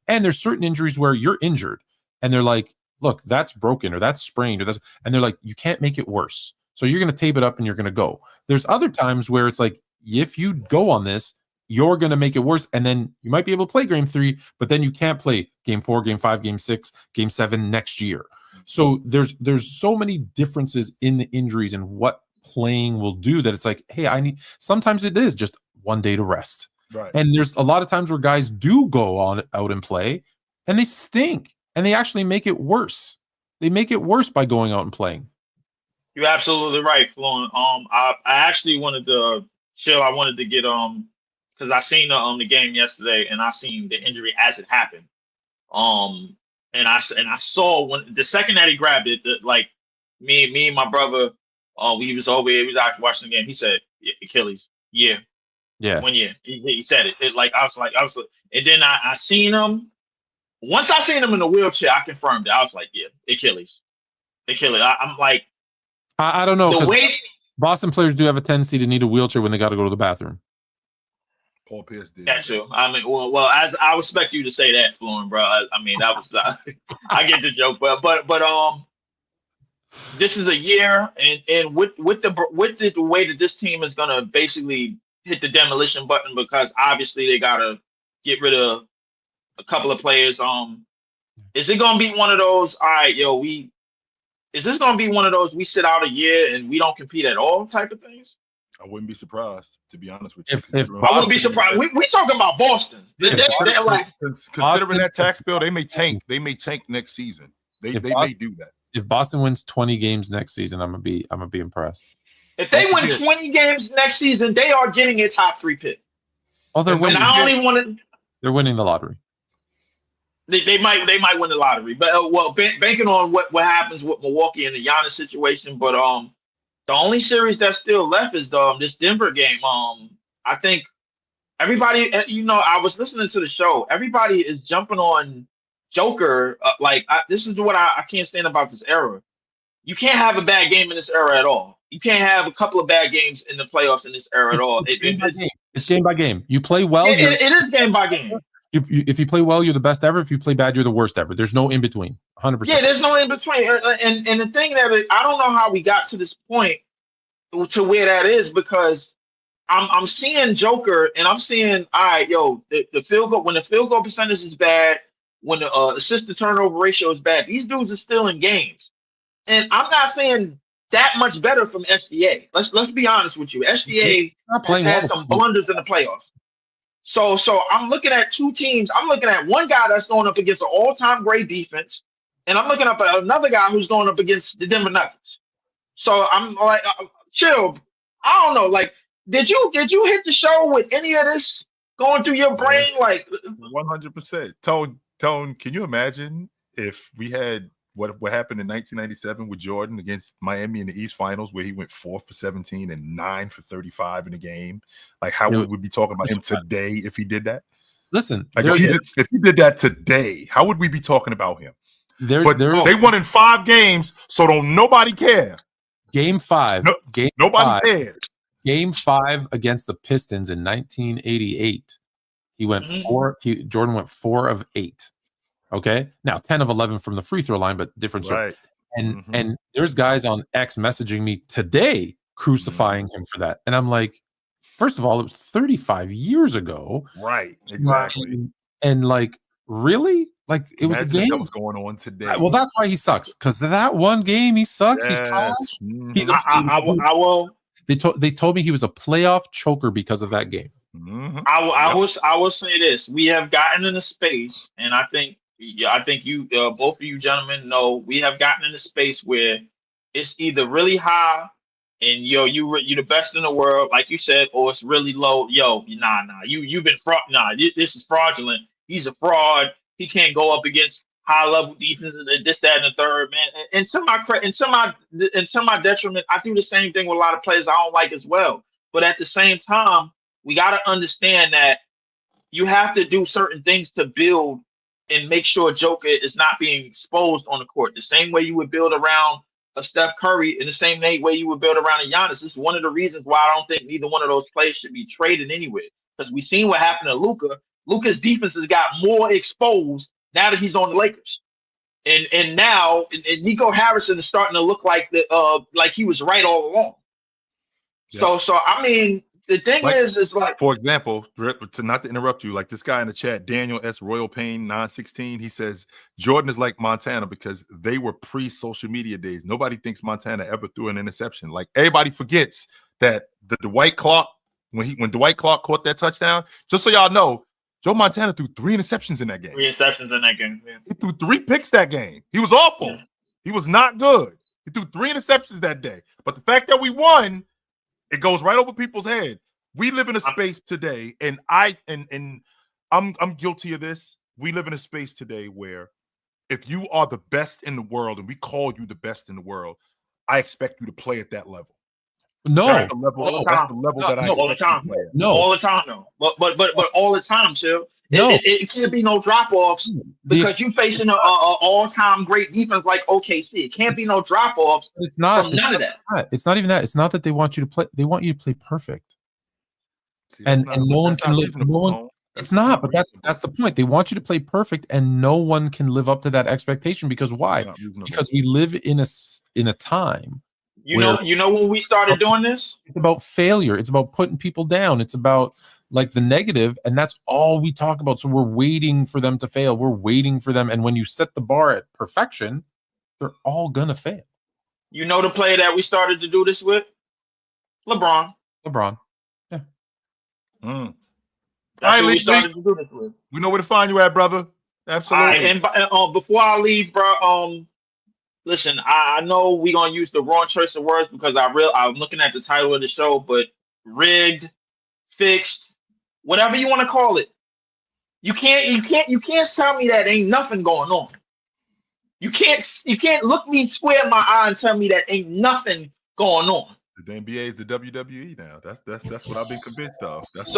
And there's certain injuries where you're injured and they're like, look, that's broken or that's sprained and they're like, you can't make it worse. So you're going to tape it up and you're going to go. There's other times where it's like, if you go on this, you're going to make it worse. And then you might be able to play game 3, but then you can't play game 4, game 5, game 6, game 7 next year. So there's so many differences in the injuries and what playing will do that it's like, hey, sometimes it is just one day to rest. Right. And there's a lot of times where guys do go out and play and they stink and they actually make it worse. They make it worse by going out and playing. You're absolutely right, Fluent. I actually wanted to chill. I wanted to get because I seen the game yesterday and I seen the injury as it happened. And I saw when the second that he grabbed it, like me and my brother, we was over here, we was out watching the game. He said Achilles, yeah, 1 year. He said it. Like I was like, and then I seen him. Once I seen him in the wheelchair, I confirmed it. I was like, yeah, Achilles. I'm like, I don't know. The way Boston players do have a tendency to need a wheelchair when they got to go to the bathroom. Paul Pierce did. That's true. I mean, well, as I respect you to say that, Fluent, bro. I mean, that was I get the joke, but this is a year, and with the way that this team is gonna basically hit the demolition button, because obviously they gotta get rid of a couple of players. Is it gonna be one of those? All right, yo, is this gonna be one of those we sit out a year and we don't compete at all type of things? I wouldn't be surprised, to be honest with you. I wouldn't be surprised. We talking about Boston. They're like, considering that tax bill, they may tank. They may tank next season. They may do that. If Boston wins 20 games next season, I'm gonna be impressed. If they win 20 games next season, they are getting a top 3 pick. Oh, they're And winning. And I only want to. They're winning the lottery. They might win the lottery, but banking on what happens with Milwaukee and the Giannis situation. But the only series that's still left is this Denver game. I think everybody, I was listening to the show. Everybody is jumping on Joker. This is what I can't stand about this era. You can't have a bad game in this era at all. You can't have a couple of bad games in the playoffs in this era at all. It's game by game. You play well. It is game by game. If you play well, you're the best ever. If you play bad, you're the worst ever. There's no in between. 100%. Yeah, there's no in between. And the thing that I don't know how we got to this point to where that is, because I'm seeing Joker and I'm seeing, all right, the field goal, when the field goal percentage is bad, when the assist to turnover ratio is bad, these dudes are still in games. And I'm not saying that much better from SGA. Let's be honest with you. SGA has had some blunders in the playoffs. So I'm looking at two teams. I'm looking at one guy that's going up against an all-time great defense, and I'm looking up at another guy who's going up against the Denver Nuggets. So I'm like, chill. I don't know. Like, did you hit the show with any of this going through your brain? Like, 100%. Tone, can you imagine if we had what happened in 1997 with Jordan against Miami in the East Finals, where he went 4 for 17 and 9 for 35 in the game? Like, how would we be talking about him today if he did that? Listen, like if he did that today, how would we be talking about him? They won in 5 games, so don't nobody care. Game 5. Nobody cares. Game 5 against the Pistons in 1988. He went Jordan went 4 of 8. Okay, now 10 of 11 from the free throw line, but different story. Right. And there's guys on X messaging me today crucifying him for that, and I'm like, first of all, it was 35 years ago. Right. Exactly. And like, really? Like, it was a game that was going on today. Well, that's why he sucks, because that one game he sucks. Yes. He's trash. He's I will. They told me he was a playoff choker because of that game. I will say this: we have gotten in a space, and I think you, both of you gentlemen, know we have gotten in a space where it's either really high and you're the best in the world, like you said, or it's really low. You've been this is fraudulent. He's a fraud. He can't go up against high level defense and this, that, and the third, man. And to my detriment, I do the same thing with a lot of players I don't like as well. But at the same time, we got to understand that you have to do certain things to build and make sure Joker is not being exposed on the court. The same way you would build around a Steph Curry, in the same way you would build around a Giannis. This is one of the reasons why I don't think neither one of those players should be traded anywhere. Because we've seen what happened to Luka. Luka's defense has got more exposed now that he's on the Lakers. And now Nico Harrison is starting to look like he was right all along. Yeah. So I mean, the thing is like, for example, not to interrupt you, like this guy in the chat, Daniel S. Royal Payne 916, he says Jordan is like Montana because they were pre-social media days. Nobody thinks Montana ever threw an interception. Like, everybody forgets that the Dwight Clark, when Dwight Clark caught that touchdown, just so y'all know, Joe Montana threw 3 interceptions in that game. 3 interceptions in that game. Yeah. He threw 3 picks that game. He was awful. Yeah. He was not good. He threw 3 interceptions that day. But the fact that we won, it goes right over people's head. We live in a space today, and I'm guilty of this. We live in a space today where if you are the best in the world and we call you the best in the world, I expect you to play at that level. No, that's the level. That's the level that I expect all the time. No, all the time. No, but all the time, Chill. No, it can't be no drop offs because you facing an all-time great defense like OKC. It can't be no drop offs. It's not from none of that. It's not even that. It's not that they want you to play. They want you to play perfect. See, and no one can live. No one. It's not, but that's the point. They want you to play perfect, and no one can live up to that expectation because why? Because we live in a time. You know when we started doing this? It's about failure. It's about putting people down. It's about like the negative, and that's all we talk about. So we're waiting for them to fail. We're waiting for them. And when you set the bar at perfection, they're all gonna fail. You know the player that we started to do this with? LeBron. Yeah. That's who we started to do this with. We know where to find you at, brother. Absolutely. And before I leave, bro, listen, I know we're gonna use the wrong choice of words because I'm looking at the title of the show, but rigged, fixed, whatever you want to call it. You can't tell me that ain't nothing going on. You can't look me square in my eye and tell me that ain't nothing going on. The NBA is the WWE now. That's what I've been convinced of. Okay.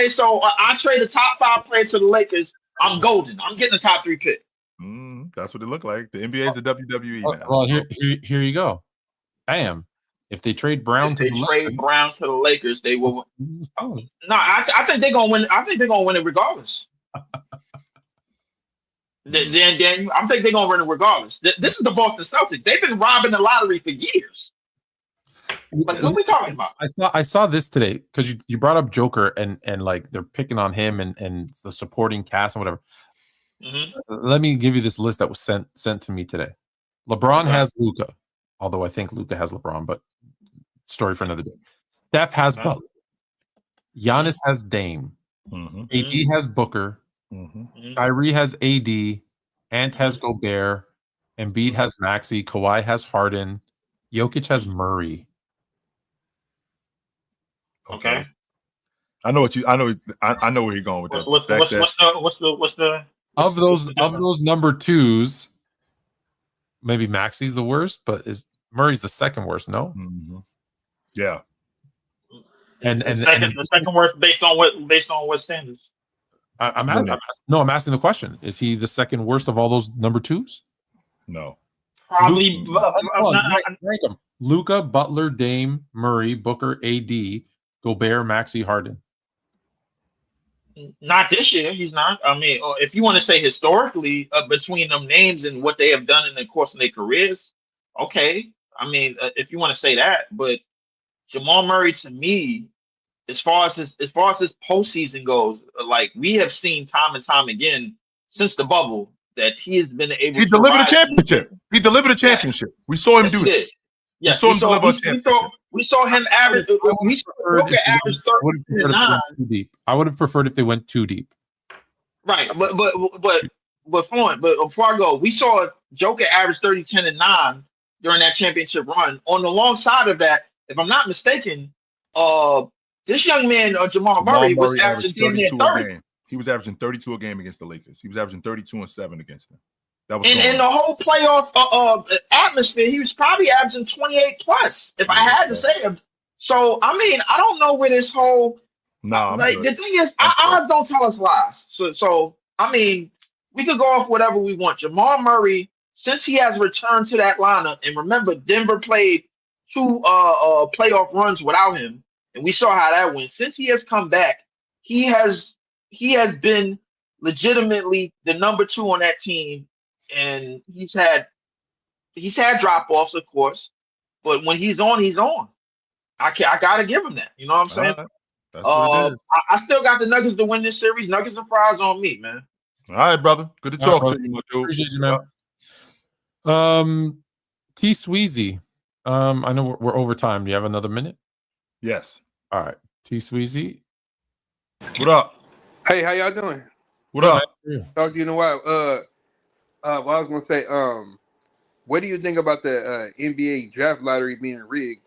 So I trade a top 5 player to the Lakers. I'm golden. I'm getting a top 3 pick. That's what it looked like. The NBA is the WWE now. Well, here you go. Bam. If they trade Brown to the Lakers, they will. No, I think they're gonna win. I think they're gonna win it regardless. Then I think they're gonna win it regardless. This is the Boston Celtics. They've been robbing the lottery for years. Like, what are we talking about? I saw this today because you brought up Joker and like they're picking on him and the supporting cast and whatever. Let me give you this list that was sent to me today. LeBron has Luka, although I think Luka has LeBron, but story for another day. Steph has Butler. Giannis has Dame. AD has Booker. Kyrie has AD. Ant has Gobert. Embiid has Maxey. Kawhi has Harden. Jokic has Murray. Okay. I know where you're going with that. What's the of those number 2s? Maybe Maxey's the worst, but is Murray's the second worst? No. Yeah. And the second worst based on what standards? I'm asking the question. Is he the second worst of all those number 2s? No. Probably. Rank them. Luka, Butler, Dame, Murray, Booker, AD, Gobert, Maxey, Harden. Not this year. He's not. I mean, if you want to say historically between them names and what they have done in the course of their careers, okay. I mean, if you want to say that, but Jamal Murray, to me, as far as his postseason goes, like we have seen time and time again since the bubble that he has been able. He delivered a championship. He delivered a championship. We saw him do this. Yes, we saw him average. We saw Joker average 39. I would have preferred if they went too deep. Right, but before I go, we saw Joker average 30, 10, and 9 during that championship run. On the long side of that, if I'm not mistaken, this young man, Jamal Murray, was averaging damn near 30. He was averaging 32 a game against the Lakers. He was averaging 32 and 7 against them. That was in the whole playoff atmosphere, he was probably averaging 28 plus, if I had to say him. So, I mean, I don't know where this whole the thing is, odds don't tell us lies. So I mean, we could go off whatever we want. Jamal Murray, since he has returned to that lineup, and remember, Denver played 2 playoff runs without him, and we saw how that went. Since he has come back, he has been legitimately the number 2 on that team. And he's had drop offs, of course, but when he's on, he's on. I gotta give him that. You know what I'm saying? That's what it is. I still got the Nuggets to win this series. Nuggets and fries on me, man. All right, brother. Good to talk to you, my dude. Appreciate you, man. T Sweezy. I know we're over time. Do you have another minute? Yes. All right. T Sweezy. What up? Hey, how y'all doing? What up? Talk to you in a while. What I was gonna say, what do you think about the NBA draft lottery being rigged?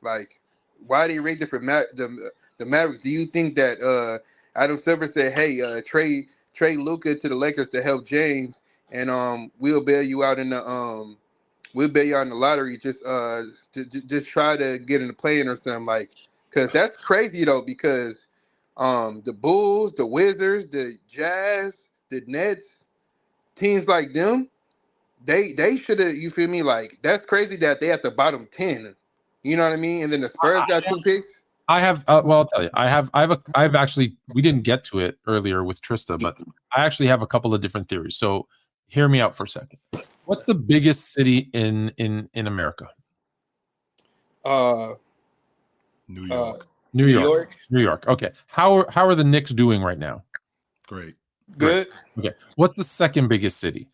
Like, why they rigged it for the Mavericks? Do you think that Adam Silver said, "Hey, trade Luka to the Lakers to help James, and we'll bail you out in the lottery, just try to get in the play-in or something," like, because that's crazy though, because the Bulls, the Wizards, the Jazz, the Nets, teams like them, they should have, you feel me? Like, that's crazy that they at the bottom 10. You know what I mean? And then the Spurs got 2 picks. I have I'll tell you. I have actually, we didn't get to it earlier with Trista, but I actually have a couple of different theories. So hear me out for a second. What's the biggest city in America? New York. New York. Okay. How are the Knicks doing right now? Great. Good. Okay. What's the second biggest city?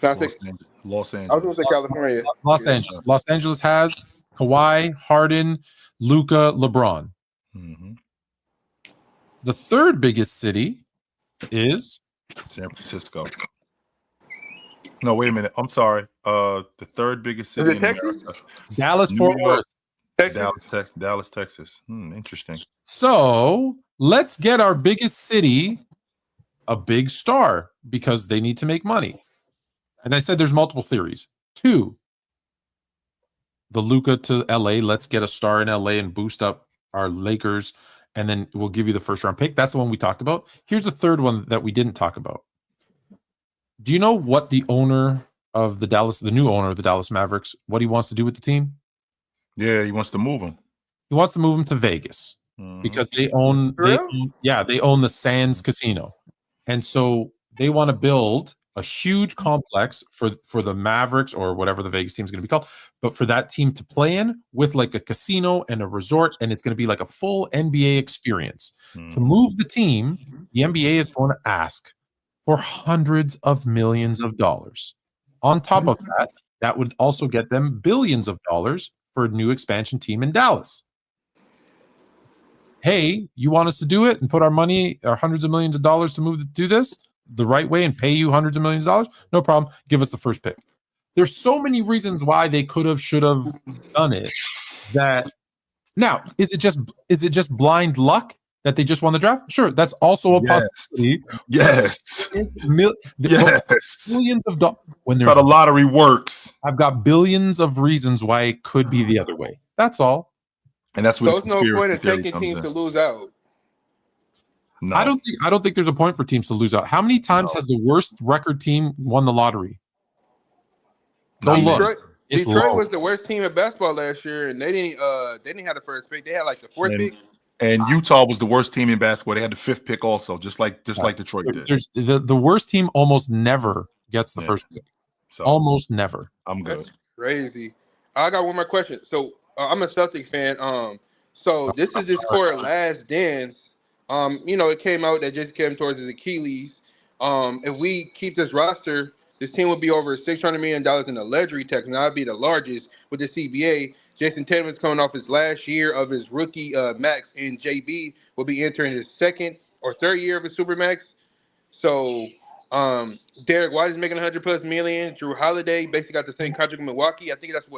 Los Angeles. I was going to say California. Los Angeles. Los Angeles has Kawhi, Harden, Luka, LeBron. The third biggest city is San Francisco. No, wait a minute. I'm sorry. The third biggest city in Texas? Dallas, Fort Worth. Texas. Dallas, Texas. Interesting. So let's get our biggest city a big star because they need to make money. And I said there's multiple theories. 2, the Luka to LA. Let's get a star in LA and boost up our Lakers, and then we'll give you the first round pick. That's the one we talked about. Here's the third one that we didn't talk about. Do you know what the owner of the new owner of the Dallas Mavericks, what he wants to do with the team? Yeah, he wants to move him. He wants to move him to Vegas because they own the Sands Casino. And so they want to build a huge complex for the Mavericks or whatever the Vegas team is going to be called, but for that team to play in with like a casino and a resort, and it's going to be like a full NBA experience. To move the team, the NBA is going to ask for hundreds of millions of dollars. On top of that, that would also get them billions of dollars for a new expansion team in Dallas. Hey, you want us to do it and put our money, our hundreds of millions of dollars to do this the right way and pay you hundreds of millions of dollars? No problem. Give us the first pick. There's so many reasons why they could have, should have done it. That now, is it just blind luck that they just won the draft? Sure, that's also a possibility. Yes. Billions of dollars. That's how the lottery works. I've got billions of reasons why it could be the other way. That's all. And that's what. So it's no point in taking teams to lose out. No. I don't think there's a point for teams to lose out. How many times has the worst record team won the lottery? Detroit was the worst team at basketball last year, and they didn't have the first pick. They had like the fourth pick. And Utah was the worst team in basketball. They had the 5th pick also, just like Detroit did. The worst team almost never gets the first pick. So almost never. I'm good. That's crazy. I got one more question. So I'm a Celtics fan. So this is this core last dance. It came out that just came towards his Achilles. If we keep this roster, this team would be over $600 million in the luxury tax, and that'd be the largest with the CBA. Jayson Tatum is coming off his last year of his rookie max, and JB will be entering his 2nd or 3rd year of his supermax. So Derek White is making $100+ million. Drew Holiday basically got the same contract with Milwaukee. I think that's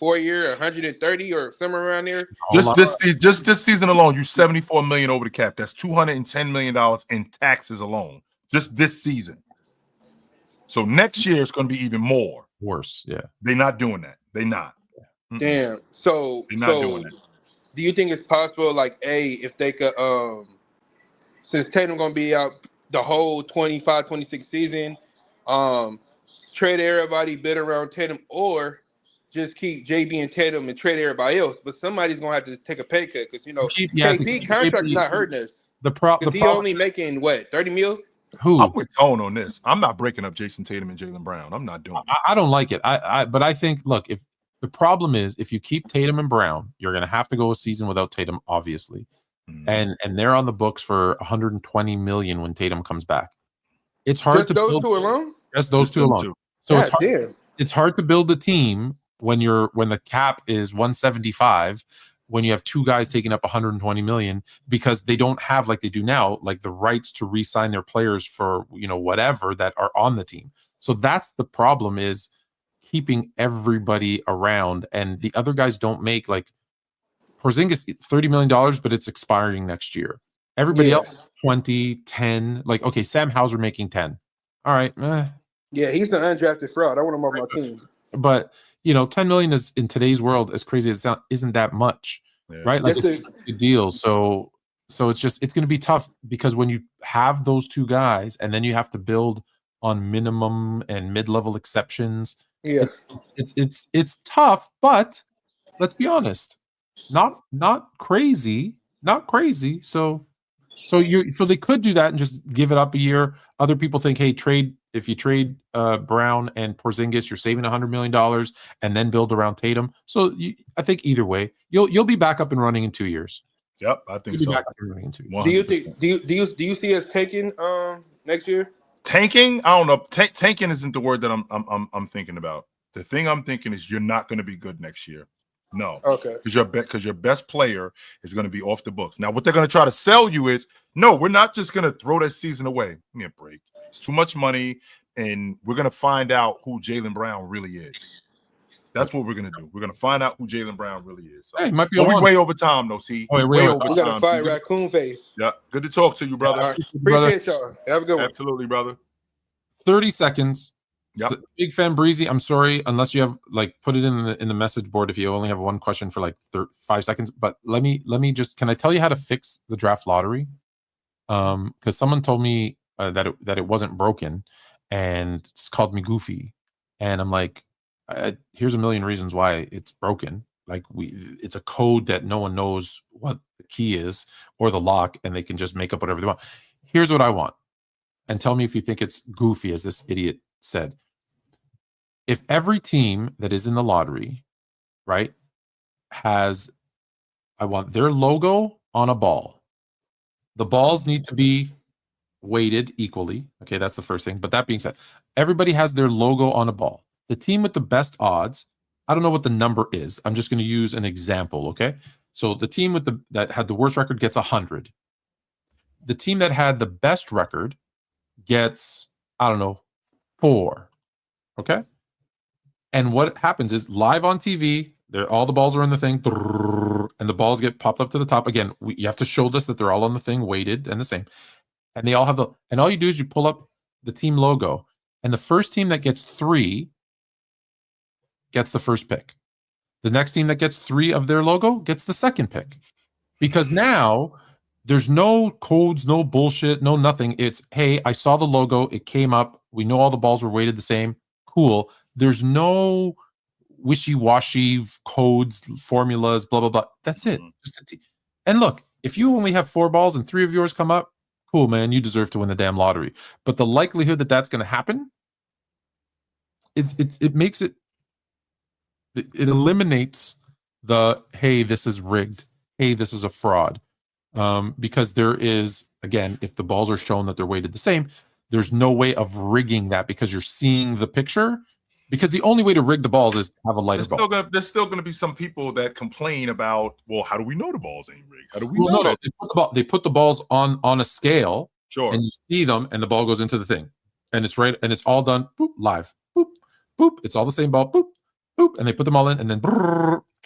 4-year, 130 or somewhere around there. Just this season alone, you're $74 million over the cap. That's $210 million in taxes alone. Just this season. So next year it's going to be even more. Worse, yeah. They're not doing that. They're not. Damn. So they're not doing that. Do you think it's possible, if they could, since Tatum going to be out the whole 25-26 season, trade everybody, bid around Tatum, or just keep JB and Tatum and trade everybody else? But somebody's going to have to take a pay cut because, KP contract's not hurting us. Because he only making, what, 30 mil? Who? I'm with Tone on this. I'm not breaking up Jayson Tatum and Jaylen Brown. I'm not doing it. I don't like it. But I think, look, if the problem is if you keep Tatum and Brown, you're going to have to go a season without Tatum, obviously. And they're on the books for $120 million when Tatum comes back. It's hard to those build two alone. Just those two alone. So it's hard to build a team when the cap is 175, when you have two guys taking up 120 million, because they don't have, like they do now, like the rights to re-sign their players for whatever that are on the team. So that's the problem, is keeping everybody around, and the other guys don't make, like Porzingis $30 million, but it's expiring next year. Everybody else 20, 10. Like, okay, Sam Hauser making 10. All right. Yeah, he's the undrafted fraud. I want him on my team. But 10 million is, in today's world, as crazy as it isn't that much, right? Like, it's a good deal. So it's going to be tough, because when you have those two guys and then you have to build on minimum and mid-level exceptions, it's tough. But let's be honest, not crazy. So they could do that and just give it up a year. Other people think, hey, if you trade Brown and Porzingis, you're saving $100 million and then build around Tatum. So I think either way, you'll be back up and running in 2 years. Yep, I think so. Back up and running in 2 years. 100%. Do you see us tanking next year? Tanking? I don't know. Tanking isn't the word that I'm thinking about. The thing I'm thinking is you're not going to be good next year. No. Okay. Because your best player is going to be off the books. Now, what they're going to try to sell you is, no, we're not just going to throw that season away. Give me a break. It's too much money, and we're going to find out who Jaylen Brown really is. That's what we're gonna do. We're gonna find out who Jaylen Brown really is. So. Hey, it might be But we one. way over time, though. See, Oh, wait, way wait, over We time. got to fight Good- Raccoon Face. Yeah, good to talk to you, brother. All right. brother. Appreciate y'all. Have a good one. Absolutely, brother. 30 seconds. Yep. Big fan Breezy. I'm sorry, unless you have like put it in the message board if you only have one question for like 5 seconds. But let me just, can I tell you how to fix the draft lottery? Because someone told me that it wasn't broken, and it's called me goofy, and I'm like, here's a million reasons why it's broken. Like it's a code that no one knows what the key is or the lock, and they can just make up whatever they want. Here's what I want, and tell me if you think it's goofy, as this idiot said. If every team that is in the lottery, right, has, I want their logo on a ball. The balls need to be weighted equally. Okay, that's the first thing. But that being said, everybody has their logo on a ball. The team with the best odds, I don't know what the number is. I'm just going to use an example, okay? So the team with that had the worst record gets 100. The team that had the best record gets, I don't know, 4. Okay? And what happens is live on TV, all the balls are in the thing, and the balls get popped up to the top. Again, you have to show this that they're all on the thing, weighted and the same. And they all have and all you do is you pull up the team logo, and the first team that gets 3 gets the first pick. The next team that gets 3 of their logo gets the second pick. Because now there's no codes, no bullshit, no nothing. It's, hey, I saw the logo, it came up, we know all the balls were weighted the same. Cool. There's no wishy-washy codes, formulas, blah, blah, blah. That's it. Just a team. And look, if you only have 4 balls and 3 of yours come up, cool, man, you deserve to win the damn lottery. But the likelihood that that's going to happen, it makes it eliminates the, hey, this is rigged. Hey, this is a fraud. Because there is, again, if the balls are shown that they're weighted the same, there's no way of rigging that because you're seeing the picture. Because the only way to rig the balls is have a lighter ball. There's still gonna be some people that complain about, well, how do we know the balls ain't rigged? How do we Well, know no, that? they put the balls on a scale, Sure, and you see them, and the ball goes into the thing, and it's right, and it's all done, boop, live, boop, boop. It's all the same ball, boop, boop, and they put them all in, and then.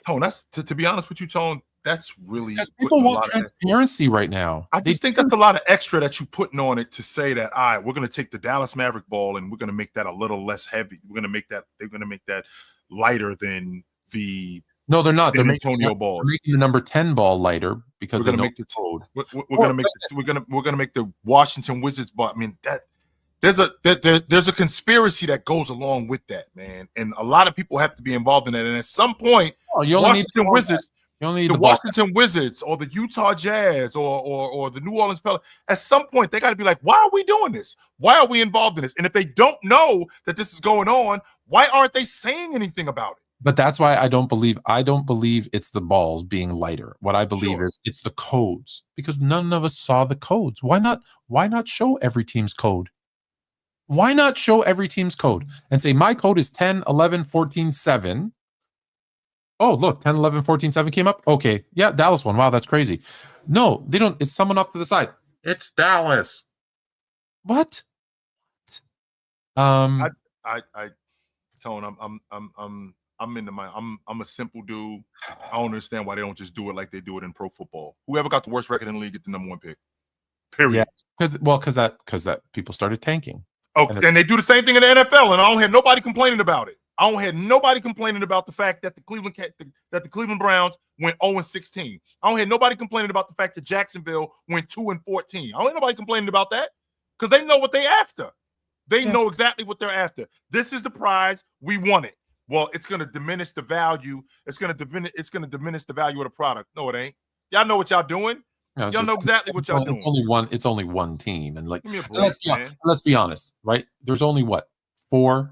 Tone, that's to be honest with you, Tone. That's really because people want transparency right now. I just think that's a lot of extra that you're putting on it to say that, all right, we're going to take the Dallas Maverick ball and we're going to make that a little less heavy. They're going to make that lighter than the no, they're not. San They're Antonio balls. They're making the number 10 ball lighter because we're going to make the code. We're going to make the Washington Wizards ball. I mean, that there's a conspiracy that goes along with that, man, and a lot of people have to be involved in that. And at some point, Washington Wizards. The Washington Wizards or the Utah Jazz or the New Orleans Pelicans, at some point they got to be like, why are we doing this? Why are we involved in this? And if they don't know that this is going on, why aren't they saying anything about it? But that's why I don't believe it's the balls being lighter. What I believe is it's the codes, because none of us saw the codes. Why not show every team's code? Why not show every team's code and say my code is 10, 11, 14, 7. Oh, look, 10, 11, 14, 7 came up. Okay. Yeah, Dallas won. Wow, that's crazy. No, they don't. It's someone off to the side. It's Dallas. What? Tone, I'm into I'm a simple dude. I don't understand why they don't just do it like they do it in pro football. Whoever got the worst record in the league get the number 1 pick. Period. Yeah, because that people started tanking. Oh, and they do the same thing in the NFL, and I don't hear nobody complaining about it. I don't hear nobody complaining about the fact that the Cleveland Browns went 0-16. I don't hear nobody complaining about the fact that Jacksonville went 2-14. I don't hear nobody complaining about that because they know what they're after. They know exactly what they're after. This is the prize. We want it. Well, it's going to diminish the value. It's going to diminish the value of the product. No, it ain't. Y'all know what y'all doing. No, y'all know exactly what y'all doing. It's only one team, and like break, let's be honest, right? There's only 4-6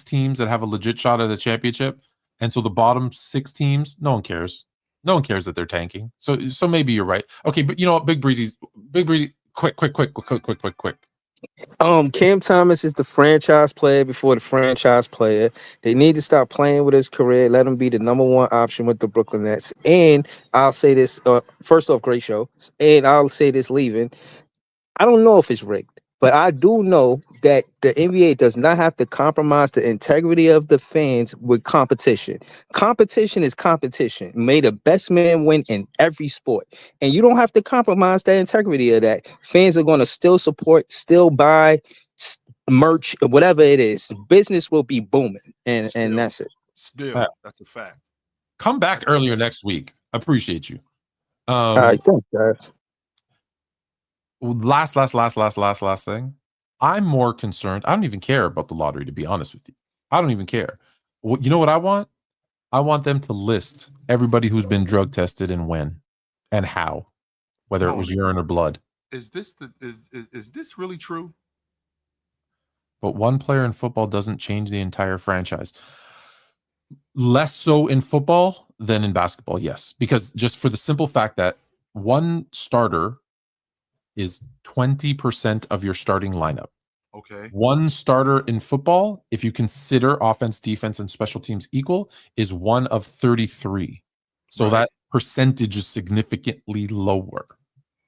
teams that have a legit shot at a championship, and so the bottom 6 teams, no one cares. No one cares that they're tanking. So maybe you're right. Okay, but you know what, Big Breezy, quick. Cam Thomas is the franchise player before the franchise player. They need to stop playing with his career. Let him be the number 1 option with the Brooklyn Nets. And I'll say this, first off, great show. And I'll say this leaving. I don't know if it's rigged. But I do know that the NBA does not have to compromise the integrity of the fans with competition. Competition is competition. May the best man win in every sport. And you don't have to compromise the integrity of that. Fans are going to still support, still buy merch, whatever it is. Business will be booming. And that's it. Still, that's a fact. Come back earlier next week. Appreciate you. All right, thanks, guys. Last thing. I'm more concerned. I don't even care about the lottery, to be honest with you. I don't even care. Well, you know what I want? I want them to list everybody who's been drug tested and when and how, whether it was urine or blood. Is this is this really true? But one player in football doesn't change the entire franchise. Less so in football than in basketball, yes. Because just for the simple fact that one starter is 20% of your starting lineup. Okay. One starter in football, if you consider offense, defense, and special teams equal, is 1 of 33. So that percentage is significantly lower.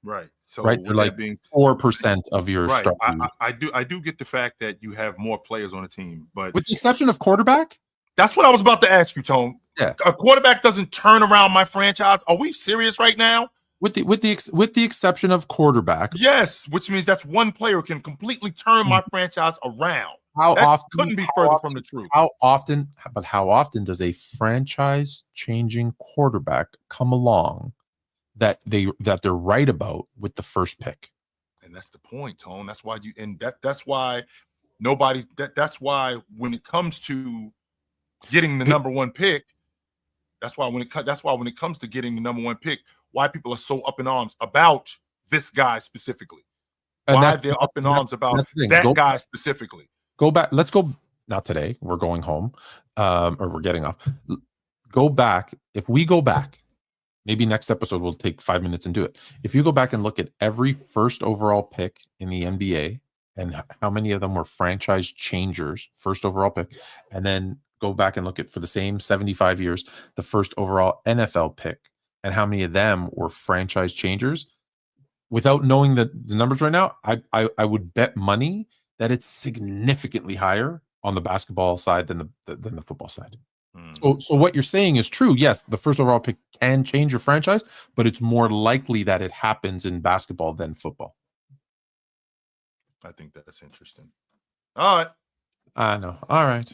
Right. So right, they're like 4% of your starting. I do get the fact that you have more players on the team, but with the exception of quarterback. That's what I was about to ask you, Tone. Yeah, a quarterback doesn't turn around my franchise. Are we serious right now? With the exception of quarterback, yes, which means that's one player who can completely turn my franchise around. How often couldn't be further from the truth. How often does a franchise-changing quarterback come along that they're right about with the first pick? And that's the point, Tone. That's why that's why nobody. That's why when it comes to getting the number one pick, that's why when it comes to getting the number one pick, why people are so up in arms about this guy specifically. And why they're up in arms about that guy specifically. Go back. Let's go. Not today. We're going home, or we're getting off. Go back. If we go back, maybe next episode we'll take 5 minutes and do it. If you go back and look at every first overall pick in the NBA and how many of them were franchise changers, first overall pick, and then go back and look at, for the same 75 years, the first overall NFL pick, and how many of them were franchise changers. Without knowing the numbers right now, I would bet money that it's significantly higher on the basketball side than the football side. So what you're saying is true. Yes, the first overall pick can change your franchise, but it's more likely that it happens in basketball than football. I think that's interesting. All right. I know. All right.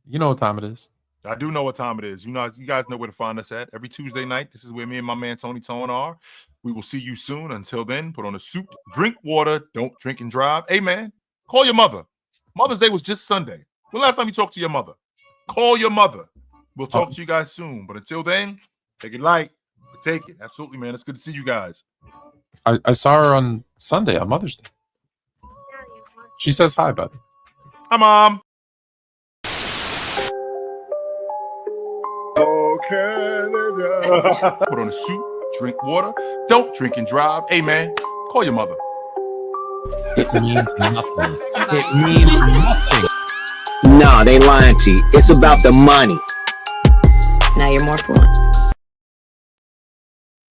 You know what time it is. I do know what time it is. You guys know where to find us at. Every Tuesday night, this is where me and my man Tony Tone are. We will see you soon. Until then, put on a suit, drink water, don't drink and drive. Hey, man, call your mother. Mother's Day was just Sunday. When last time you talked to your mother? Call your mother. We'll talk to you guys soon. But until then, take it light. But take it. Absolutely, man. It's good to see you guys. I saw her on Sunday on Mother's Day. She says hi, bud. Hi, Mom. Put on a suit, drink water, don't drink and drive. Hey, man, call your mother. It means nothing. It means nothing. Nah, they lying to you. It's about the money. Now you're more fluent.